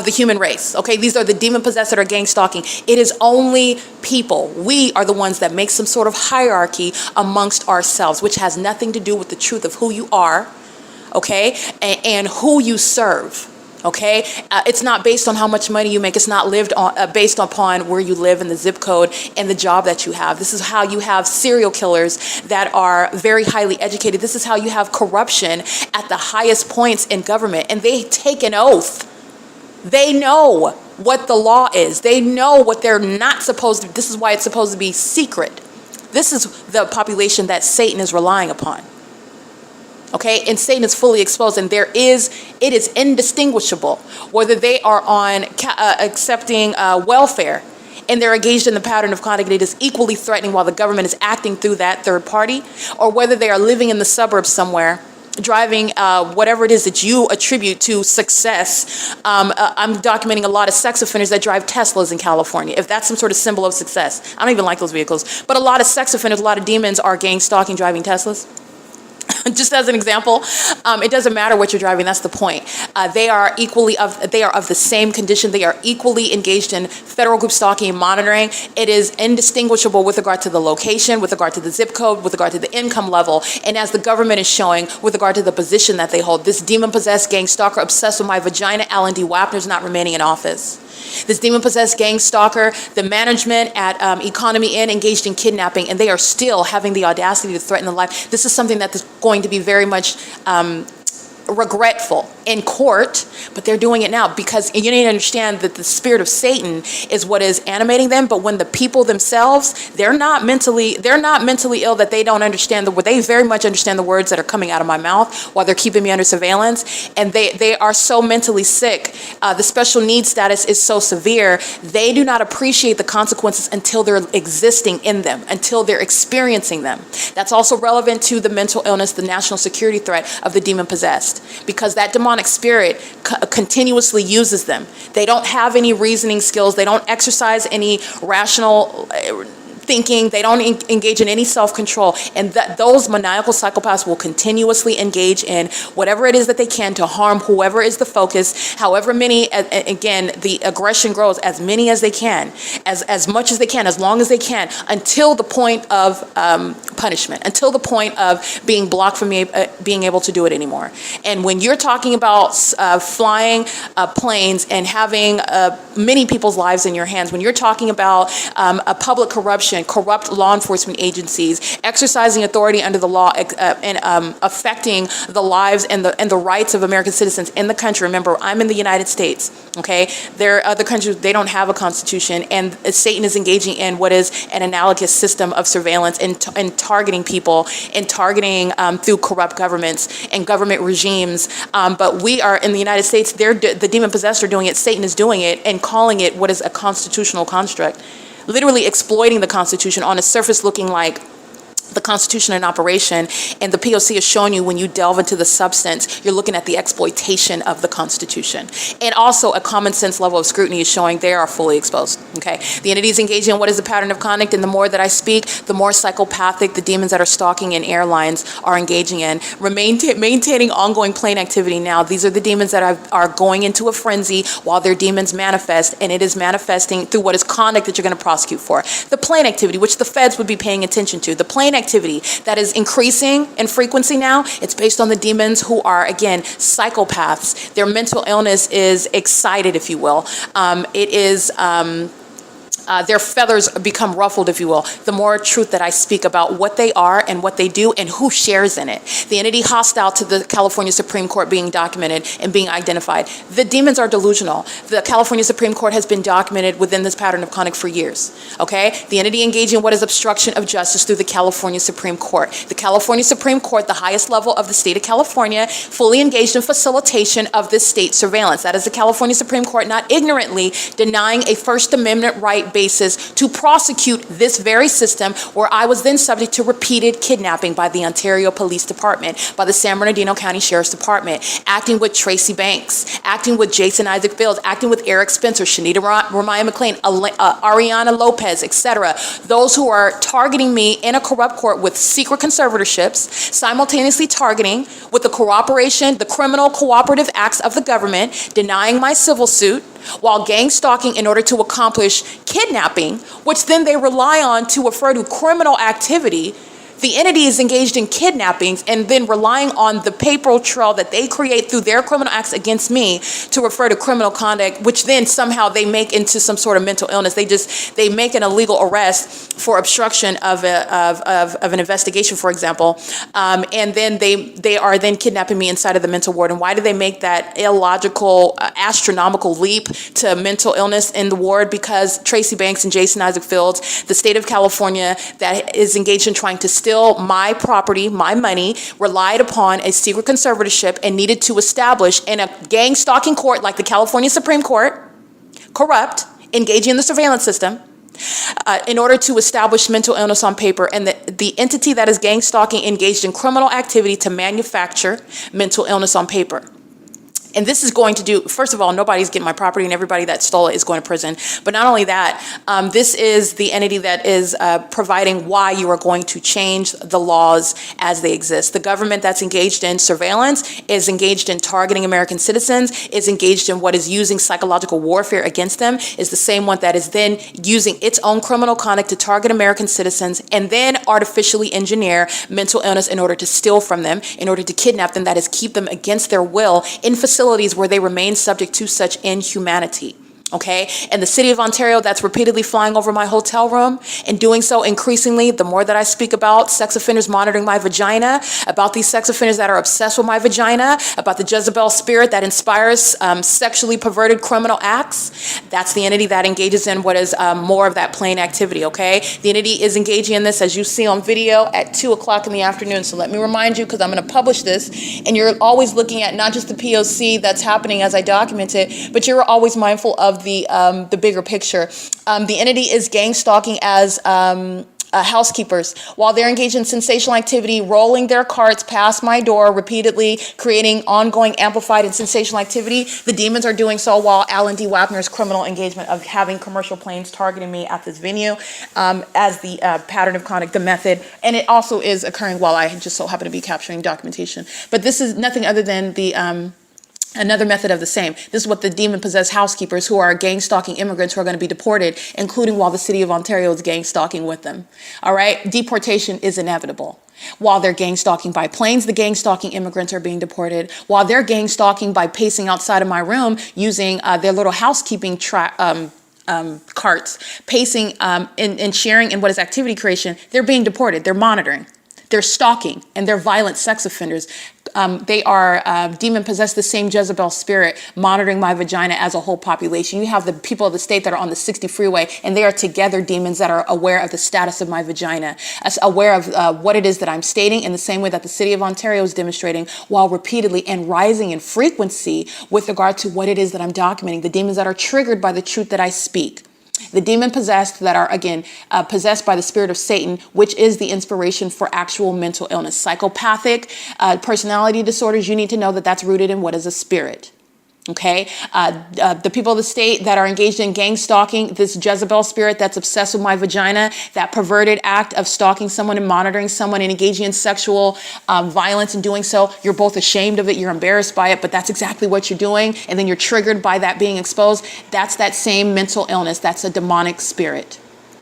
human race. Okay, these are the demon possessed that are gang stalking. It is only people. We are the ones that make some sort of hierarchy amongst ourselves, which has nothing to do with the truth of who you are, okay, and who you serve. Okay, it's not based on how much money you make. It's not based upon where you live and the zip code and the job that you have. This is how you have serial killers that are very highly educated. This is how you have corruption at the highest points in government, and they take an oath. They know what the law is. They know what they're not supposed to. This is why it's supposed to be secret. This is the population that Satan is relying upon. Okay, and Satan is fully exposed, and it is indistinguishable whether they are on accepting welfare and they're engaged in the pattern of conduct. It is equally threatening while the government is acting through that third party, or whether they are living in the suburbs somewhere, driving whatever it is that you attribute to success. I'm documenting a lot of sex offenders that drive Teslas in California. If that's some sort of symbol of success, I don't even like those vehicles, but a lot of sex offenders, a lot of demons are gang stalking, driving Teslas. Just as an example, it doesn't matter what you're driving. That's the point. They are of the same condition. They are equally engaged in federal group stalking and monitoring. It is indistinguishable with regard to the location, with regard to the zip code, with regard to the income level, and as the government is showing, with regard to the position that they hold. This demon-possessed gang stalker obsessed with my vagina, Alan D. Wapner, is not remaining in office. This demon-possessed gang stalker, the management at Economy Inn engaged in kidnapping, and they are still having the audacity to threaten the life. This is something that is going to be very much regretful in court, but they're doing it now because you need to understand that the spirit of Satan is what is animating them. But when the people themselves, they're not mentally ill, that they don't understand they very much understand the words that are coming out of my mouth while they're keeping me under surveillance, and they are so mentally sick. The special needs status is so severe, they do not appreciate the consequences until they're existing in them, until they're experiencing them. That's also relevant to the mental illness, the national security threat of the demon possessed, because that demonic spirit continuously uses them. They don't have any reasoning skills. They don't exercise any rational thinking. They don't engage in any self-control. And those maniacal psychopaths will continuously engage in whatever it is that they can to harm whoever is the focus, however many, again, the aggression grows, as many as they can, as much as they can, as long as they can, until the point of punishment, until the point of being blocked from being able to do it anymore. And when you're talking about flying planes and having many people's lives in your hands, when you're talking about a public corruption, corrupt law enforcement agencies, exercising authority under the law and affecting the lives and the rights of American citizens in the country. Remember, I'm in the United States, okay? There are other countries, they don't have a constitution, and Satan is engaging in what is an analogous system of surveillance and targeting people and targeting through corrupt governments and government regimes. But we are in the United States, the demon-possessed are doing it, Satan is doing it, and calling it what is a constitutional construct, literally exploiting the Constitution on a surface looking like the Constitution in operation, and the P.O.C. is showing you when you delve into the substance, you're looking at the exploitation of the Constitution. And also a common sense level of scrutiny is showing they are fully exposed, okay? The entity is engaging in what is the pattern of conduct, and the more that I speak, the more psychopathic the demons that are stalking in airlines are engaging in. Maintaining ongoing plane activity now. These are the demons that are going into a frenzy while their demons manifest, and it is manifesting through what is conduct that you're going to prosecute for. The plane activity, which the feds would be paying attention to. The plane activity that is increasing in frequency now, it's based on the demons who are, again, psychopaths. Their mental illness is excited, if you will. It is their feathers become ruffled, if you will, the more truth that I speak about what they are and what they do and who shares in it. The entity hostile to the California Supreme Court being documented and being identified. The demons are delusional. The California Supreme Court has been documented within this pattern of conduct for years, okay? The entity engaging in what is obstruction of justice through the California Supreme Court. The California Supreme Court, the highest level of the state of California, fully engaged in facilitation of this state surveillance. That is the California Supreme Court not ignorantly denying a First Amendment right basis to prosecute this very system where I was then subject to repeated kidnapping by the Ontario Police Department, by the San Bernardino County Sheriff's Department, acting with Tracy Banks, acting with Jason Isaac Fields, acting with Eric Spencer, Shanita Ramaya McLean, Ariana Lopez, etc. Those who are targeting me in a corrupt court with secret conservatorships, simultaneously targeting with the cooperation, the criminal cooperative acts of the government, denying my civil suit, while gang stalking in order to accomplish kidnapping, which then they rely on to refer to criminal activity. The entity is engaged in kidnappings and then relying on the paper trail that they create through their criminal acts against me to refer to criminal conduct, which then somehow they make into some sort of mental illness. They make an illegal arrest for obstruction of an investigation, for example, and then they are then kidnapping me inside of the mental ward. And why do they make that illogical, astronomical leap to mental illness in the ward? Because Tracy Banks and Jason Isaac Fields, the state of California that is engaged in trying to steal my property, my money, relied upon a secret conservatorship and needed to establish in a gang stalking court like the California Supreme Court, corrupt, engaging in the surveillance system, in order to establish mental illness on paper, and the entity that is gang stalking engaged in criminal activity to manufacture mental illness on paper. And this is going to do, first of all, nobody's getting my property and everybody that stole it is going to prison. But not only that, this is the entity that is providing why you are going to change the laws as they exist. The government that's engaged in surveillance is engaged in targeting American citizens, is engaged in what is using psychological warfare against them, is the same one that is then using its own criminal conduct to target American citizens and then artificially engineer mental illness in order to steal from them, in order to kidnap them, that is keep them against their will in facilities where they remain subject to such inhumanity. Okay, and the city of Ontario that's repeatedly flying over my hotel room and doing so increasingly, the more that I speak about sex offenders monitoring my vagina, about these sex offenders that are obsessed with my vagina, about the Jezebel spirit that inspires sexually perverted criminal acts, that's the entity that engages in what is more of that plain activity, okay? The entity is engaging in this, as you see on video, at 2 o'clock in the afternoon. So let me remind you, because I'm going to publish this, and you're always looking at not just the P.O.C. that's happening as I document it, but you're always mindful of the bigger picture. The entity is gang stalking as housekeepers, while they're engaged in sensational activity, rolling their carts past my door repeatedly, creating ongoing amplified and sensational activity, the demons are doing so while Alan D. Wapner's criminal engagement of having commercial planes targeting me at this venue as the pattern of conduct, the method, and it also is occurring while I just so happen to be capturing documentation. But this is nothing other than the another method of the same. This is what the demon-possessed housekeepers who are gang stalking immigrants who are going to be deported, including while the city of Ontario is gang stalking with them. All right? Deportation is inevitable. While they're gang stalking by planes, the gang stalking immigrants are being deported. While they're gang stalking by pacing outside of my room using their little housekeeping carts, pacing and sharing in what is activity creation, they're being deported. They're monitoring. They're stalking, and they're violent sex offenders. They are demon-possessed, the same Jezebel spirit, monitoring my vagina as a whole population. You have the people of the state that are on the 60 freeway, and they are together demons that are aware of the status of my vagina, aware of what it is that I'm stating in the same way that the city of Ontario is demonstrating, while repeatedly and rising in frequency with regard to what it is that I'm documenting, the demons that are triggered by the truth that I speak. The demon-possessed that are, again, possessed by the spirit of Satan, which is the inspiration for actual mental illness. Psychopathic personality disorders, you need to know that that's rooted in what is a spirit. Okay, the people of the state that are engaged in gang stalking, this Jezebel spirit that's obsessed with my vagina, that perverted act of stalking someone and monitoring someone and engaging in sexual violence and doing so, you're both ashamed of it, you're embarrassed by it, but that's exactly what you're doing, and then you're triggered by that being exposed. That's that same mental illness. That's a demonic spirit.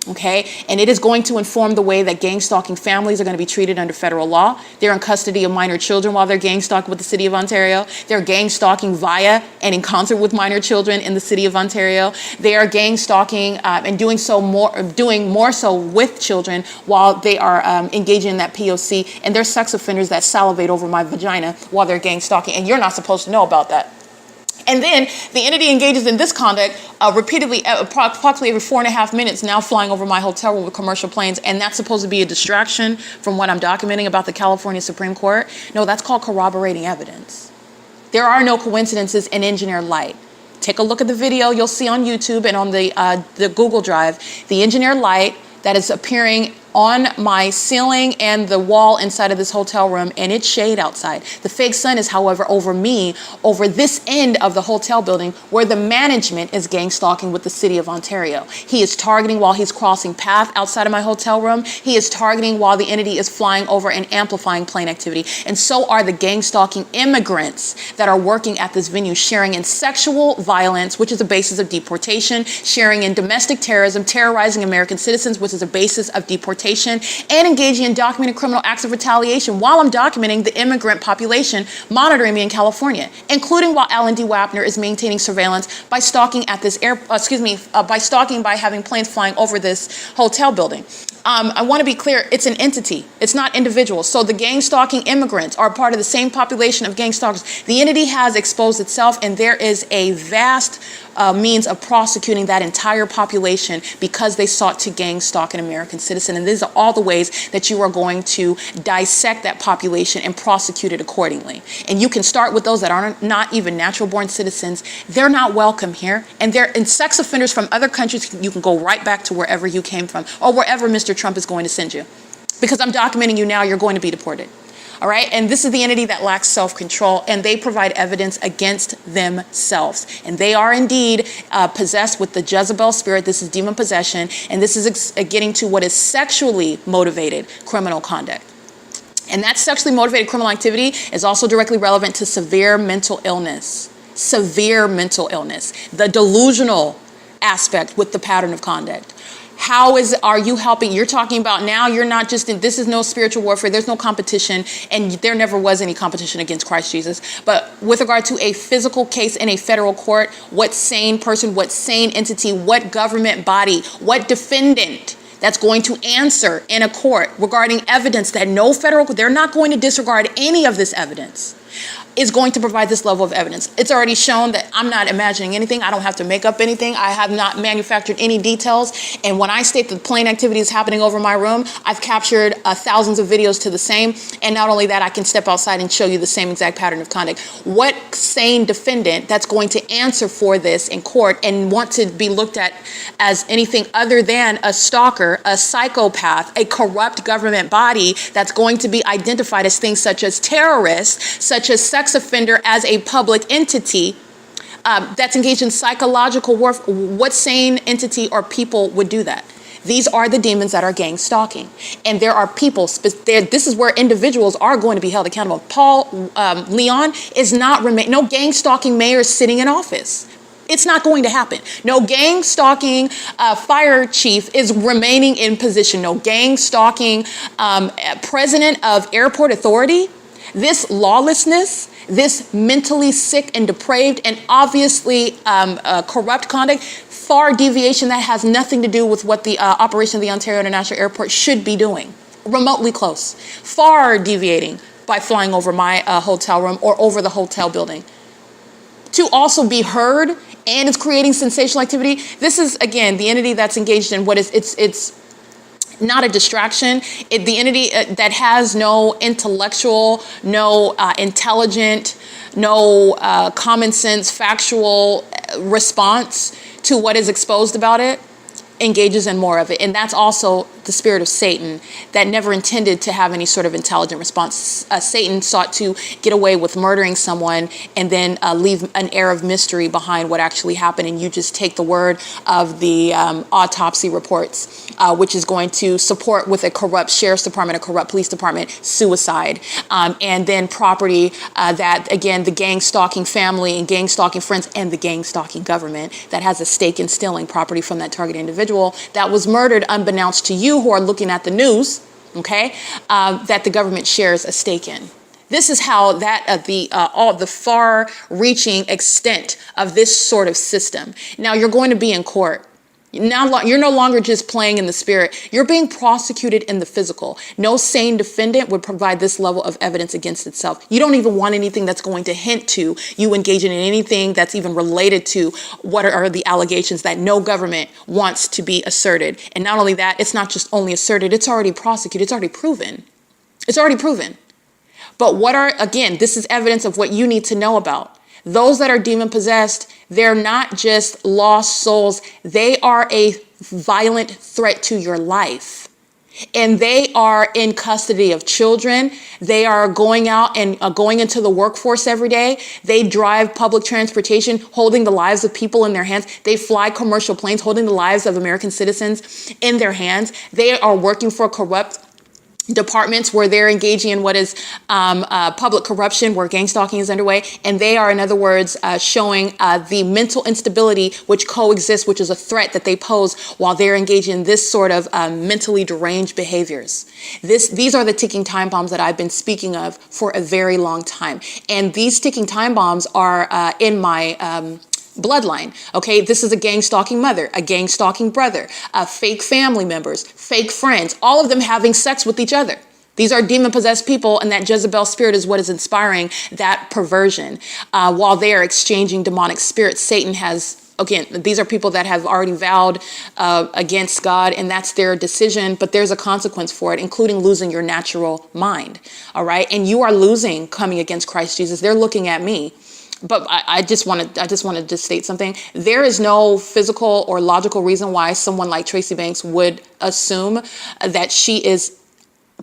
Okay, and it is going to inform the way that gang stalking families are going to be treated under federal law. They're in custody of minor children while they're gang stalking with the city of Ontario. They're gang stalking via and in concert with minor children in the city of Ontario. They are gang stalking and doing more so with children while they are engaging in that P.O.C. And they're sex offenders that salivate over my vagina while they're gang stalking, and you're not supposed to know about that. And then the entity engages in this conduct repeatedly, approximately every 4.5 minutes, now flying over my hotel room with commercial planes. And that's supposed to be a distraction from what I'm documenting about the California Supreme Court. No, that's called corroborating evidence. There are no coincidences in engineered light. Take a look at the video you'll see on YouTube and on the Google Drive. The engineered light that is appearing on my ceiling and the wall inside of this hotel room, and it's shade outside. The fake sun is, however, over me, over this end of the hotel building where the management is gang stalking with the city of Ontario. He is targeting while he's crossing path outside of my hotel room. He is targeting while the entity is flying over and amplifying plane activity. And so are the gang stalking immigrants that are working at this venue, sharing in sexual violence, which is a basis of deportation, sharing in domestic terrorism, terrorizing American citizens, which is a basis of deportation, and engaging in documented criminal acts of retaliation while I'm documenting the immigrant population monitoring me in California, including while Alan D. Wapner is maintaining surveillance by stalking at this by having planes flying over this hotel building. I want to be clear, it's an entity. It's not individuals. So the gang stalking immigrants are part of the same population of gang stalkers. The entity has exposed itself, and there is a vast means of prosecuting that entire population because they sought to gang stalk an American citizen. And these are all the ways that you are going to dissect that population and prosecute it accordingly. And you can start with those that are not even natural born citizens. They're not welcome here. And they're in sex offenders from other countries. You can go right back to wherever you came from or wherever Mr. Trump is going to send you. Because I'm documenting you now, you're going to be deported. All right, and this is the entity that lacks self-control, and they provide evidence against themselves. And they are indeed possessed with the Jezebel spirit. This is demon possession, and this is getting to what is sexually motivated criminal conduct. And that sexually motivated criminal activity is also directly relevant to severe mental illness. Severe mental illness. The delusional aspect with the pattern of conduct. Are you helping? You're talking about now, you're not just in, this is no spiritual warfare, there's no competition, and there never was any competition against Christ Jesus. But with regard to a physical case in a federal court, what sane person, what sane entity, what government body, what defendant that's going to answer in a court regarding evidence that no federal, they're not going to disregard any of this evidence. is going to provide this level of evidence. It's already shown that I'm not imagining anything. I don't have to make up anything. I have not manufactured any details. And when I state that plane activity is happening over my room, I've captured thousands of videos to the same. And not only that, I can step outside and show you the same exact pattern of conduct. What sane defendant that's going to answer for this in court and want to be looked at as anything other than a stalker, a psychopath, a corrupt government body that's going to be identified as things such as terrorists, such as sex offender as a public entity that's engaged in psychological warfare? What sane entity or people would do that? These are the demons that are gang stalking. And there are people, this is where individuals are going to be held accountable. Paul Leon is not, no gang stalking mayor is sitting in office. It's not going to happen. No gang stalking fire chief is remaining in position. No gang stalking president of airport authority. This lawlessness, this mentally sick and depraved and obviously corrupt conduct, far deviation that has nothing to do with what the operation of the Ontario International Airport should be doing. Remotely close. Far deviating by flying over my hotel room or over the hotel building. To also be heard, and it's creating sensational activity. This is, again, the entity that's engaged in what is, it's not a distraction. The entity that has no intellectual, no intelligent, no common sense, factual response to what is exposed about it, engages in more of it. And that's also the spirit of Satan that never intended to have any sort of intelligent response. Satan sought to get away with murdering someone and then leave an air of mystery behind what actually happened. And you just take the word of the autopsy reports, which is going to support with a corrupt sheriff's department, a corrupt police department, suicide, and then property that, again, the gang stalking family and gang stalking friends and the gang stalking government that has a stake in stealing property from that target individual that was murdered unbeknownst to you who are looking at the news, okay, that the government shares a stake in. This is how that all the far-reaching extent of this sort of system. Now you're going to be in court. Now you're no longer just playing in the spirit. You're being prosecuted in the physical. No sane defendant would provide this level of evidence against itself. You don't even want anything that's going to hint to you engaging in anything that's even related to what are the allegations that no government wants to be asserted. And not only that, it's not just only asserted, it's already prosecuted, it's already proven. It's already proven. But again, this is evidence of what you need to know about. Those that are demon possessed, they're not just lost souls. They are a violent threat to your life. And they are in custody of children. They are going out and going into the workforce every day. They drive public transportation, holding the lives of people in their hands. They fly commercial planes, holding the lives of American citizens in their hands. They are working for corrupt departments where they're engaging in what is public corruption, where gang stalking is underway. And they are, in other words, showing the mental instability which coexists, which is a threat that they pose while they're engaging in this sort of mentally deranged behaviors. These are the ticking time bombs that I've been speaking of for a very long time. And these ticking time bombs are in my bloodline. Okay, this is a gang stalking mother, a gang stalking brother, fake family members, fake friends, all of them having sex with each other. These are demon possessed people, and that Jezebel spirit is what is inspiring that perversion. While they are exchanging demonic spirits, Satan has, again, these are people that have already vowed against God, and that's their decision, but there's a consequence for it, including losing your natural mind. All right, and you are losing coming against Christ Jesus. They're looking at me. But I just want to state something. There is no physical or logical reason why someone like Tracy Banks would assume that she is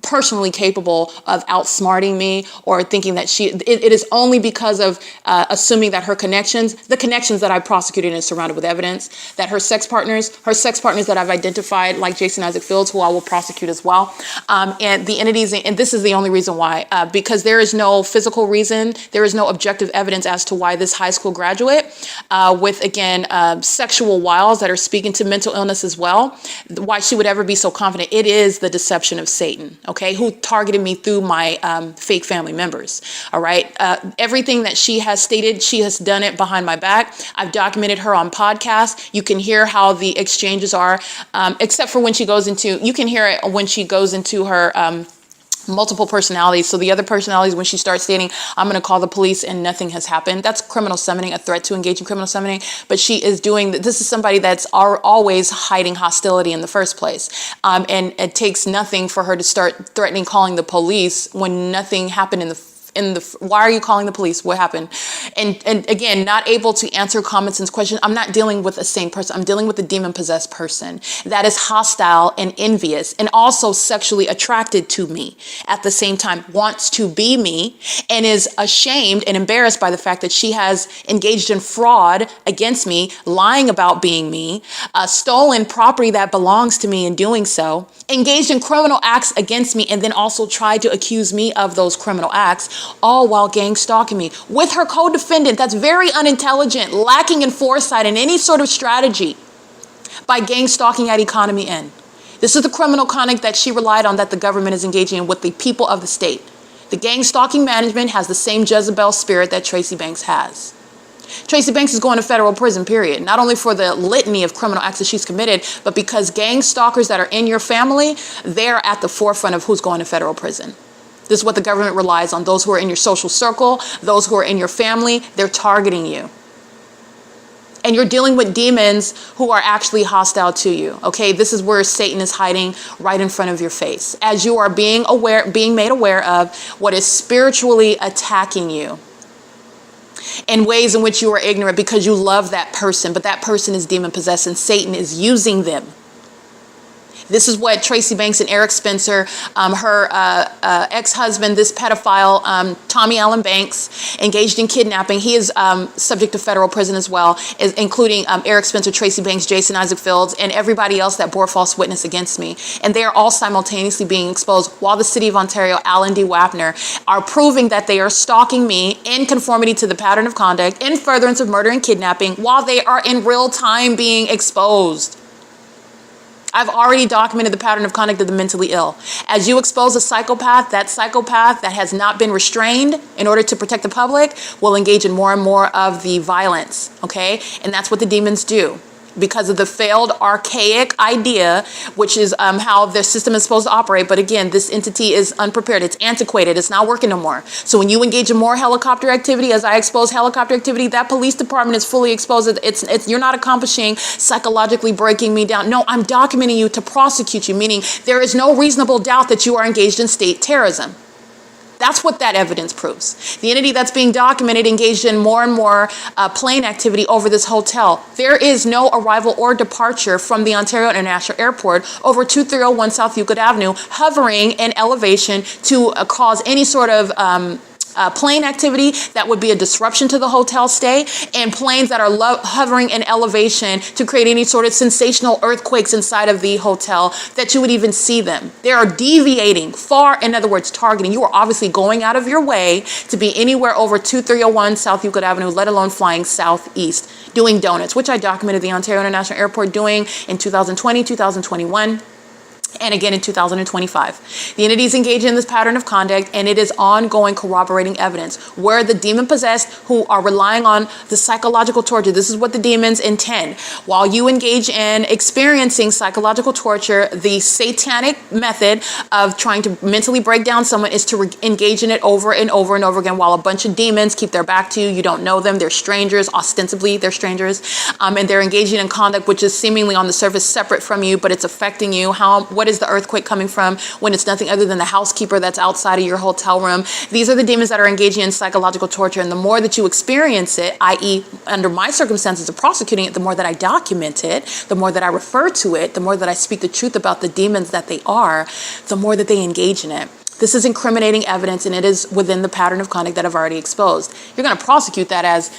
personally capable of outsmarting me or thinking that it is only because of assuming that the connections that I prosecuted and surrounded with evidence, that her sex partners that I've identified, like Jason Isaac Fields, who I will prosecute as well, and the entities, and this is the only reason why, because there is no physical reason, there is no objective evidence as to why this high school graduate with, again, sexual wiles that are speaking to mental illness as well, why she would ever be so confident. It is the deception of Satan. Okay, who targeted me through my fake family members. All right, everything that she has stated, she has done it behind my back. I've documented her on podcasts. You can hear how the exchanges are, except for when she goes into, you can hear it when she goes into her multiple personalities. So the other personalities, when she starts stating, I'm going to call the police and nothing has happened, that's criminal summoning, a threat to engage in criminal summoning. But she is doing, this is somebody that's always hiding hostility in the first place. And it takes nothing for her to start threatening calling the police when nothing happened why are you calling the police? What happened? And again, not able to answer common sense questions. I'm not dealing with a sane person. I'm dealing with a demon possessed person that is hostile and envious and also sexually attracted to me at the same time, wants to be me, and is ashamed and embarrassed by the fact that she has engaged in fraud against me, lying about being me, stolen property that belongs to me in doing so, engaged in criminal acts against me, and then also tried to accuse me of those criminal acts, all while gang stalking me with her co-defendant that's very unintelligent, lacking in foresight and any sort of strategy, by gang stalking at Economy Inn. This is the criminal conduct that she relied on that the government is engaging in with the people of the state. The gang stalking management has the same Jezebel spirit that Tracy Banks has. Tracy Banks is going to federal prison, period. Not only for the litany of criminal acts that she's committed, but because gang stalkers that are in your family, they're at the forefront of who's going to federal prison. This is what the government relies on. Those who are in your social circle, those who are in your family, they're targeting you. And you're dealing with demons who are actually hostile to you. Okay, this is where Satan is hiding right in front of your face, as you are being made aware of what is spiritually attacking you in ways in which you are ignorant because you love that person, but that person is demon possessed and Satan is using them. This is what Tracy Banks and Eric Spencer, her ex-husband, this pedophile, Tommy Allen Banks, engaged in kidnapping. He is subject to federal prison as well, including Eric Spencer, Tracy Banks, Jason Isaac Fields, and everybody else that bore false witness against me. And they are all simultaneously being exposed while the City of Ontario, Alan D. Wapner, are proving that they are stalking me in conformity to the pattern of conduct in furtherance of murder and kidnapping while they are in real time being exposed. I've already documented the pattern of conduct of the mentally ill. As you expose a psychopath that has not been restrained in order to protect the public will engage in more and more of the violence, okay? And that's what the demons do. Because of the failed archaic idea, which is how the system is supposed to operate. But again, this entity is unprepared. It's antiquated. It's not working no more. So when you engage in more helicopter activity, as I expose helicopter activity, that police department is fully exposed. You're not accomplishing psychologically breaking me down. No, I'm documenting you to prosecute you, meaning there is no reasonable doubt that you are engaged in state terrorism. That's what that evidence proves. The entity that's being documented engaged in more and more plane activity over this hotel. There is no arrival or departure from the Ontario International Airport over 2301 South Euclid Avenue, hovering in elevation to cause any sort of plane activity that would be a disruption to the hotel stay, and planes that are hovering in elevation to create any sort of sensational earthquakes inside of the hotel that you would even see them. They are deviating far, in other words, targeting. You are obviously going out of your way to be anywhere over 2301 South Euclid Avenue, let alone flying southeast, doing donuts, which I documented the Ontario International Airport doing in 2020, 2021. And again in 2025. The entity is engaged in this pattern of conduct, and it is ongoing corroborating evidence where the demon possessed who are relying on the psychological torture. This is what the demons intend. While you engage in experiencing psychological torture, the satanic method of trying to mentally break down someone is to engage in it over and over and over again while a bunch of demons keep their back to you. You don't know them. They're strangers. Ostensibly, they're strangers. And they're engaging in conduct which is seemingly on the surface separate from you, but it's affecting you. What is the earthquake coming from when it's nothing other than the housekeeper that's outside of your hotel room? These are the demons that are engaging in psychological torture. And the more that you experience it, i.e. under my circumstances of prosecuting it, the more that I document it, the more that I refer to it, the more that I speak the truth about the demons that they are, the more that they engage in it. This is incriminating evidence, and it is within the pattern of conduct that I've already exposed. You're going to prosecute that as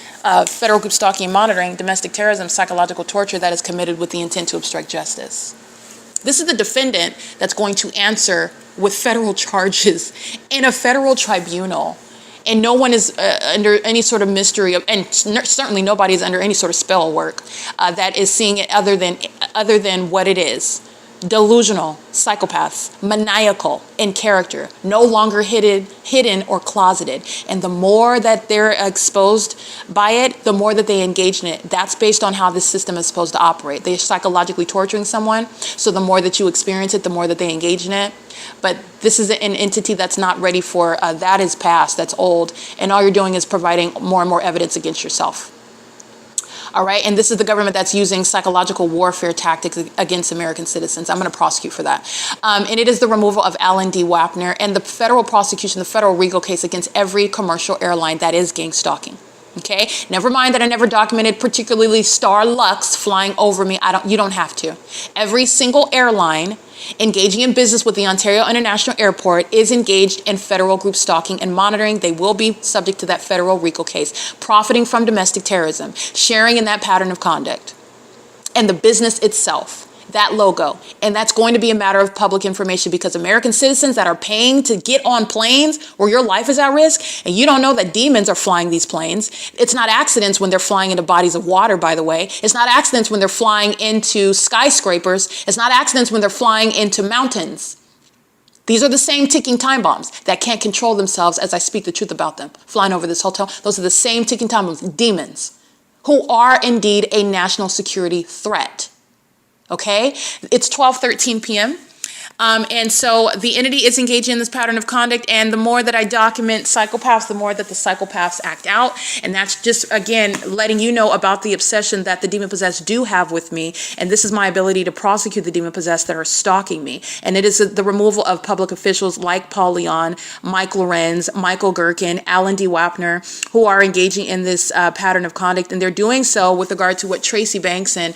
federal group stalking and monitoring, domestic terrorism, psychological torture that is committed with the intent to obstruct justice. This is the defendant that's going to answer with federal charges in a federal tribunal. And no one is under any sort of mystery, and certainly nobody is under any sort of spell work that is seeing it other than what it is. delusional, psychopaths, maniacal in character, no longer hidden or closeted. And the more that they're exposed by it, the more that they engage in it. That's based on how this system is supposed to operate. They're psychologically torturing someone, so the more that you experience it, the more that they engage in it. But this is an entity that's not ready for, that is past, that's old, and all you're doing is providing more and more evidence against yourself. All right, and this is the government that's using psychological warfare tactics against American citizens. I'm going to prosecute for that. And it is the removal of Alan D. WAPNER and the federal prosecution, the federal RICO case against every commercial airline that is gang stalking. Okay, never mind that I never documented particularly Star Lux flying over me. You don't have to. Every single airline engaging in business with the Ontario International Airport is engaged in federal group stalking and monitoring. They will be subject to that federal RICO case, profiting from domestic terrorism, sharing in that pattern of conduct. And the business itself, that logo. And that's going to be a matter of public information because American citizens that are paying to get on planes where your life is at risk, and you don't know that demons are flying these planes. It's not accidents when they're flying into bodies of water, by the way. It's not accidents when they're flying into skyscrapers. It's not accidents when they're flying into mountains. These are the same ticking time bombs that can't control themselves as I speak the truth about them. Flying over this hotel, those are the same ticking time bombs, demons, who are indeed a national security threat. Okay, it's 12:13 p.m. And so the entity is engaging in this pattern of conduct, and the more that I document psychopaths, the more that the psychopaths act out. And that's just, again, letting you know about the obsession that the demon-possessed do have with me, and this is my ability to prosecute the demon-possessed that are stalking me. And it is the removal of public officials like Paul Leon, Mike Lorenz, Michael Gerken, Alan D. WAPNER, who are engaging in this pattern of conduct, and they're doing so with regard to what Tracy Banks and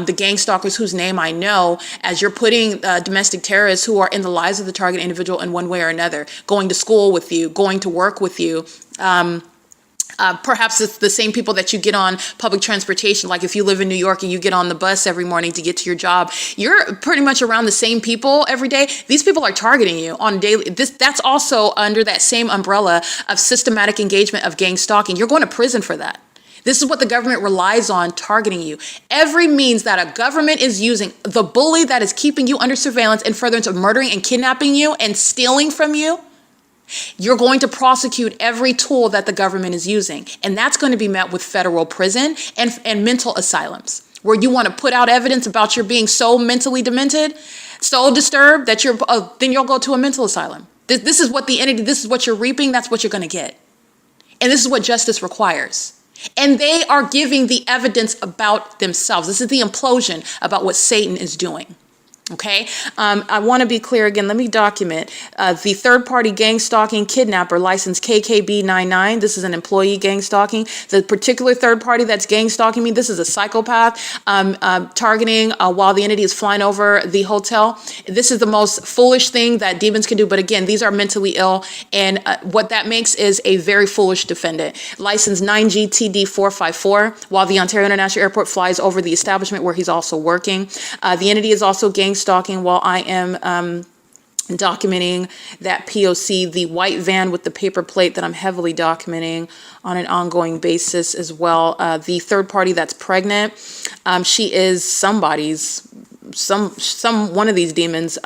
the gang stalkers whose name I know, as you're putting domestic terrorists who are in the lives of the target individual in one way or another, going to school with you, going to work with you. Perhaps it's the same people that you get on public transportation. Like if you live in New York and you get on the bus every morning to get to your job, you're pretty much around the same people every day. These people are targeting you on daily. That's also under that same umbrella of systematic engagement of gang stalking. You're going to prison for that. This is what the government relies on, targeting you. Every means that a government is using, the bully that is keeping you under surveillance in furtherance of murdering and kidnapping you and stealing from you, you're going to prosecute every tool that the government is using. And that's going to be met with federal prison and mental asylums, where you want to put out evidence about your being so mentally demented, so disturbed that then you'll go to a mental asylum. This is what the entity, this is what you're reaping, that's what you're going to get. And this is what justice requires. And they are giving the evidence about themselves. This is the implosion about what Satan is doing. Okay, I want to be clear again. Let me document the third-party gang stalking kidnapper license KKB99. This is an employee gang stalking. The particular third party that's gang stalking me, this is a psychopath targeting while the entity is flying over the hotel. This is the most foolish thing that demons can do. But again, these are mentally ill, and what that makes is a very foolish defendant. License 9GTD454 while the Ontario International Airport flies over the establishment where he's also working. The entity is also gang stalking while I am documenting that P.O.C, the white van with the paper plate that I'm heavily documenting on an ongoing basis as well. The third party that's pregnant, she is somebody's, one of these demons.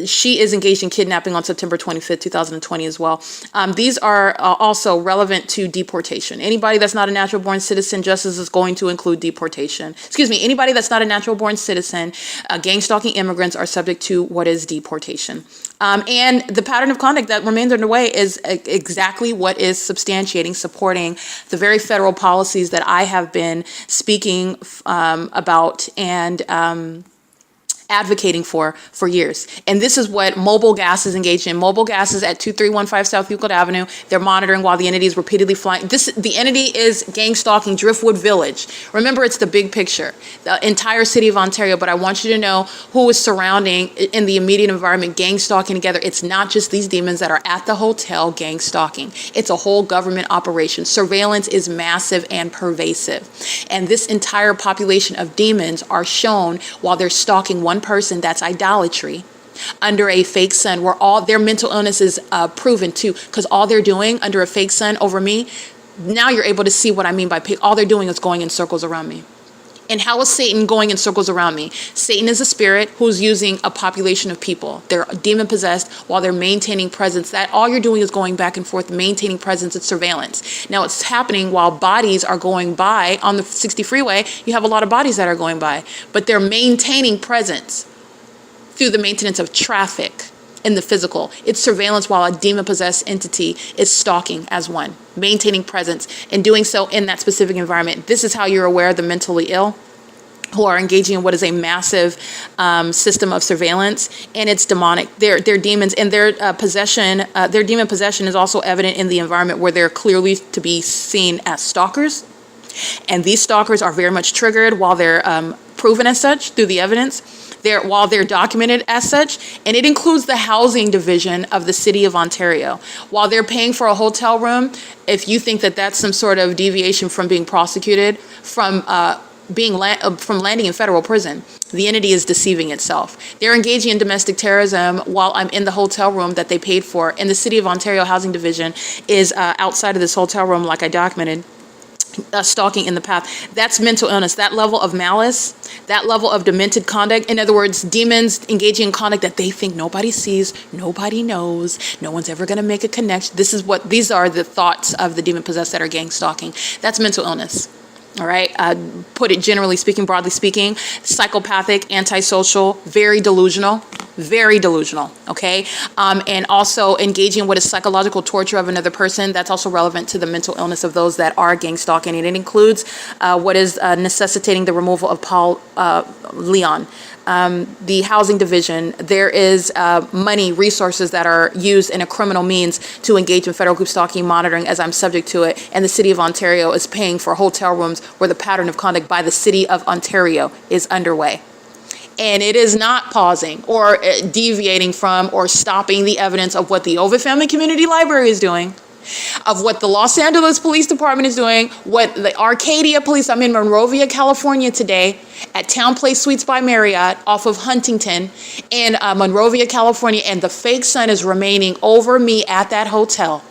She is engaged in kidnapping on September 25th, 2020 as well. These are also relevant to deportation. Anybody that's not a natural born citizen, justice is going to include deportation. Excuse me, anybody that's not a natural born citizen, gang stalking immigrants are subject to what is deportation. And the pattern of conduct that remains underway is exactly what is substantiating, supporting the very federal policies that I have been speaking about and advocating for years. And this is what Mobile Gas is engaged in. Mobile Gas is at 2315 South Euclid Avenue. They're monitoring while the entity is repeatedly flying. The entity is gang stalking Driftwood Village. Remember, it's the big picture, the entire city of Ontario, but I want you to know who is surrounding in the immediate environment gang stalking together. It's not just these demons that are at the hotel gang stalking. It's a whole government operation. Surveillance is massive and pervasive. And this entire population of demons are shown while they're stalking one person. That's idolatry under a fake sun, where all their mental illness is proven too, because all they're doing under a fake sun over me, now you're able to see what I mean by all they're doing is going in circles around me. And how is Satan going in circles around me? Satan is a spirit who's using a population of people. They're demon possessed while they're maintaining presence. That all you're doing is going back and forth, maintaining presence and surveillance. Now it's happening while bodies are going by on the 60 freeway. You have a lot of bodies that are going by, but they're maintaining presence through the maintenance of traffic in the physical. It's surveillance while a demon-possessed entity is stalking as one, maintaining presence and doing so in that specific environment. This is how you're aware of the mentally ill who are engaging in what is a massive system of surveillance, and it's demonic. They're demons, and their demon possession is also evident in the environment where they're clearly to be seen as stalkers. And these stalkers are very much triggered while they're proven as such through the evidence. While they're documented as such, and it includes the housing division of the city of Ontario. While they're paying for a hotel room, if you think that that's some sort of deviation from being prosecuted, from landing in federal prison, the entity is deceiving itself. They're engaging in domestic terrorism while I'm in the hotel room that they paid for, and the city of Ontario housing division is outside of this hotel room, like I documented. Stalking in the path. That's mental illness. That level of malice, that level of demented conduct. In other words, demons engaging in conduct that they think nobody sees, nobody knows, no one's ever going to make a connection. These are the thoughts of the demon possessed that are gang stalking. That's mental illness. All right. Put it generally speaking, broadly speaking, psychopathic, antisocial, very delusional. Okay. And also engaging in what is psychological torture of another person. That's also relevant to the mental illness of those that are gang stalking. And it includes what is necessitating the removal of Paul Leon. The housing division, there is money, resources that are used in a criminal means to engage in federal group stalking monitoring as I'm subject to it. And the city of Ontario is paying for hotel rooms where the pattern of conduct by the city of Ontario is underway. And it is not pausing or deviating from or stopping the evidence of what the Ovid Family Community Library is doing, of what the Los Angeles Police Department is doing, what the Arcadia Police, I'm in Monrovia, California today, at Town Place Suites by Marriott off of Huntington in Monrovia, California, and the fake sun is remaining over me at that hotel,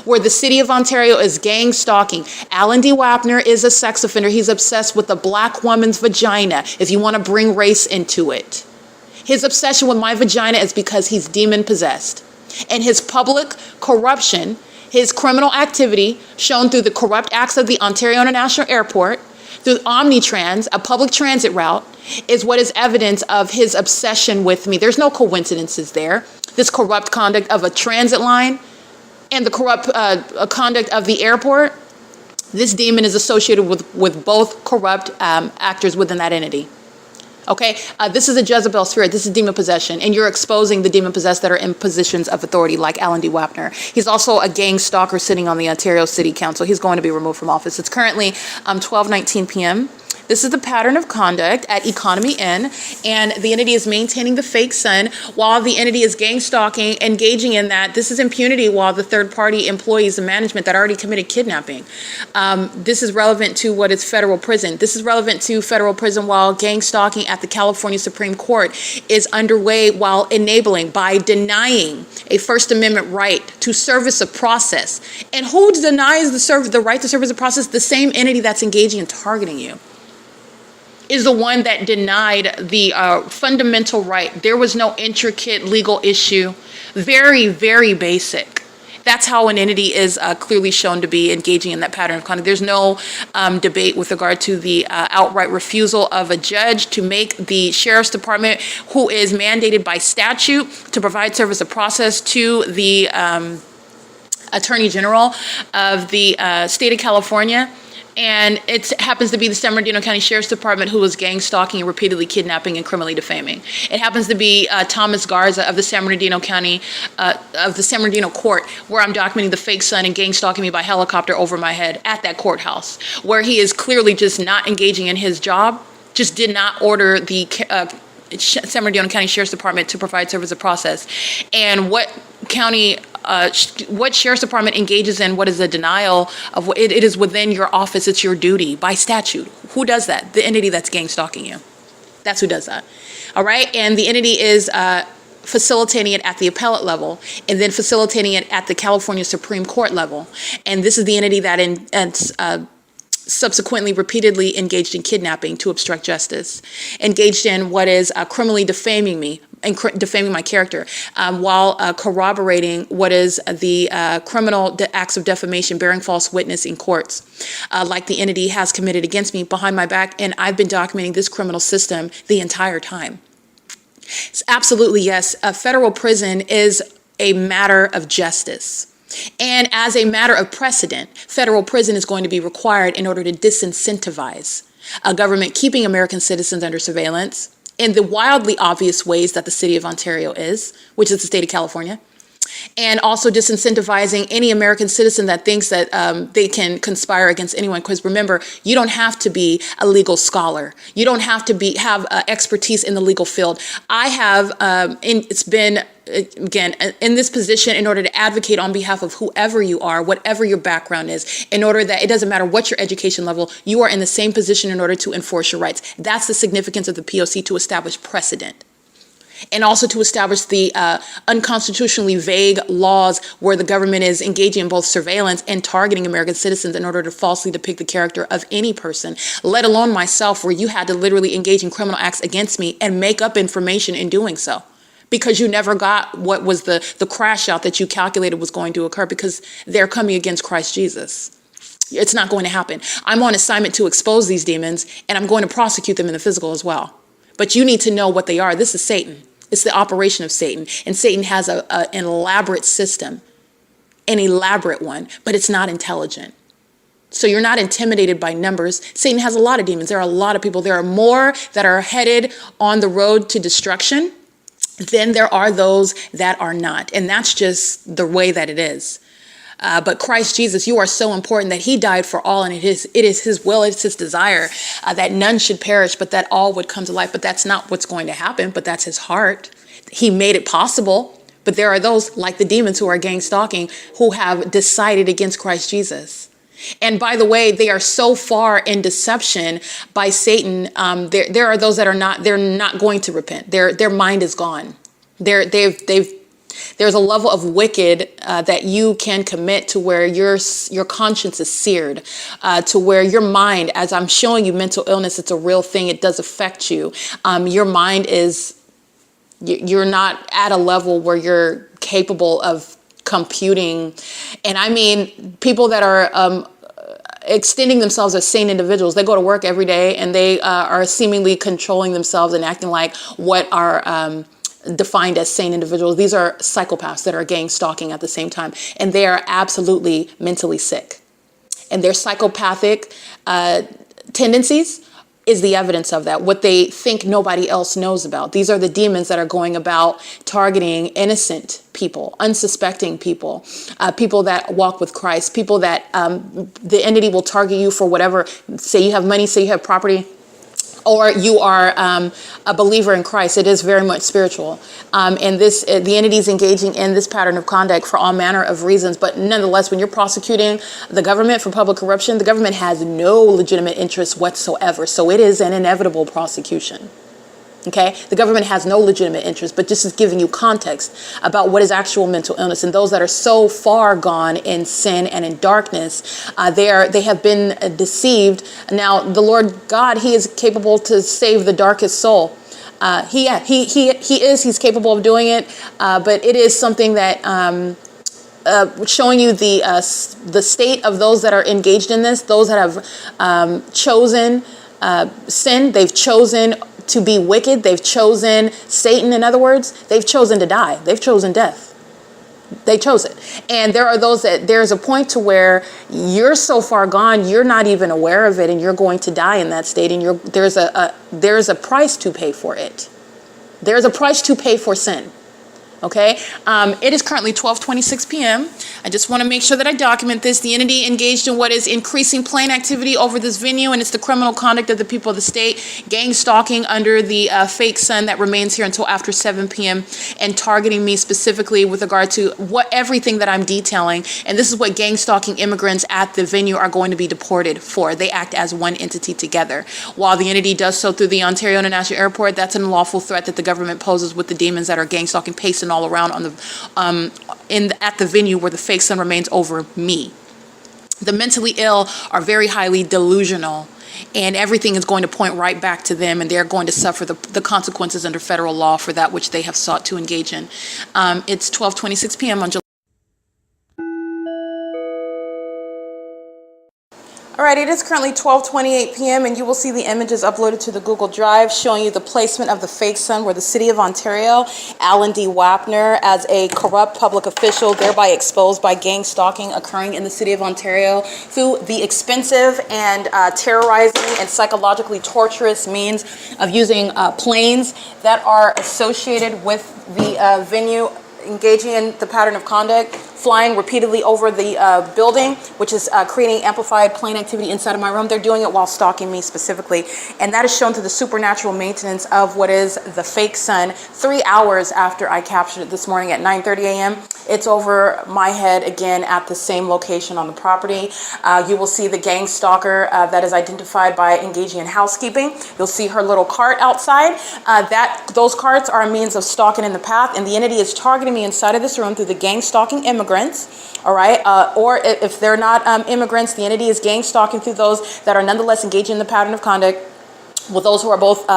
where the city of Ontario is gang stalking. Alan D. WAPNER is a sex offender. He's obsessed with the black woman's vagina, if you want to bring race into it. His obsession with my vagina is because he's demon possessed. And his public corruption, his criminal activity shown through the corrupt acts of the Ontario International Airport, through Omnitrans, a public transit route, is what is evidence of his obsession with me. There's no coincidences there. This corrupt conduct of a transit line and the corrupt conduct of the airport, this demon is associated with both corrupt actors within that entity. Okay, this is a Jezebel spirit. This is demon possession, and you're exposing the demon possessed that are in positions of authority, like Alan D. WAPNER. He's also a gang stalker sitting on the Ontario City Council. He's going to be removed from office. It's currently 12:19 p.m. This is the pattern of conduct at Economy Inn, and the entity is maintaining the fake sun while the entity is gang stalking, engaging in that. This is impunity while the third-party employees and management that already committed kidnapping. This is relevant to what is federal prison. This is relevant to federal prison while gang stalking at the California Supreme Court is underway while enabling by denying a First Amendment right to service of process. And who denies the right to service of process? The same entity that's engaging in targeting you is the one that denied the fundamental right. There was no intricate legal issue. Very, very basic. That's how an entity is clearly shown to be engaging in that pattern of conduct. There's no debate with regard to the outright refusal of a judge to make the sheriff's department, who is mandated by statute to provide service of process to the Attorney General of the state of California. And it happens to be the San Bernardino County Sheriff's Department who was gang stalking and repeatedly kidnapping and criminally defaming. It happens to be Thomas Garza of the San Bernardino County, of the San Bernardino Court, where I'm documenting the fake son and gang stalking me by helicopter over my head at that courthouse, where he is clearly just not engaging in his job, just did not order the San Bernardino County Sheriff's Department to provide service of process. And what Sheriff's Department engages in, what is a denial of what it is within your office, it's your duty by statute. Who does that? The entity that's gang stalking you. That's who does that. All right. And the entity is facilitating it at the appellate level and then facilitating it at the California Supreme Court level. And this is the entity that subsequently repeatedly engaged in kidnapping to obstruct justice, engaged in what is criminally defaming me and defaming my character, while corroborating what is the criminal acts of defamation, bearing false witness in courts, like the entity has committed against me behind my back, and I've been documenting this criminal system the entire time. Absolutely, yes, a federal prison is a matter of justice. And as a matter of precedent, federal prison is going to be required in order to disincentivize a government keeping American citizens under surveillance in the wildly obvious ways that the city of Ontario is, which is the state of California, and also disincentivizing any American citizen that thinks that they can conspire against anyone. Because remember, you don't have to be a legal scholar. You don't have to have expertise in the legal field. I have, it's been, again, in this position in order to advocate on behalf of whoever you are, whatever your background is, in order that it doesn't matter what your education level, you are in the same position in order to enforce your rights. That's the significance of the P.O.C. to establish precedent. And also to establish the unconstitutionally vague laws where the government is engaging in both surveillance and targeting American citizens in order to falsely depict the character of any person, let alone myself, where you had to literally engage in criminal acts against me and make up information in doing so, because you never got what was the crash out that you calculated was going to occur, because they're coming against Christ Jesus. It's not going to happen. I'm on assignment to expose these demons, and I'm going to prosecute them in the physical as well. But you need to know what they are. This is Satan. It's the operation of Satan. And Satan has an elaborate system, an elaborate one, but it's not intelligent. So you're not intimidated by numbers. Satan has a lot of demons. There are a lot of people. There are more that are headed on the road to destruction than there are those that are not. And that's just the way that it is. But Christ Jesus, you are so important that he died for all, and it is his will, it's his desire that none should perish, but that all would come to life. But that's not what's going to happen, but that's his heart. He made it possible. But there are those, like the demons who are gang stalking, who have decided against Christ Jesus. And by the way, they are so far in deception by Satan. There are those that are not, they're not going to repent. Their mind is gone. There's a level of wicked that you can commit to where your conscience is seared, to where your mind, as I'm showing you mental illness, it's a real thing. It does affect you. Your mind you're not at a level where you're capable of computing. And I mean, people that are extending themselves as sane individuals, they go to work every day and they are seemingly controlling themselves and acting like what are defined as sane individuals. These are psychopaths that are gang stalking at the same time, and they are absolutely mentally sick. And their psychopathic tendencies is the evidence of that, what they think nobody else knows about. These are the demons that are going about targeting innocent people, unsuspecting people, people that walk with Christ, people that the entity will target you for whatever. Say you have money, say you have property, or you are a believer in Christ. It is very much spiritual. And the entity is engaging in this pattern of conduct for all manner of reasons. But nonetheless, when you're prosecuting the government for public corruption, the government has no legitimate interest whatsoever. So it is an inevitable prosecution. Okay, the government has no legitimate interest, but just is giving you context about what is actual mental illness. And those that are so far gone in sin and in darkness, they have been deceived. Now, the Lord God, he is capable to save the darkest soul. He's capable of doing it, but it is something that showing you the state of those that are engaged in this, those that have chosen sin, they've chosen to be wicked, they've chosen Satan. In other words, they've chosen to die. They've chosen death. They chose it. And there are those that there's a point to where you're so far gone, you're not even aware of it, and you're going to die in that state. And there's a price to pay for it. There's a price to pay for sin. Okay, it is currently 12:26 p.m. I just want to make sure that I document this. The entity engaged in what is increasing plain activity over this venue, and it's the criminal conduct of the people of the state, gang stalking under the fake sun that remains here until after 7 p.m. and targeting me specifically with regard to everything that I'm detailing. And this is what gang stalking immigrants at the venue are going to be deported for. They act as one entity together. While the entity does so through the Ontario International Airport, that's an unlawful threat that the government poses with the demons that are gang stalking, pacing all around on the at the venue where the fake sun remains over me. The mentally ill are very highly delusional, and everything is going to point right back to them, and they're going to suffer the consequences under federal law for that which they have sought to engage in. It's 12:26 p.m. on July. All right, it is currently 12:28 p.m. and you will see the images uploaded to the Google Drive showing you the placement of the fake sun where the City of Ontario, Alan D. WAPNER, as a corrupt public official, thereby exposed by gang stalking occurring in the City of Ontario through the expensive and terrorizing and psychologically torturous means of using planes that are associated with the venue engaging in the pattern of conduct, flying repeatedly over the building, which is creating amplified plane activity inside of my room. They're doing it while stalking me specifically. And that is shown through the supernatural maintenance of what is the fake sun 3 hours after I captured it this morning at 9:30 a.m. It's over my head again at the same location on the property. You will see the gang stalker that is identified by engaging in housekeeping. You'll see her little cart outside. Those carts are a means of stalking in the path, and the entity is targeting me inside of this room through the gang stalking immigrants. All right, or if they're not immigrants, the entity is gang stalking through those that are nonetheless engaging in the pattern of conduct, with those who are both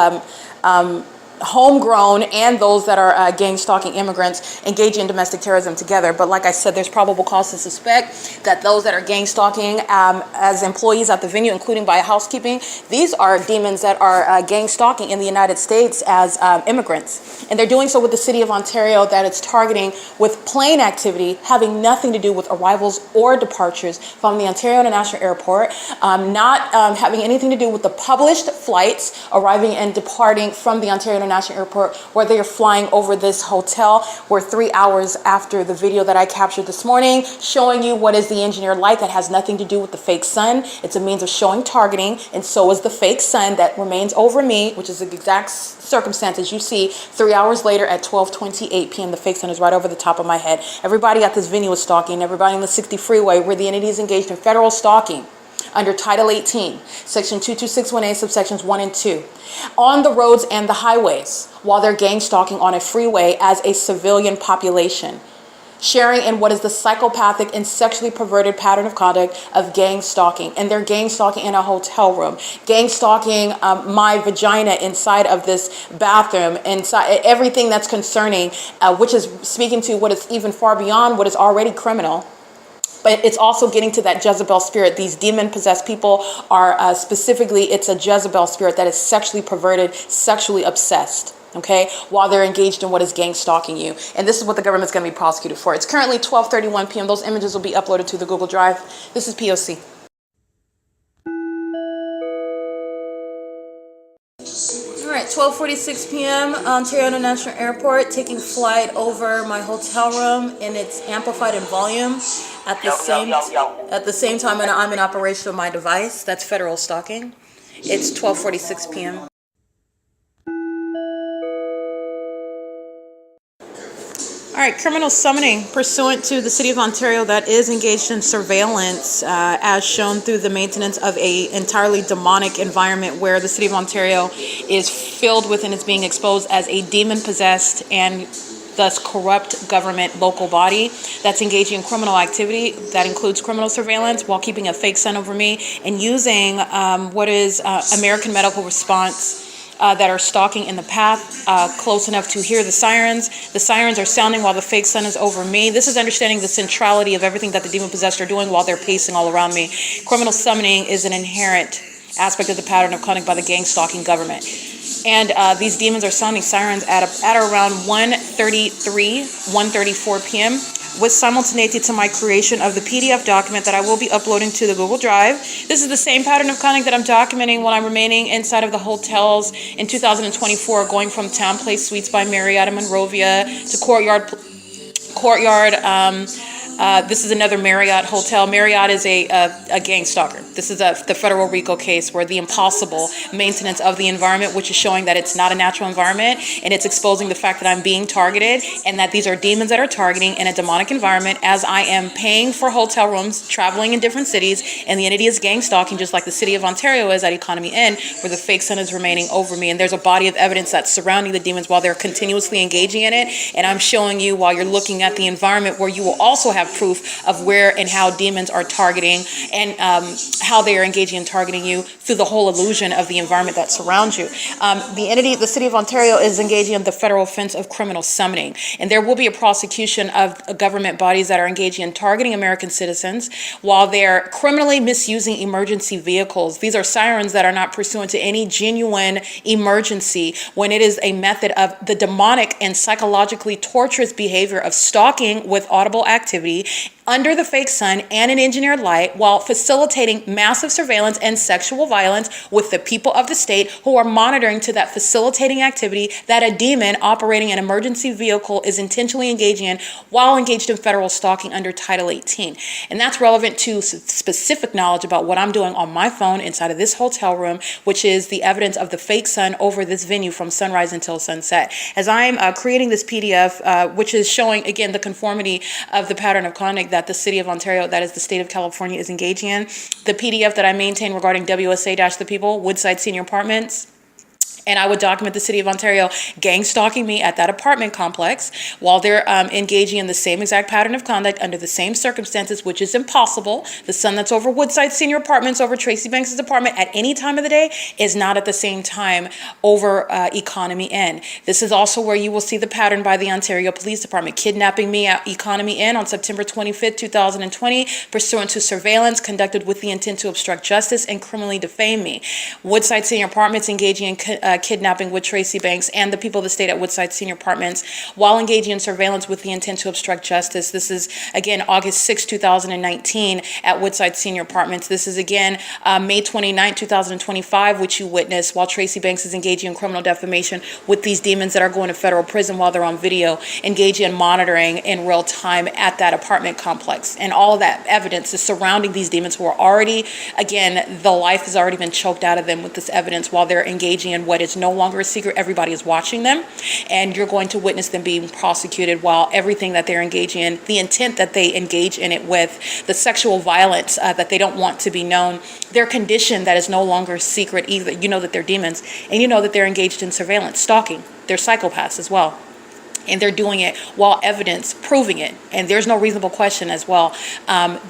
homegrown and those that are gang stalking immigrants engaging in domestic terrorism together. But like I said, there's probable cause to suspect that those that are gang stalking as employees at the venue, including by housekeeping, these are demons that are gang stalking in the United States as immigrants. And they're doing so with the City of Ontario that it's targeting with plane activity having nothing to do with arrivals or departures from the Ontario International Airport, not having anything to do with the published flights arriving and departing from the Ontario International Airport, where they are flying over this hotel. We're 3 hours after the video that I captured this morning, showing you what is the engineered light that has nothing to do with the fake sun. It's a means of showing targeting, and so is the fake sun that remains over me, which is the exact circumstances you see 3 hours later at 12:28 p.m. The fake sun is right over the top of my head. Everybody at this venue is stalking. Everybody on the 60 freeway, where the entity is engaged in federal stalking under Title 18, Section 2261A, subsections 1 and 2, on the roads and the highways, while they're gang stalking on a freeway as a civilian population, sharing in what is the psychopathic and sexually perverted pattern of conduct of gang stalking. And they're gang stalking in a hotel room, gang stalking my vagina inside of this bathroom, inside everything that's concerning, which is speaking to what is even far beyond what is already criminal. But it's also getting to that Jezebel spirit. These demon-possessed people are specifically, it's a Jezebel spirit that is sexually perverted, sexually obsessed, okay, while they're engaged in what is gang stalking you. And this is what the government's going to be prosecuted for. It's currently 12:31 p.m. Those images will be uploaded to the Google Drive. This is P.O.C. All right, 12:46 p.m. Ontario International Airport, taking flight over my hotel room, and it's amplified in volume at the same time I'm in operation of my device. That's federal stalking. It's 12:46 p.m. All right, criminal summoning pursuant to the City of Ontario that is engaged in surveillance, as shown through the maintenance of a entirely demonic environment where the City of Ontario is filled with and is being exposed as a demon-possessed and thus corrupt government local body that's engaging in criminal activity that includes criminal surveillance while keeping a fake sun over me and using what is American medical response that are stalking in the path close enough to hear the sirens. The sirens are sounding while the fake sun is over me. This is understanding the centrality of everything that the demon-possessed are doing while they're pacing all around me. Criminal summoning is an inherent aspect of the pattern of conduct by the gang stalking government. And these demons are sounding sirens at around 1:33, 1:34 p.m. with simultaneity to my creation of the PDF document that I will be uploading to the Google Drive. This is the same pattern of conduct that I'm documenting while I'm remaining inside of the hotels in 2024, going from Town Place Suites by Marriott in Monrovia to Courtyard. This is another Marriott hotel. Marriott is a gang stalker. This is the federal RICO case where the impossible maintenance of the environment, which is showing that it's not a natural environment, and it's exposing the fact that I'm being targeted and that these are demons that are targeting in a demonic environment as I am paying for hotel rooms, traveling in different cities, and the entity is gang stalking just like the City of Ontario is at Economy Inn, where the fake sun is remaining over me. And there's a body of evidence that's surrounding the demons while they're continuously engaging in it. And I'm showing you while you're looking at the environment where you will also have have proof of where and how demons are targeting and how they are engaging in targeting you through the whole illusion of the environment that surrounds you. The City of Ontario is engaging in the federal offense of criminal summoning, and there will be a prosecution of government bodies that are engaging in targeting American citizens while they're criminally misusing emergency vehicles. These are sirens that are not pursuant to any genuine emergency, when it is a method of the demonic and psychologically torturous behavior of stalking with audible activity under the fake sun and an engineered light, while facilitating massive surveillance and sexual violence with the people of the state who are monitoring to that facilitating activity that a demon operating an emergency vehicle is intentionally engaging in while engaged in federal stalking under Title 18. And that's relevant to specific knowledge about what I'm doing on my phone inside of this hotel room, which is the evidence of the fake sun over this venue from sunrise until sunset. As I'm creating this PDF, which is showing, again, the conformity of the pattern of conduct that the City of Ontario, that is the state of California, is engaging in. The PDF that I maintain regarding WSA-the People, Woodside Senior Apartments, and I would document the City of Ontario gang stalking me at that apartment complex while they're engaging in the same exact pattern of conduct under the same circumstances, which is impossible. The sun that's over Woodside Senior Apartments, over Tracy Banks' apartment at any time of the day is not at the same time over Economy Inn. This is also where you will see the pattern by the Ontario Police Department, kidnapping me at Economy Inn on September 25th, 2020, pursuant to surveillance conducted with the intent to obstruct justice and criminally defame me. Woodside Senior Apartments engaging in kidnapping with Tracy Banks and the people of the state at Woodside Senior Apartments while engaging in surveillance with the intent to obstruct justice. This is, again, August 6, 2019 at Woodside Senior Apartments. This is, again, May 29, 2025, which you witnessed while Tracy Banks is engaging in criminal defamation with these demons that are going to federal prison while they're on video, engaging in monitoring in real time at that apartment complex. And all of that evidence is surrounding these demons who are already, again, the life has already been choked out of them with this evidence while they're engaging in what is no longer a secret. Everybody is watching them, and you're going to witness them being prosecuted while everything that they're engaging in, the intent that they engage in it with, the sexual violence that they don't want to be known, their condition that is no longer a secret either. You know that they're demons, and you know that they're engaged in surveillance, stalking. They're psychopaths as well. And they're doing it while evidence proving it. And there's no reasonable question as well.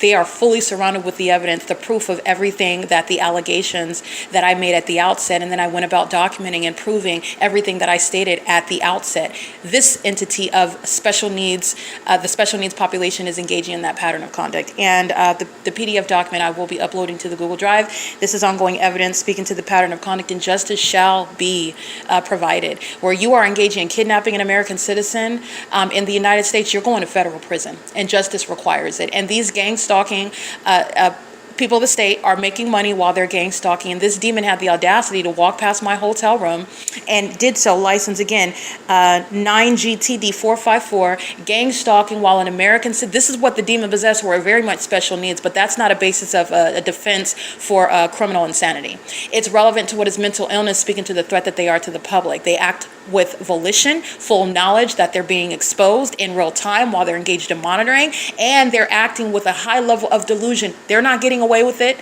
They are fully surrounded with the evidence, the proof of everything that the allegations that I made at the outset, and then I went about documenting and proving everything that I stated at the outset. This entity of special needs, the special needs population, is engaging in that pattern of conduct. And the PDF document I will be uploading to the Google Drive. This is ongoing evidence speaking to the pattern of conduct, and justice shall be provided. Where you are engaging in kidnapping an American citizen in the United States, you're going to federal prison, and justice requires it. And these gang stalking people of the state are making money while they're gang stalking, and this demon had the audacity to walk past my hotel room and did so, license again, 9GTD 454, gang stalking while an American, this is what the demon possessed were, very much special needs, but that's not a basis of a defense for criminal insanity. It's relevant to what is mental illness, speaking to the threat that they are to the public. They act with volition, full knowledge that they're being exposed in real time while they're engaged in monitoring, and they're acting with a high level of delusion. They're not getting away with it.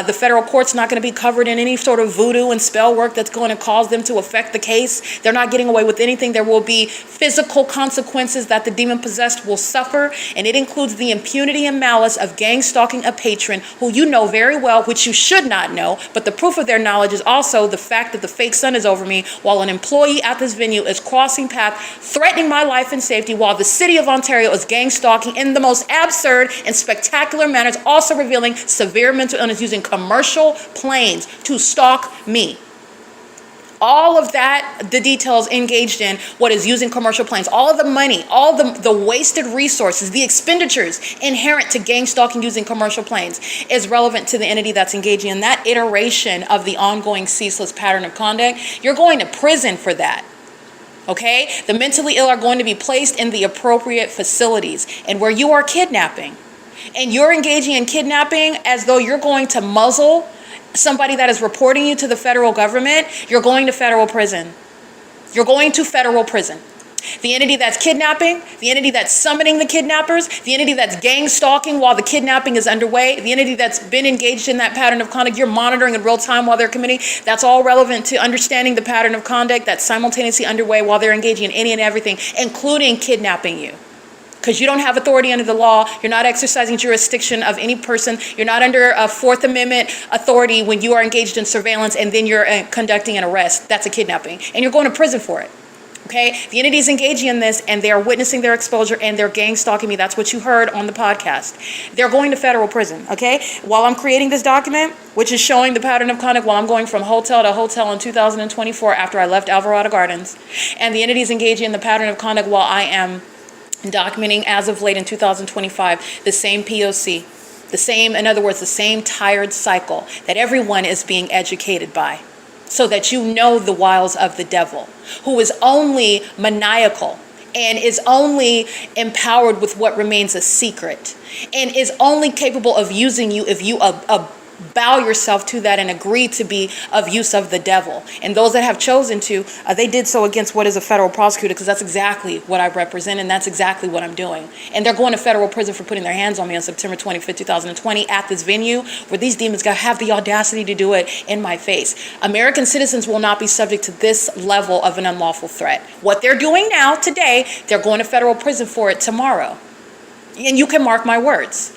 The federal court's not going to be covered in any sort of voodoo and spell work that's going to cause them to affect the case. They're not getting away with anything. There will be physical consequences that the demon possessed will suffer, and it includes the impunity and malice of gang stalking a patron who you know very well, which you should not know, but the proof of their knowledge is also the fact that the fake sun is over me while an employee at this venue is crossing path, threatening my life and safety, while the City of Ontario is gang stalking in the most absurd and spectacular manners, also revealing severe mental illness using commercial planes to stalk me. All of that, the details engaged in what is using commercial planes, all of the money, all the wasted resources, the expenditures inherent to gang stalking using commercial planes is relevant to the entity that's engaging in that iteration of the ongoing ceaseless pattern of conduct. You're going to prison for that. Okay? The mentally ill are going to be placed in the appropriate facilities. And where you are kidnapping, and you're engaging in kidnapping as though you're going to muzzle somebody that is reporting you to the federal government, you're going to federal prison. You're going to federal prison. The entity that's kidnapping, the entity that's summoning the kidnappers, the entity that's gang stalking while the kidnapping is underway, the entity that's been engaged in that pattern of conduct you're monitoring in real time while they're committing, that's all relevant to understanding the pattern of conduct that's simultaneously underway while they're engaging in any and everything, including kidnapping you. because you don't have authority under the law. You're not exercising jurisdiction of any person. You're not under a Fourth Amendment authority when you are engaged in surveillance and then you're conducting an arrest. That's a kidnapping, and you're going to prison for it. Okay, the entity is engaging in this, and they are witnessing their exposure, and they're gang stalking me. That's what you heard on the podcast. They're going to federal prison. Okay, while I'm creating this document, which is showing the pattern of conduct while I'm going from hotel to hotel in 2024 after I left Alvarado Gardens, and the entity is engaging in the pattern of conduct while I am documenting as of late in 2025 the same P.O.C. the same, in other words, the same tired cycle that everyone is being educated by, so that you know the wiles of the devil, who is only maniacal and is only empowered with what remains a secret, and is only capable of using you if you bow yourself to that and agree to be of use of the devil. And those that have chosen to, they did so against what is a federal prosecutor, because that's exactly what I represent, and that's exactly what I'm doing. And they're going to federal prison for putting their hands on me on September 25th, 2020 at this venue where these demons have the audacity to do it in my face. American citizens will not be subject to this level of an unlawful threat. What they're doing now, today, they're going to federal prison for it tomorrow. And you can mark my words.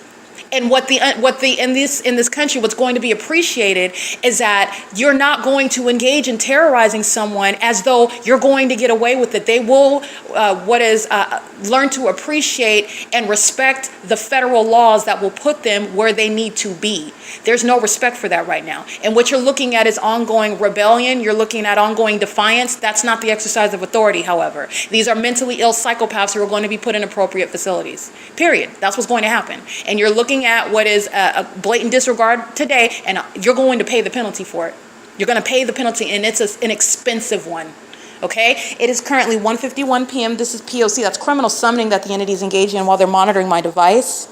And in this country, what's going to be appreciated is that you're not going to engage in terrorizing someone as though you're going to get away with it. They will learn to appreciate and respect the federal laws that will put them where they need to be. There's no respect for that right now. And what you're looking at is ongoing rebellion. You're looking at ongoing defiance. That's not the exercise of authority, however. These are mentally ill psychopaths who are going to be put in appropriate facilities. Period. That's what's going to happen. And you're looking at what is a blatant disregard today, and you're going to pay the penalty for it. You're going to pay the penalty, and it's an expensive one. Okay? It is currently 1:51 p.m. This is P.O.C. That's criminal summoning that the entity is engaging in while they're monitoring my device.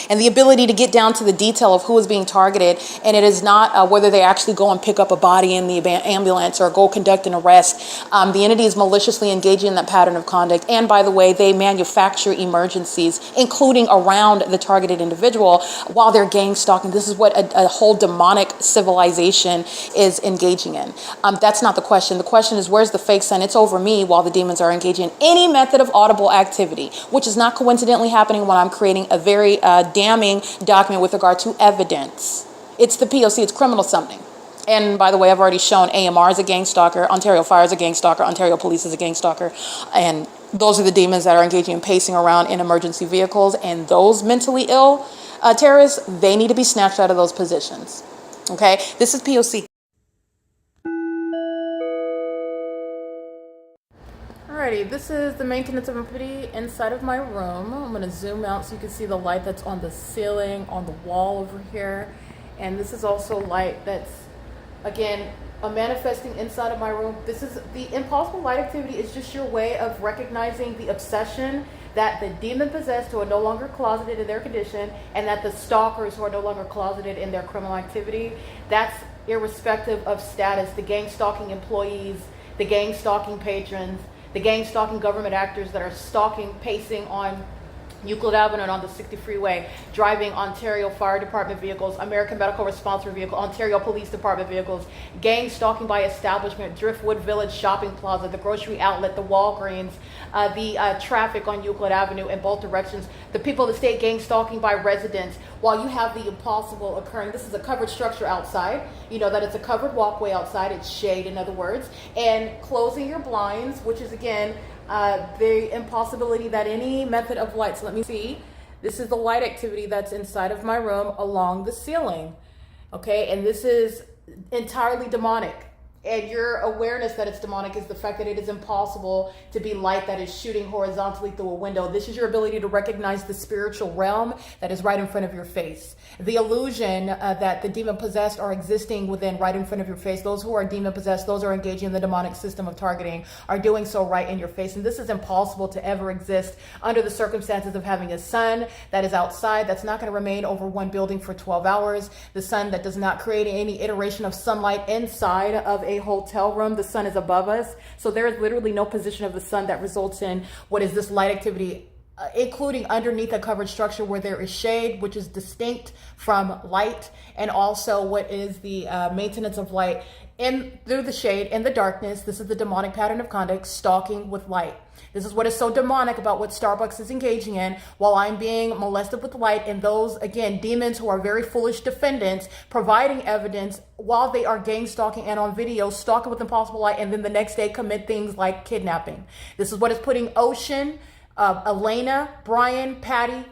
And the ability to get down to the detail of who is being targeted, and it is not whether they actually go and pick up a body in the ambulance or go conduct an arrest. The entity is maliciously engaging in that pattern of conduct, and by the way, they manufacture emergencies, including around the targeted individual, while they're gang stalking. This is what a whole demonic civilization is engaging in. That's not the question. The question is, where's the fake sun? It's over me while the demons are engaging in any method of audible activity, which is not coincidentally happening when I'm creating a very damning document with regard to evidence. It's the P.O.C. It's criminal summoning. And by the way, I've already shown AMR is a gang stalker, Ontario Fire is a gang stalker, Ontario Police is a gang stalker, and those are the demons that are engaging in pacing around in emergency vehicles. And those mentally ill terrorists, they need to be snatched out of those positions. Okay, this is P.O.C. Alrighty, this is the maintenance of property inside of my room. I'm going to zoom out so you can see the light that's on the ceiling, on the wall over here. And this is also light that's, again, manifesting inside of my room. This is the impossible light activity is just your way of recognizing the obsession that the demon-possessed who are no longer closeted in their condition, and that the stalkers who are no longer closeted in their criminal activity. That's irrespective of status. The gang stalking employees, the gang stalking patrons, the gang stalking government actors that are stalking, pacing on Euclid Avenue and on the 60 freeway, driving Ontario Fire Department vehicles, American Medical Response Vehicle, Ontario Police Department vehicles, gang stalking by establishment, Driftwood Village Shopping Plaza, the grocery outlet, the Walgreens, the traffic on Euclid Avenue in both directions, the people of the state gang stalking by residents, while you have the impossible occurring. This is a covered structure outside. You know that it's a covered walkway outside. It's shade, in other words, and closing your blinds, which is, again, the impossibility that any method of light. So let me see. This is the light activity that's inside of my room along the ceiling. Okay, and this is entirely demonic. And your awareness that it's demonic is the fact that it is impossible to be light that is shooting horizontally through a window. This is your ability to recognize the spiritual realm that is right in front of your face. The illusion that the demon-possessed are existing within right in front of your face. Those who are demon-possessed, those who are engaging in the demonic system of targeting, are doing so right in your face. And this is impossible to ever exist under the circumstances of having a sun that is outside, that's not going to remain over one building for 12 hours. The sun that does not create any iteration of sunlight inside of a hotel room. The sun is above us. So there is literally no position of the sun that results in what is this light activity, including underneath a covered structure where there is shade, which is distinct from light, and also what is the maintenance of light through the shade, in the darkness. This is the demonic pattern of conduct, stalking with light. This is what is so demonic about what Starbucks is engaging in while I'm being molested with light, and those, again, demons who are very foolish defendants providing evidence while they are gang stalking and on video, stalking with impossible light, and then the next day commit things like kidnapping. This is what is putting Ocean, Elena, Brian, Patty,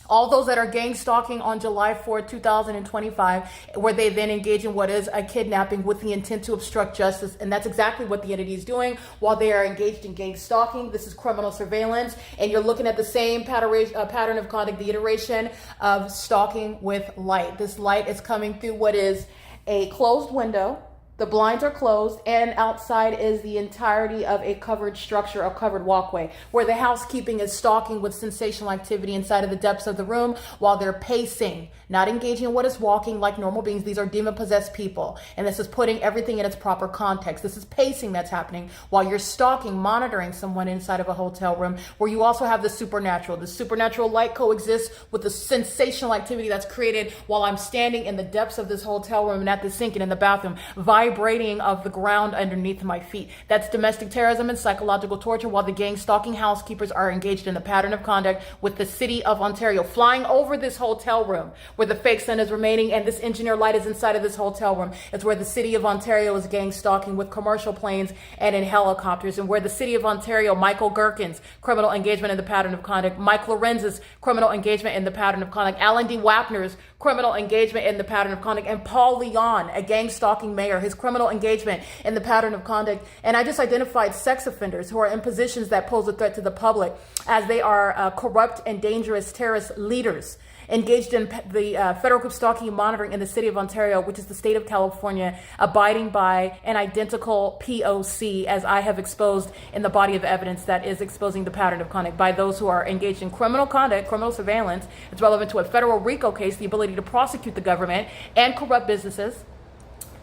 all those that are gang stalking on July 4th, 2025, where they then engage in what is a kidnapping with the intent to obstruct justice. And that's exactly what the entity is doing while they are engaged in gang stalking. This is criminal surveillance. And you're looking at the same pattern of conduct, the iteration of stalking with light. This light is coming through what is a closed window. The blinds are closed, and outside is the entirety of a covered structure, a covered walkway, where the housekeeping is stalking with sensational activity inside of the depths of the room while they're pacing, not engaging in what is walking like normal beings. These are demon-possessed people, and this is putting everything in its proper context. This is pacing that's happening while you're stalking, monitoring someone inside of a hotel room, where you also have the supernatural. The supernatural light coexists with the sensational activity that's created while I'm standing in the depths of this hotel room and at the sink and in the bathroom, vibrating of the ground underneath my feet. That's domestic terrorism and psychological torture while the gang stalking housekeepers are engaged in the pattern of conduct with the city of Ontario, flying over this hotel room where the fake sun is remaining and this engineer light is inside of this hotel room. It's where the city of Ontario is gang stalking with commercial planes and in helicopters, and where the city of Ontario, Michael Gerken's criminal engagement in the pattern of conduct, Mike Lorenz's criminal engagement in the pattern of conduct, Alan D. WAPNER's criminal engagement in the pattern of conduct, and Paul Leon, a gang stalking mayor, his criminal engagement in the pattern of conduct. And I just identified sex offenders who are in positions that pose a threat to the public, as they are corrupt and dangerous terrorist leaders engaged in the federal group stalking and monitoring in the city of Ontario, which is the state of California, abiding by an identical P.O.C. as I have exposed in the body of evidence that is exposing the pattern of conduct by those who are engaged in criminal conduct, criminal surveillance. It's relevant to a federal RICO case, the ability to prosecute the government and corrupt businesses,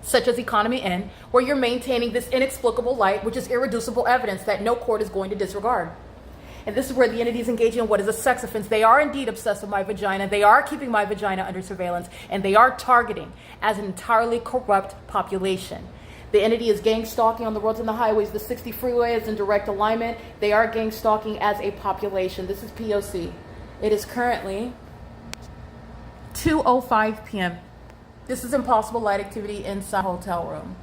such as Economy N, where you're maintaining this inexplicable light, which is irreducible evidence that no court is going to disregard. And this is where the entity is engaging in what is a sex offense. They are indeed obsessed with my vagina. They are keeping my vagina under surveillance, and they are targeting as an entirely corrupt population. The entity is gang stalking on the roads and the highways. The 60 freeway is in direct alignment. They are gang stalking as a population. This is P.O.C. It is currently 2:05 p.m. This is impossible light activity inside a hotel room.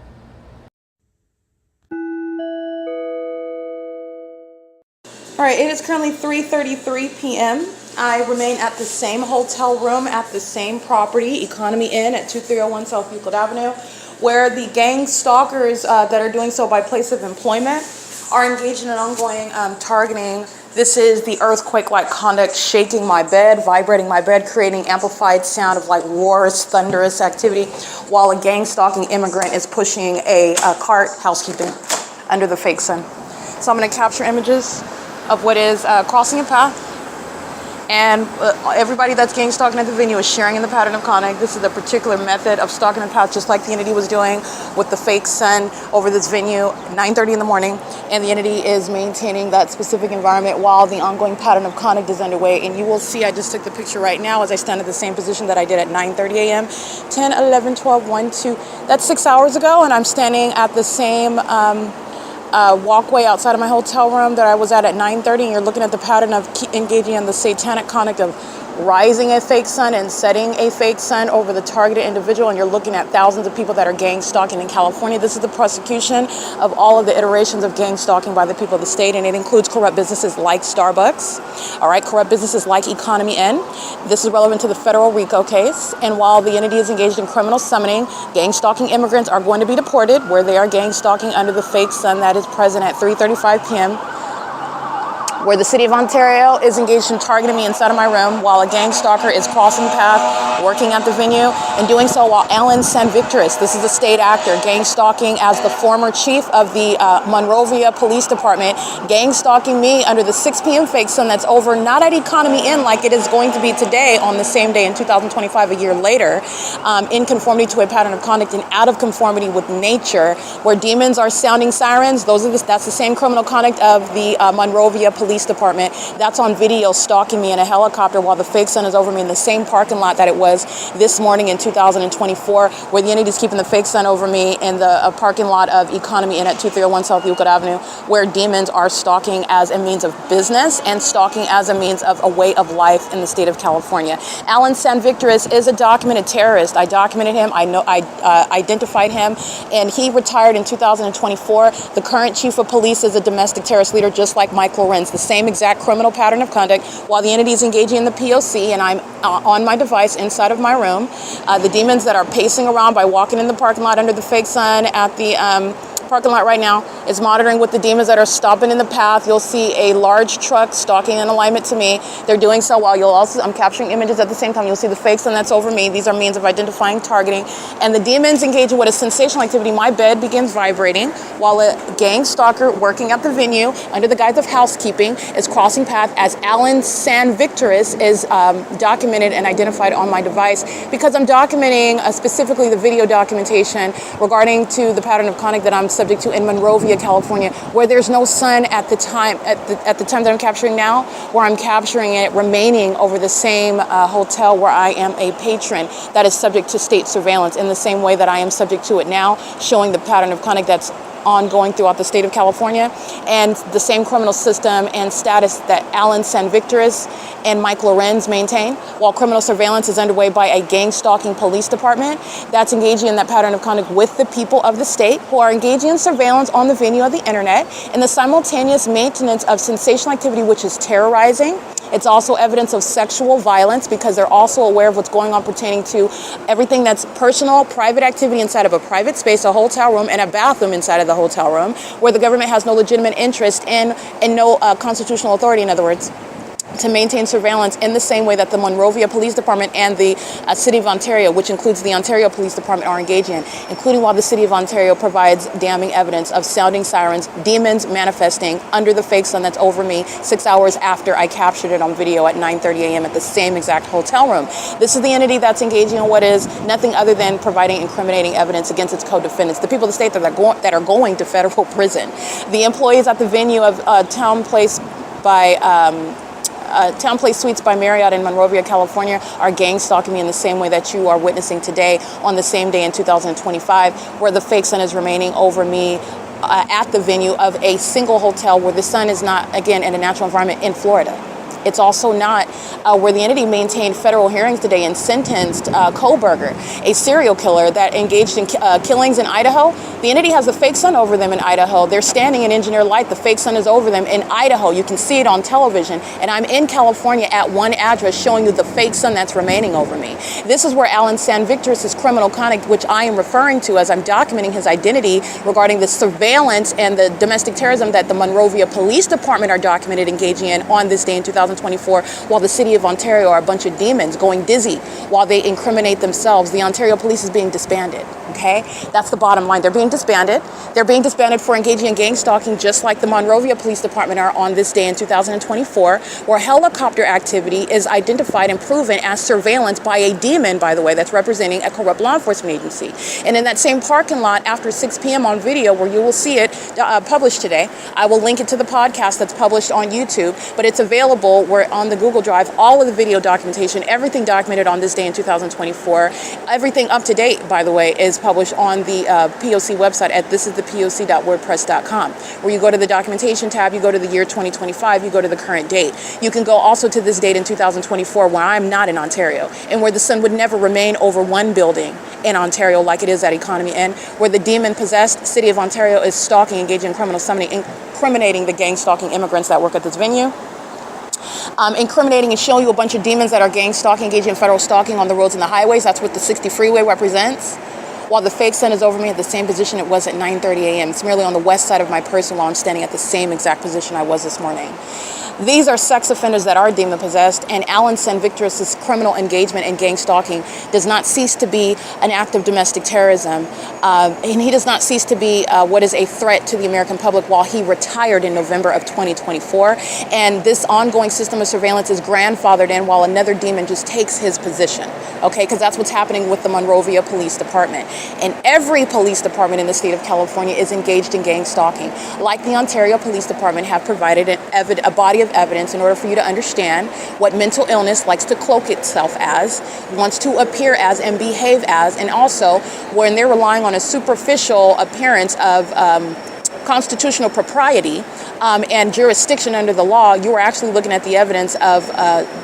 All right, it is currently 3:33 p.m. I remain at the same hotel room at the same property, Economy Inn at 2301 South Euclid Avenue, where the gang stalkers that are doing so by place of employment are engaged in an ongoing targeting. This is the earthquake-like conduct, shaking my bed, vibrating my bed, creating amplified sound of like wars, thunderous activity, while a gang stalking immigrant is pushing a cart, housekeeping, under the fake sun. So I'm going to capture images of what is crossing a path, and everybody that's gang stalking at the venue is sharing in the pattern of conduct. This is a particular method of stalking the path, just like the entity was doing with the fake sun over this venue, 9:30 in the morning, and the entity is maintaining that specific environment while the ongoing pattern of conduct is underway. And you will see, I just took the picture right now as I stand at the same position that I did at 9:30 a.m., 10, 11, 12, 1, 2, that's 6 hours ago, and I'm standing at the same walkway outside of my hotel room that I was at 9:30, and you're looking at the pattern of engaging in the satanic conduct of rising a fake sun and setting a fake sun over the targeted individual, and you're looking at thousands of people that are gang stalking in California. This is the prosecution of all of the iterations of gang stalking by the people of the state, and it includes corrupt businesses like Starbucks, all right, corrupt businesses like Economy N. This is relevant to the federal RICO case, and while the entity is engaged in criminal summoning, gang stalking immigrants are going to be deported, where they are gang stalking under the fake sun that is present at 3:35 p.m., where the city of Ontario is engaged in targeting me inside of my room while a gang stalker is crossing the path, working at the venue, and doing so while Alan San Victoris, this is a state actor, gang stalking as the former chief of the Monrovia Police Department, gang stalking me under the 6 p.m. fake sun that's over, not at Economy Inn like it is going to be today on the same day in 2025, a year later, in conformity to a pattern of conduct and out of conformity with nature, where demons are sounding sirens. That's the same criminal conduct of the Monrovia Police Police Department. That's on video stalking me in a helicopter while the fake sun is over me in the same parking lot that it was this morning in 2024, where the entity is keeping the fake sun over me in the parking lot of Economy Inn at 2301 South Euclid Avenue, where demons are stalking as a means of business and stalking as a means of a way of life in the state of California. Alan San Victoris is a documented terrorist. I documented him. I identified him, and he retired in 2024. The current chief of police is a domestic terrorist leader, just like Mike LORENZ. The same exact criminal pattern of conduct. While the entity is engaging in the P.O.C. and I'm on my device inside of my room, the demons that are pacing around by walking in the parking lot under the fake sun at the parking lot right now is monitoring with the demons that are stopping in the path. You'll see a large truck stalking in alignment to me. They're doing so while I'm capturing images at the same time. You'll see the fake sun that's over me. These are means of identifying, targeting, and the demons engage in what is sensational activity. My bed begins vibrating while a gang stalker working at the venue under the guise of housekeeping is crossing path as Alan San Victoris is documented and identified on my device, because I'm documenting specifically the video documentation regarding to the pattern of conduct that I'm subject to in Monrovia, California, where there's no sun at the time that I'm capturing now, where I'm capturing it remaining over the same hotel where I am a patron that is subject to state surveillance in the same way that I am subject to it now, showing the pattern of conduct that's ongoing throughout the state of California, and the same criminal system and status that Alan San Victoris and Mike LORENZ maintain, while criminal surveillance is underway by a gang-stalking police department that's engaging in that pattern of conduct with the people of the state, who are engaging in surveillance on the venue of the internet, and the simultaneous maintenance of sensational activity, which is terrorizing. It's also evidence of sexual violence, because they're also aware of what's going on pertaining to everything that's personal, private activity inside of a private space, a hotel room, and a bathroom inside of the hotel room, where the government has no legitimate interest in and no constitutional authority, in other words, to maintain surveillance in the same way that the Monrovia Police Department and the City of Ontario, which includes the Ontario Police Department, are engaging in, including while the City of Ontario provides damning evidence of sounding sirens, demons manifesting under the fake sun that's over me 6 hours after I captured it on video at 9:30 a.m. at the same exact hotel room. This is the entity that's engaging in what is nothing other than providing incriminating evidence against its co-defendants, the people of the state that are going to federal prison. The employees at the venue of Town Place Suites by Marriott in Monrovia, California, are gang stalking me in the same way that you are witnessing today on the same day in 2025, where the fake sun is remaining over me at the venue of a single hotel where the sun is not, again, in a natural environment in Florida. It's also not where the entity maintained federal hearings today and sentenced Koberger, a serial killer that engaged in killings in Idaho. The entity has the fake sun over them in Idaho. They're standing in Engineer Light. The fake sun is over them in Idaho. You can see it on television. And I'm in California at one address showing you the fake sun that's remaining over me. This is where Alan San Victoris' criminal conduct, which I am referring to as I'm documenting his identity regarding the surveillance and the domestic terrorism that the Monrovia Police Department are documented engaging in on this day in 2024, while the City of Ontario are a bunch of demons going dizzy while they incriminate themselves. The Ontario Police is being disbanded, okay? That's the bottom line. They're being disbanded. They're being disbanded for engaging in gang stalking, just like the Monrovia Police Department are on this day in 2024, where helicopter activity is identified and proven as surveillance by a demon, by the way, that's representing a corrupt law enforcement agency. And in that same parking lot after 6 p.m. on video, where you will see it published today, I will link it to the podcast that's published on YouTube, but it's available where on the Google Drive, all of the video documentation, everything documented on this day in 2024, everything up to date, by the way, is published on the P.O.C. website at thisisthepoc.wordpress.com, where you go to the documentation tab, you go to the year 2025, you go to the current date. You can go also to this date in 2024 where I'm not in Ontario, and where the sun would never remain over one building in Ontario like it is at Economy Inn, where the demon-possessed City of Ontario is stalking, engaging in criminal summoning, incriminating the gang-stalking immigrants that work at this venue. Incriminating and showing you a bunch of demons that are gang stalking, engaging in federal stalking on the roads and the highways. That's what the 60 freeway represents. While the fake sun is over me at the same position it was at 9:30 a.m. It's merely on the west side of my person while I'm standing at the same exact position I was this morning. These are sex offenders that are demon-possessed, and Alan San Victoris' criminal engagement in gang stalking does not cease to be an act of domestic terrorism, and he does not cease to be what is a threat to the American public while he retired in November of 2024, and this ongoing system of surveillance is grandfathered in while another demon just takes his position, okay, because that's what's happening with the Monrovia Police Department. And every police department in the state of California is engaged in gang stalking. Like the Ontario Police Department have provided a body of evidence in order for you to understand what mental illness likes to cloak itself as, wants to appear as and behave as, and also when they're relying on a superficial appearance of constitutional propriety and jurisdiction under the law, you are actually looking at the evidence of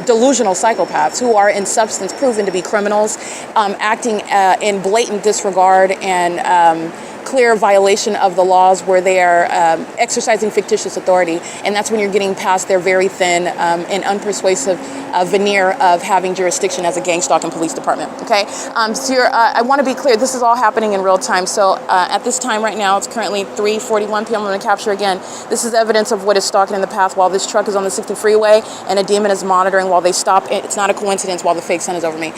delusional psychopaths who are in substance proven to be criminals, acting in blatant disregard and clear violation of the laws where they are exercising fictitious authority. And that's when you're getting past their very thin and unpersuasive veneer of having jurisdiction as a gang stalking police department. Okay, so I want to be clear, this is all happening in real time. So at this time right now, it's currently 3:41 p.m. I'm going to capture again. This is evidence of what is stalking in the path while this truck is on the 60 freeway and a demon is monitoring while they stop. It's not a coincidence while the fake sun is over me.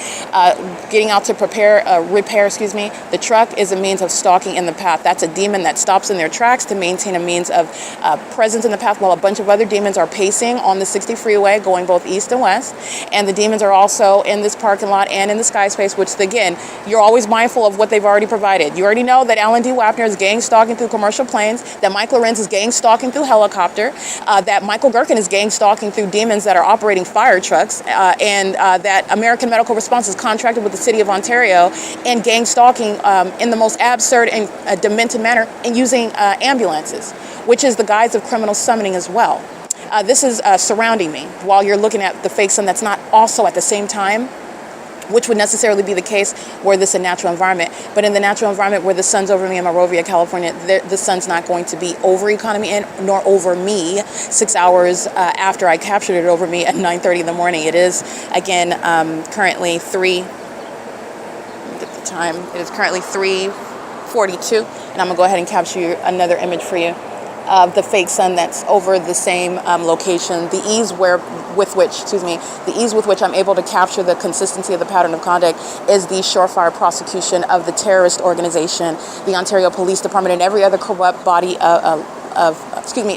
Getting out to repair, the truck is a means of stalking in the path. That's a demon that stops in their tracks to maintain a means of presence in the path while a bunch of other demons are pacing on the 60 freeway going both east and west. And the demons are also in this parking lot and in the sky space, which again, you're always mindful of what they've already provided. You already know that Alan D. WAPNER is gang stalking through commercial planes, that Mike LORENZ is gang stalking through helicopter, that Michael GERKEN is gang stalking through demons that are operating fire trucks, and that American Medical Response is contracted with the City of Ontario and gang stalking in the most absurd and demented manner and using ambulances, which is the guise of criminal summoning as well. This is surrounding me while you're looking at the fake sun that's not also at the same time, which would necessarily be the case were this a natural environment. But in the natural environment where the sun's over me in Monrovia, California, the sun's not going to be over Economy Inn nor over me 6 hours after I captured it over me at 9:30 in the morning. It is, again, currently it is currently 3:42, and I'm gonna go ahead and capture another image for you of the fake sun that's over the same location. The ease with which I'm able to capture the consistency of the pattern of conduct is the surefire prosecution of the terrorist organization, the Ontario Police Department, and every other corrupt body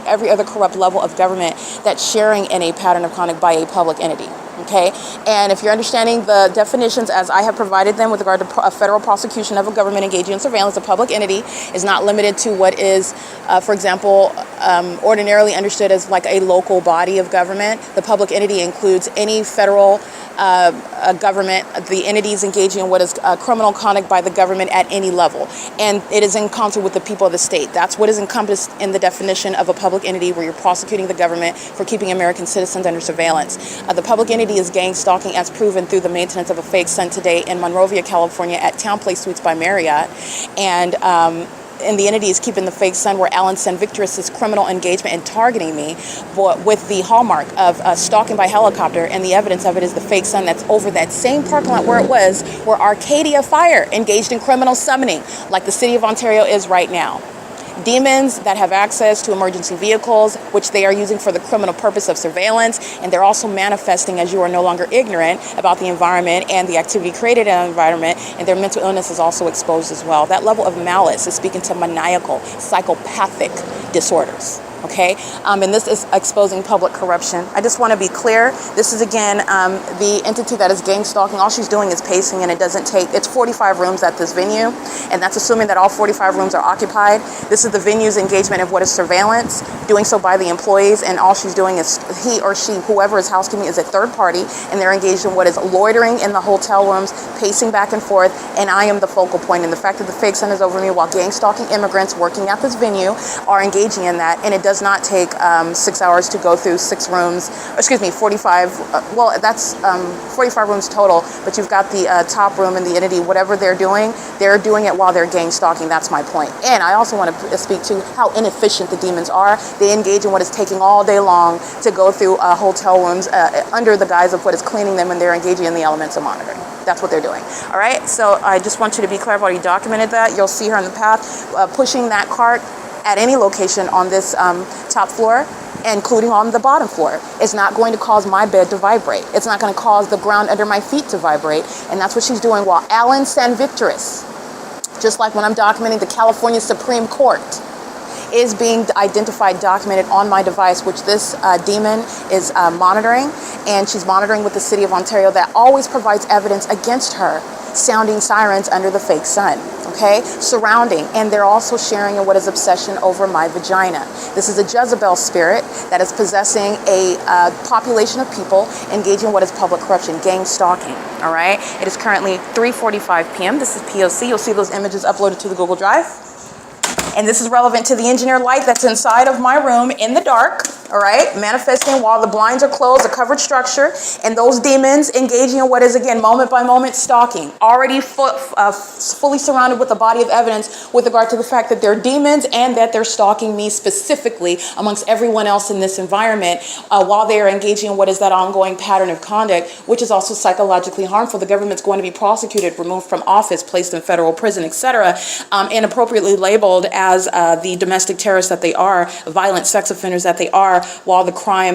every other corrupt level of government that's sharing in a pattern of conduct by a public entity. Okay, and if you're understanding the definitions as I have provided them with regard to a federal prosecution of a government engaging in surveillance, a public entity is not limited to what is, for example, ordinarily understood as like a local body of government. The public entity includes any federal government, the entities engaging in what is criminal conduct by the government at any level. And it is in concert with the people of the state. That's what is encompassed in the definition of a public entity where you're prosecuting the government for keeping American citizens under surveillance. The public entity is gang stalking as proven through the maintenance of a fake sun today in Monrovia, California at Town Place Suites by Marriott. And the entity is keeping the fake sun where Alan San Victor's criminal engagement and targeting me, but with the hallmark of stalking by helicopter, and the evidence of it is the fake sun that's over that same parking lot where it was, where Arcadia Fire engaged in criminal summoning, like the City of Ontario is right now. Demons that have access to emergency vehicles, which they are using for the criminal purpose of surveillance, and they're also manifesting as you are no longer ignorant about the environment and the activity created in the environment, and their mental illness is also exposed as well. That level of malice is speaking to maniacal, psychopathic disorders. Okay, and this is exposing public corruption. I just want to be clear. This is again the entity that is gang stalking. All she's doing is pacing, and it's 45 rooms at this venue, and that's assuming that all 45 rooms are occupied. This is the venue's engagement of what is surveillance, doing so by the employees, and all she's doing is he or she, whoever is housekeeping, is a third party, and they're engaged in what is loitering in the hotel rooms, pacing back and forth, and I am the focal point. And the fact that the fake sun is over me while gang stalking immigrants working at this venue are engaging in that, and it does not take 6 hours to go through 45, that's 45 rooms total, but you've got the top room and the entity, whatever they're doing it while they're gang stalking. That's my point. And I also want to speak to how inefficient the demons are. They engage in what is taking all day long to go through hotel rooms under the guise of what is cleaning them, and they're engaging in the elements of monitoring. That's what they're doing. All right, so I just want you to be clear. I've already documented that. You'll see her on the path pushing that cart at any location on this top floor, including on the bottom floor. It's not going to cause my bed to vibrate. It's not going to cause the ground under my feet to vibrate. And that's what she's doing while Alan San Victor's, just like when I'm documenting the California Supreme Court, is being identified, documented on my device, which this demon is monitoring, and she's monitoring with the City of Ontario that always provides evidence against her, sounding sirens under the fake sun, okay, surrounding, and they're also sharing in what is obsession over my vagina. This is a Jezebel spirit that is possessing a population of people engaging in what is public corruption, gang stalking, all right? It is currently 3:45 p.m. This is P.O.C. You'll see those images uploaded to the Google Drive. And this is relevant to the engineered light that's inside of my room in the dark, all right, manifesting while the blinds are closed, a covered structure, and those demons engaging in what is, again, moment by moment stalking, already fully surrounded with a body of evidence with regard to the fact that they're demons and that they're stalking me specifically amongst everyone else in this environment while they are engaging in what is that ongoing pattern of conduct, which is also psychologically harmful. The government's going to be prosecuted, removed from office, placed in federal prison, etc., and appropriately labeled as the domestic terrorists that they are, violent sex offenders that they are, while the crime,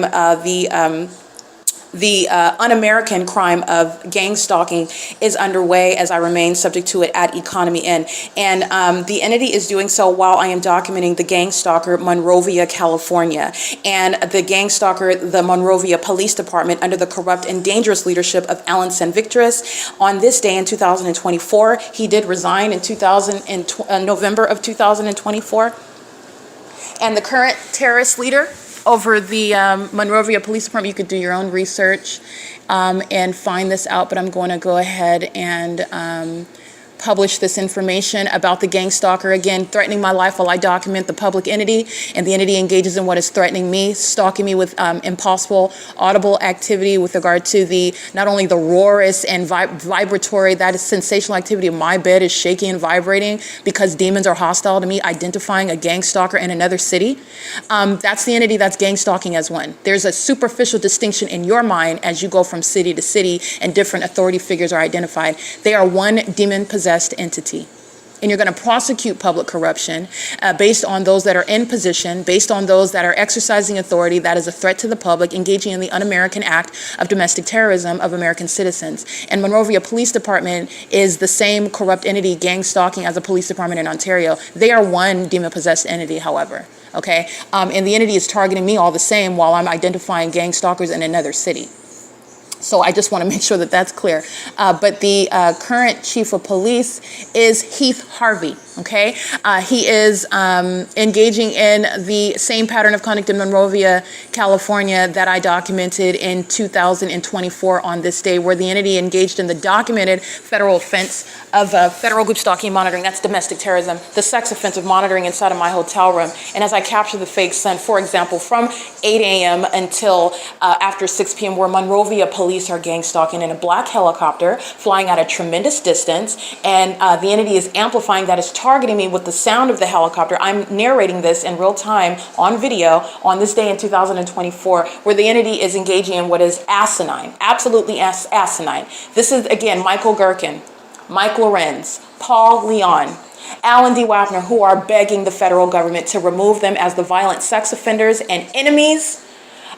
the un-American crime of gang stalking is underway as I remain subject to it at Economy Inn. And the entity is doing so while I am documenting the gang stalker, Monrovia, California. And the gang stalker, the Monrovia Police Department, under the corrupt and dangerous leadership of Alan Victoris. On this day in 2024, he did resign in November of 2024. And the current terrorist leader over the Monrovia Police Department, you could do your own research and find this out, but I'm going to go ahead and publish this information about the gang stalker, again, threatening my life while I document the public entity, and the entity engages in what is threatening me, stalking me with impossible audible activity with regard to the, not only the roarous and vibratory, that is sensational activity of my bed is shaking and vibrating because demons are hostile to me, identifying a gang stalker in another city. That's the entity that's gang stalking as one. There's a superficial distinction in your mind as you go from city to city and different authority figures are identified. They are one demon-possessed entity. And you're going to prosecute public corruption based on those that are in position, based on those that are exercising authority that is a threat to the public, engaging in the un-American act of domestic terrorism of American citizens. And Monrovia Police Department is the same corrupt entity, gang stalking, as a police department in Ontario. They are one demon-possessed entity, however. Okay? And the entity is targeting me all the same while I'm identifying gang stalkers in another city. So I just want to make sure that that's clear. But the current chief of police is Heath Harvey, okay? He is engaging in the same pattern of conduct in Monrovia, California that I documented in 2024 on this day, where the entity engaged in the documented federal offense of federal group stalking and monitoring. That's domestic terrorism, the sex offense of monitoring inside of my hotel room. And as I capture the fake sun, for example, from 8 a.m. until after 6 p.m., where Monrovia police are gang stalking in a black helicopter flying at a tremendous distance, and the entity is amplifying that, is targeting me with the sound of the helicopter. I'm narrating this in real time on video on this day in 2024, where the entity is engaging in what is asinine, absolutely asinine. This is, again, Michael GERKEN, Mike LORENZ, Paul Leon, Alan D. WAPNER, who are begging the federal government to remove them as the violent sex offenders and enemies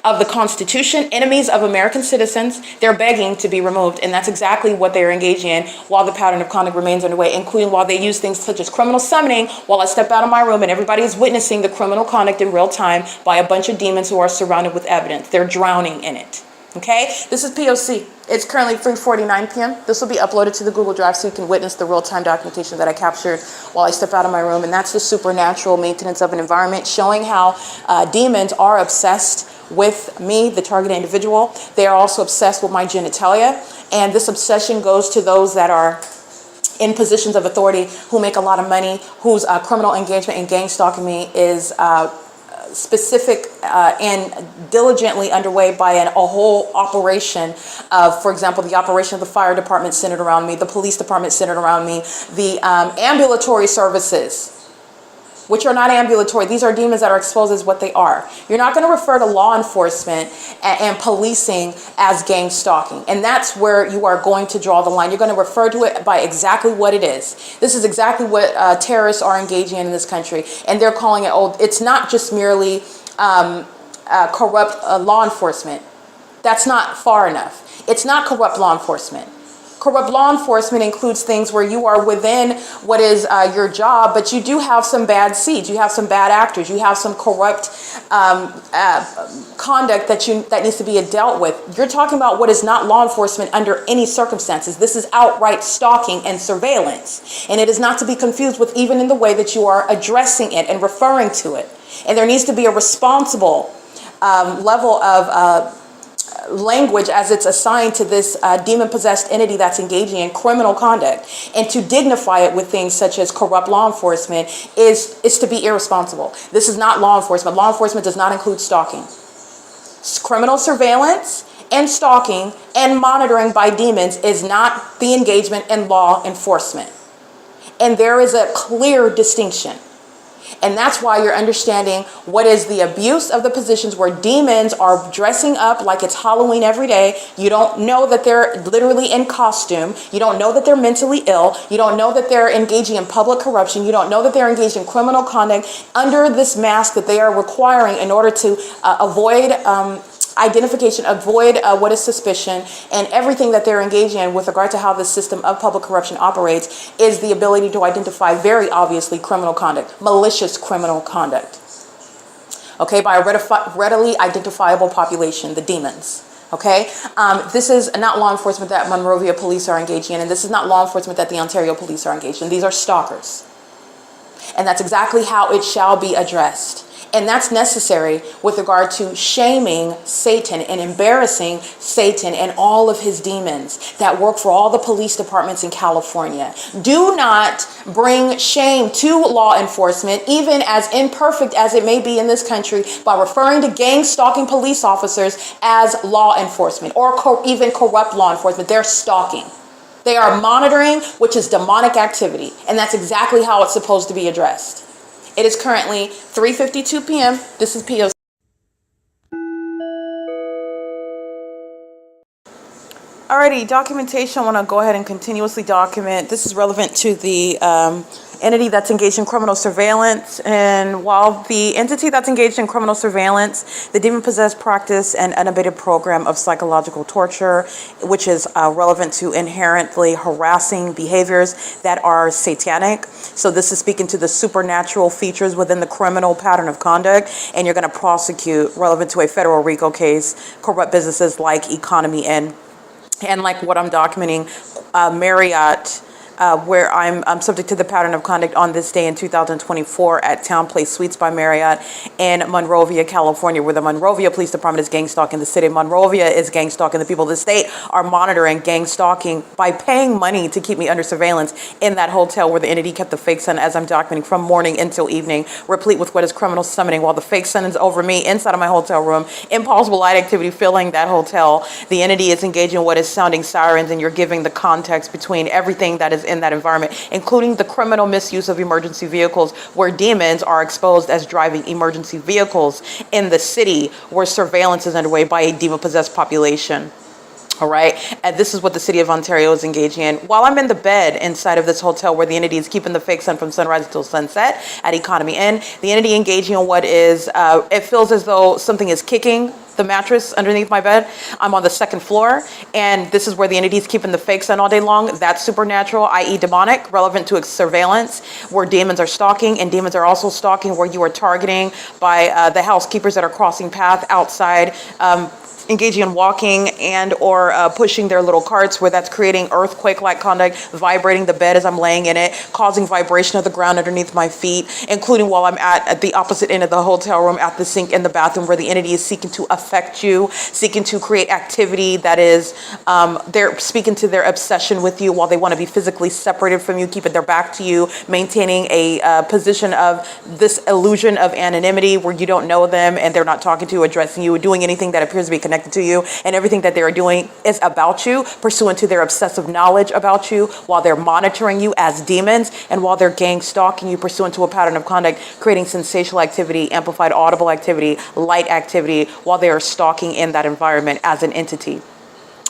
of the Constitution, enemies of American citizens. They're begging to be removed, and that's exactly what they're engaging in while the pattern of conduct remains underway, including while they use things such as criminal summoning while I step out of my room and everybody is witnessing the criminal conduct in real time by a bunch of demons who are surrounded with evidence. They're drowning in it. Okay, this is P.O.C. It's currently 3:49 p.m. This will be uploaded to the Google Drive so you can witness the real-time documentation that I captured while I step out of my room, and that's the supernatural maintenance of an environment, showing how demons are obsessed with me, the target individual. They are also obsessed with my genitalia, and this obsession goes to those that are in positions of authority who make a lot of money, whose criminal engagement in gang stalking me is specific and diligently underway by a whole operation of, for example, the operation of the fire department centered around me, the police department centered around me, the ambulatory services, which are not ambulatory. These are demons that are exposed as what they are. You're not going to refer to law enforcement and policing as gang stalking. And that's where you are going to draw the line. You're going to refer to it by exactly what it is. This is exactly what terrorists are engaging in this country. And they're calling it, oh, it's not just merely corrupt law enforcement. That's not far enough. It's not corrupt law enforcement. Corrupt law enforcement includes things where you are within what is your job, but you do have some bad seeds, you have some bad actors, you have some corrupt conduct that needs to be dealt with. You're talking about what is not law enforcement under any circumstances. This is outright stalking and surveillance, and it is not to be confused with even in the way that you are addressing it and referring to it. And there needs to be a responsible level of language as it's assigned to this demon-possessed entity that's engaging in criminal conduct. And to dignify it with things such as corrupt law enforcement is to be irresponsible. This is not law enforcement. Law enforcement does not include stalking. Criminal surveillance and stalking and monitoring by demons is not the engagement in law enforcement. And there is a clear distinction. And that's why you're understanding what is the abuse of the positions where demons are dressing up like it's Halloween every day. You don't know that they're literally in costume. You don't know that they're mentally ill. You don't know that they're engaging in public corruption. You don't know that they're engaged in criminal conduct under this mask that they are requiring in order to avoid identification, avoid what is suspicion, and everything that they're engaging in with regard to how the system of public corruption operates is the ability to identify very obviously criminal conduct, malicious criminal conduct, okay, by a readily identifiable population, the demons. Okay, this is not law enforcement that Monrovia police are engaging in, and this is not law enforcement that the Ontario police are engaged in. These are stalkers. And that's exactly how it shall be addressed. And that's necessary with regard to shaming Satan and embarrassing Satan and all of his demons that work for all the police departments in California. Do not bring shame to law enforcement, even as imperfect as it may be in this country, by referring to gang stalking police officers as law enforcement or even corrupt law enforcement. They're stalking. They are monitoring, which is demonic activity. And that's exactly how it's supposed to be addressed. It is currently 3:52 p.m. This is P.O.C. Alrighty, documentation. I want to go ahead and continuously document. This is relevant to the entity that's engaged in criminal surveillance. And while the entity that's engaged in criminal surveillance, the demon-possessed practice an unabated program of psychological torture, which is relevant to inherently harassing behaviors that are satanic. So this is speaking to the supernatural features within the criminal pattern of conduct. And you're going to prosecute, relevant to a federal RICO case, corrupt businesses like Economy Inn. And like what I'm documenting, Marriott, where I'm subject to the pattern of conduct on this day in 2024 at Town Place Suites by Marriott in Monrovia, California, where the Monrovia Police Department is gang stalking. The city of Monrovia is gang stalking. The people of the state are monitoring gang stalking by paying money to keep me under surveillance in that hotel where the entity kept the fake sun, as I'm documenting, from morning until evening, replete with what is criminal summoning, while the fake sun is over me inside of my hotel room, impossible light activity filling that hotel. The entity is engaging in what is sounding sirens, and you're giving the context between everything that is in that environment, including the criminal misuse of emergency vehicles, where demons are exposed as driving emergency vehicles in the city where surveillance is underway by a demon-possessed population. All right. And this is what the city of Ontario is engaging in. While I'm in the bed inside of this hotel where the entity is keeping the fake sun from sunrise until sunset at Economy Inn, the entity engaging in what is, it feels as though something is kicking the mattress underneath my bed. I'm on the second floor, and this is where the entity is keeping the fake sun all day long. That's supernatural, i.e. demonic, relevant to surveillance, where demons are stalking, and demons are also stalking where you are targeting by the housekeepers that are crossing path outside, engaging in walking and or pushing their little carts, where that's creating earthquake-like conduct, vibrating the bed as I'm laying in it, causing vibration of the ground underneath my feet, including while I'm at the opposite end of the hotel room at the sink in the bathroom, where the entity is seeking to affect you, seeking to create activity that is, they're speaking to their obsession with you while they want to be physically separated from you, keeping their back to you, maintaining a position of this illusion of anonymity where you don't know them and they're not talking to you, addressing you, doing anything that appears to be connected to you, and everything that they are doing is about you, pursuant to their obsessive knowledge about you, while they're monitoring you as demons, and while they're gang stalking you pursuant to a pattern of conduct, creating sensational activity, amplified audible activity, light activity, while they are stalking in that environment as an entity.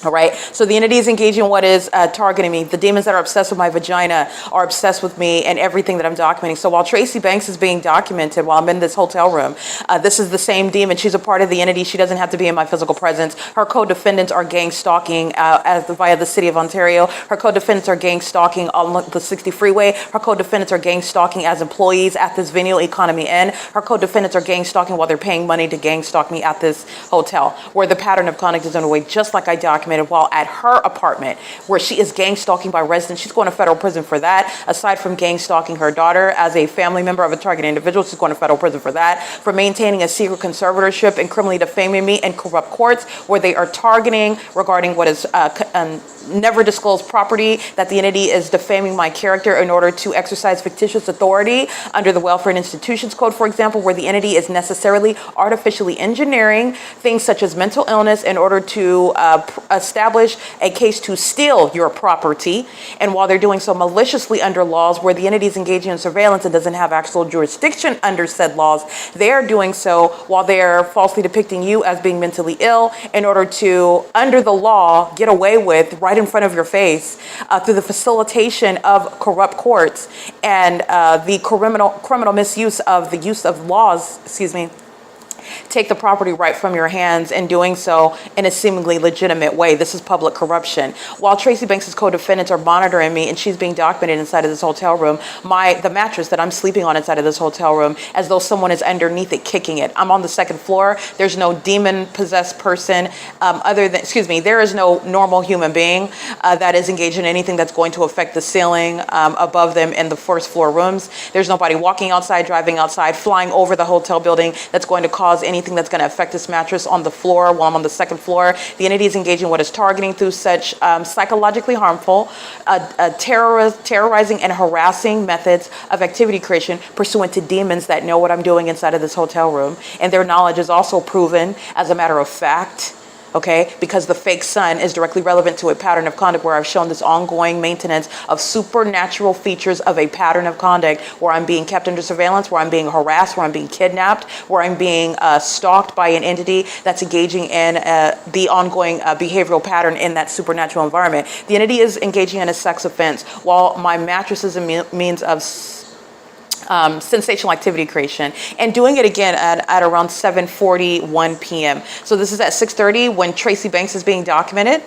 All right, so the entity is engaging in what is targeting me. The demons that are obsessed with my vagina are obsessed with me and everything that I'm documenting. So while Tracy Banks is being documented while I'm in this hotel room, this is the same demon. She's a part of the entity. She doesn't have to be in my physical presence. Her co-defendants are gang stalking via the city of Ontario. Her co-defendants are gang stalking on the 60 freeway. Her co-defendants are gang stalking as employees at this venue, Economy Inn. Her co-defendants are gang stalking while they're paying money to gang stalk me at this hotel, where the pattern of conduct is underway, just like I documented while at her apartment, where she is gang stalking by residents. She's going to federal prison for that. Aside from gang stalking her daughter as a family member of a targeted individual, she's going to federal prison for that. For maintaining a secret conservatorship and criminally defaming me in corrupt courts, where they are targeting regarding what is never disclosed property, that the entity is defaming my character in order to exercise fictitious authority under the Welfare and Institutions Code, for example, where the entity is necessarily artificially engineering things such as mental illness in order to establish a case to steal your property. And while they're doing so maliciously under laws where the entity is engaging in surveillance and doesn't have actual jurisdiction under said laws, they're doing so while they're falsely depicting you as being mentally ill in order to, under the law, get away with right in front of your face through the facilitation of corrupt courts and the criminal misuse of the use of laws, take the property right from your hands, and doing so in a seemingly legitimate way. This is public corruption. While Tracy Banks' co-defendants are monitoring me and she's being documented inside of this hotel room, the mattress that I'm sleeping on inside of this hotel room, as though someone is underneath it kicking it. I'm on the second floor. There's no demon-possessed person there is no normal human being that is engaged in anything that's going to affect the ceiling above them in the first floor rooms. There's nobody walking outside, driving outside, flying over the hotel building that's going to cause anything that's going to affect this mattress on the floor while I'm on the second floor. The entity is engaging in what is targeting through such psychologically harmful, terrorizing and harassing methods of activity creation pursuant to demons that know what I'm doing inside of this hotel room. And their knowledge is also proven as a matter of fact. Okay, because the fake sun is directly relevant to a pattern of conduct where I've shown this ongoing maintenance of supernatural features of a pattern of conduct where I'm being kept under surveillance, where I'm being harassed, where I'm being kidnapped, where I'm being stalked by an entity that's engaging in the ongoing behavioral pattern in that supernatural environment. The entity is engaging in a sex offense while my mattress is a means of sensational activity creation, and doing it again at around 7:41 p.m. So this is at 6:30 when Tracy Banks is being documented.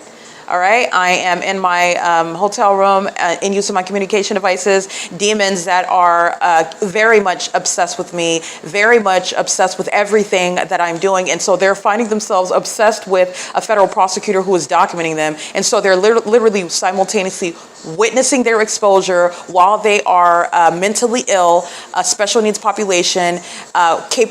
All right, I am in my hotel room in use of my communication devices. Demons that are very much obsessed with me, very much obsessed with everything that I'm doing. And so they're finding themselves obsessed with a federal prosecutor who is documenting them. And so they're literally simultaneously witnessing their exposure while they are mentally ill, a special needs population,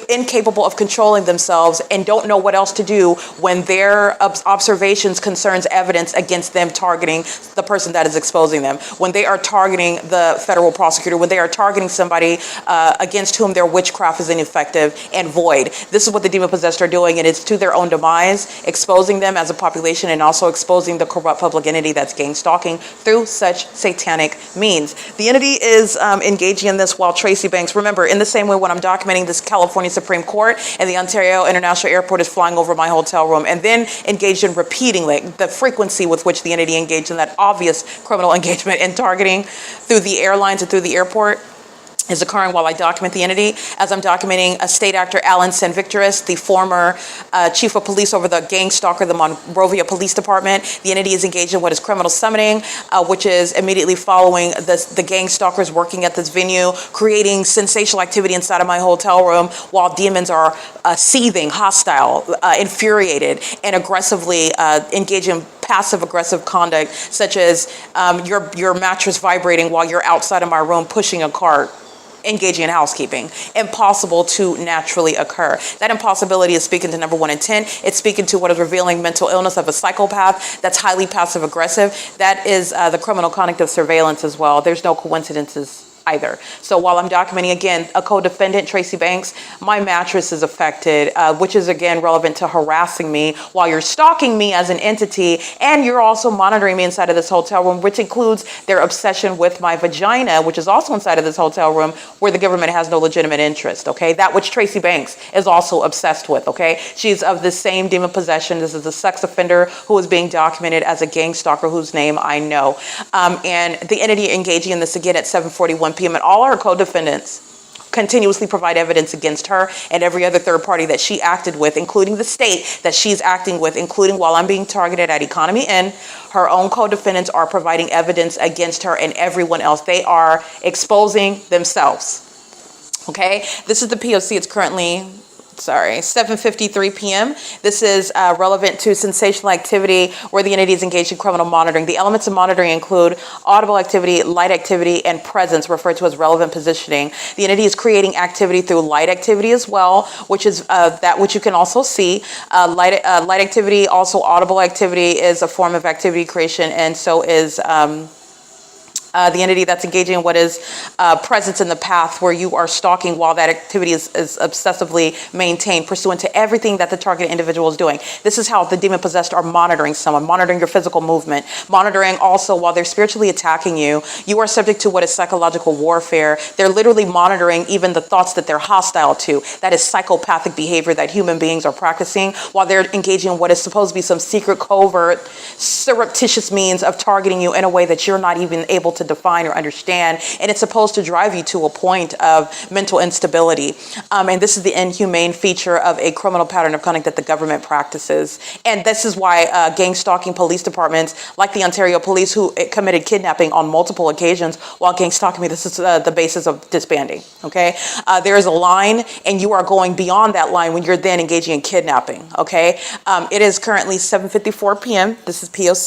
incapable of controlling themselves, and don't know what else to do when their observations concerns evidence against them targeting the person that is exposing them. When they are targeting the federal prosecutor, when they are targeting somebody against whom their witchcraft is ineffective and void. This is what the demon-possessed are doing, and it's to their own demise, exposing them as a population and also exposing the corrupt public entity that's gang stalking through such satanic means. The entity is engaging in this while Tracy Banks, remember, in the same way when I'm documenting this California Supreme Court and the Ontario International Airport is flying over my hotel room, and then engaged in repeating the frequency with which the entity engaged in that obvious criminal engagement in targeting through the airlines and through the airport is occurring while I document the entity. As I'm documenting a state actor, Alan San Victoris, the former chief of police over the gang stalker, the Monrovia Police Department. The entity is engaged in what is criminal summoning, which is immediately following the gang stalkers working at this venue, creating sensational activity inside of my hotel room while demons are seething, hostile, infuriated, and aggressively engaging in passive-aggressive conduct, such as your mattress vibrating while you're outside of my room pushing a cart, engaging in housekeeping. Impossible to naturally occur. That impossibility is speaking to number 1 intent. It's speaking to what is revealing mental illness of a psychopath that's highly passive aggressive. That is the criminal conduct of surveillance as well. There's no coincidences either. So while I'm documenting, again, a co-defendant, Tracy Banks, my mattress is affected, which is, again, relevant to harassing me while you're stalking me as an entity, and you're also monitoring me inside of this hotel room, which includes their obsession with my vagina, which is also inside of this hotel room, where the government has no legitimate interest, okay? That which Tracy Banks is also obsessed with, okay? She's of the same demon possession. This is a sex offender who is being documented as a gang stalker whose name I know. And the entity engaging in this again at 7:41 p.m. and all her co-defendants continuously provide evidence against her and every other third party that she acted with, including the state that she's acting with, including while I'm being targeted at Economy Inn. Her own co-defendants are providing evidence against her and everyone else. They are exposing themselves. Okay, this is the P.O.C. It's currently 7:53 p.m. This is relevant to sensational activity where the entity is engaged in criminal monitoring. The elements of monitoring include audible activity, light activity, and presence, referred to as relevant positioning. The entity is creating activity through light activity as well, which is that which you can also see. Light activity, also audible activity, is a form of activity creation, and so is the entity that's engaging in what is presence in the path, where you are stalking while that activity is obsessively maintained pursuant to everything that the targeted individual is doing. This is how the demon-possessed are monitoring someone, monitoring your physical movement, monitoring also while they're spiritually attacking you. You are subject to what is psychological warfare. They're literally monitoring even the thoughts that they're hostile to. That is psychopathic behavior that human beings are practicing while they're engaging in what is supposed to be some secret, covert, surreptitious means of targeting you in a way that you're not even able to define or understand, and it's supposed to drive you to a point of mental instability. And this is the inhumane feature of a criminal pattern of conduct that the government practices. And this is why gang stalking police departments, like the Ontario Police, who committed kidnapping on multiple occasions while gang stalking me, this is the basis of disbanding, okay? There is a line, and you are going beyond that line when you're then engaging in kidnapping, okay? It is currently 7:54 p.m. This is P.O.C.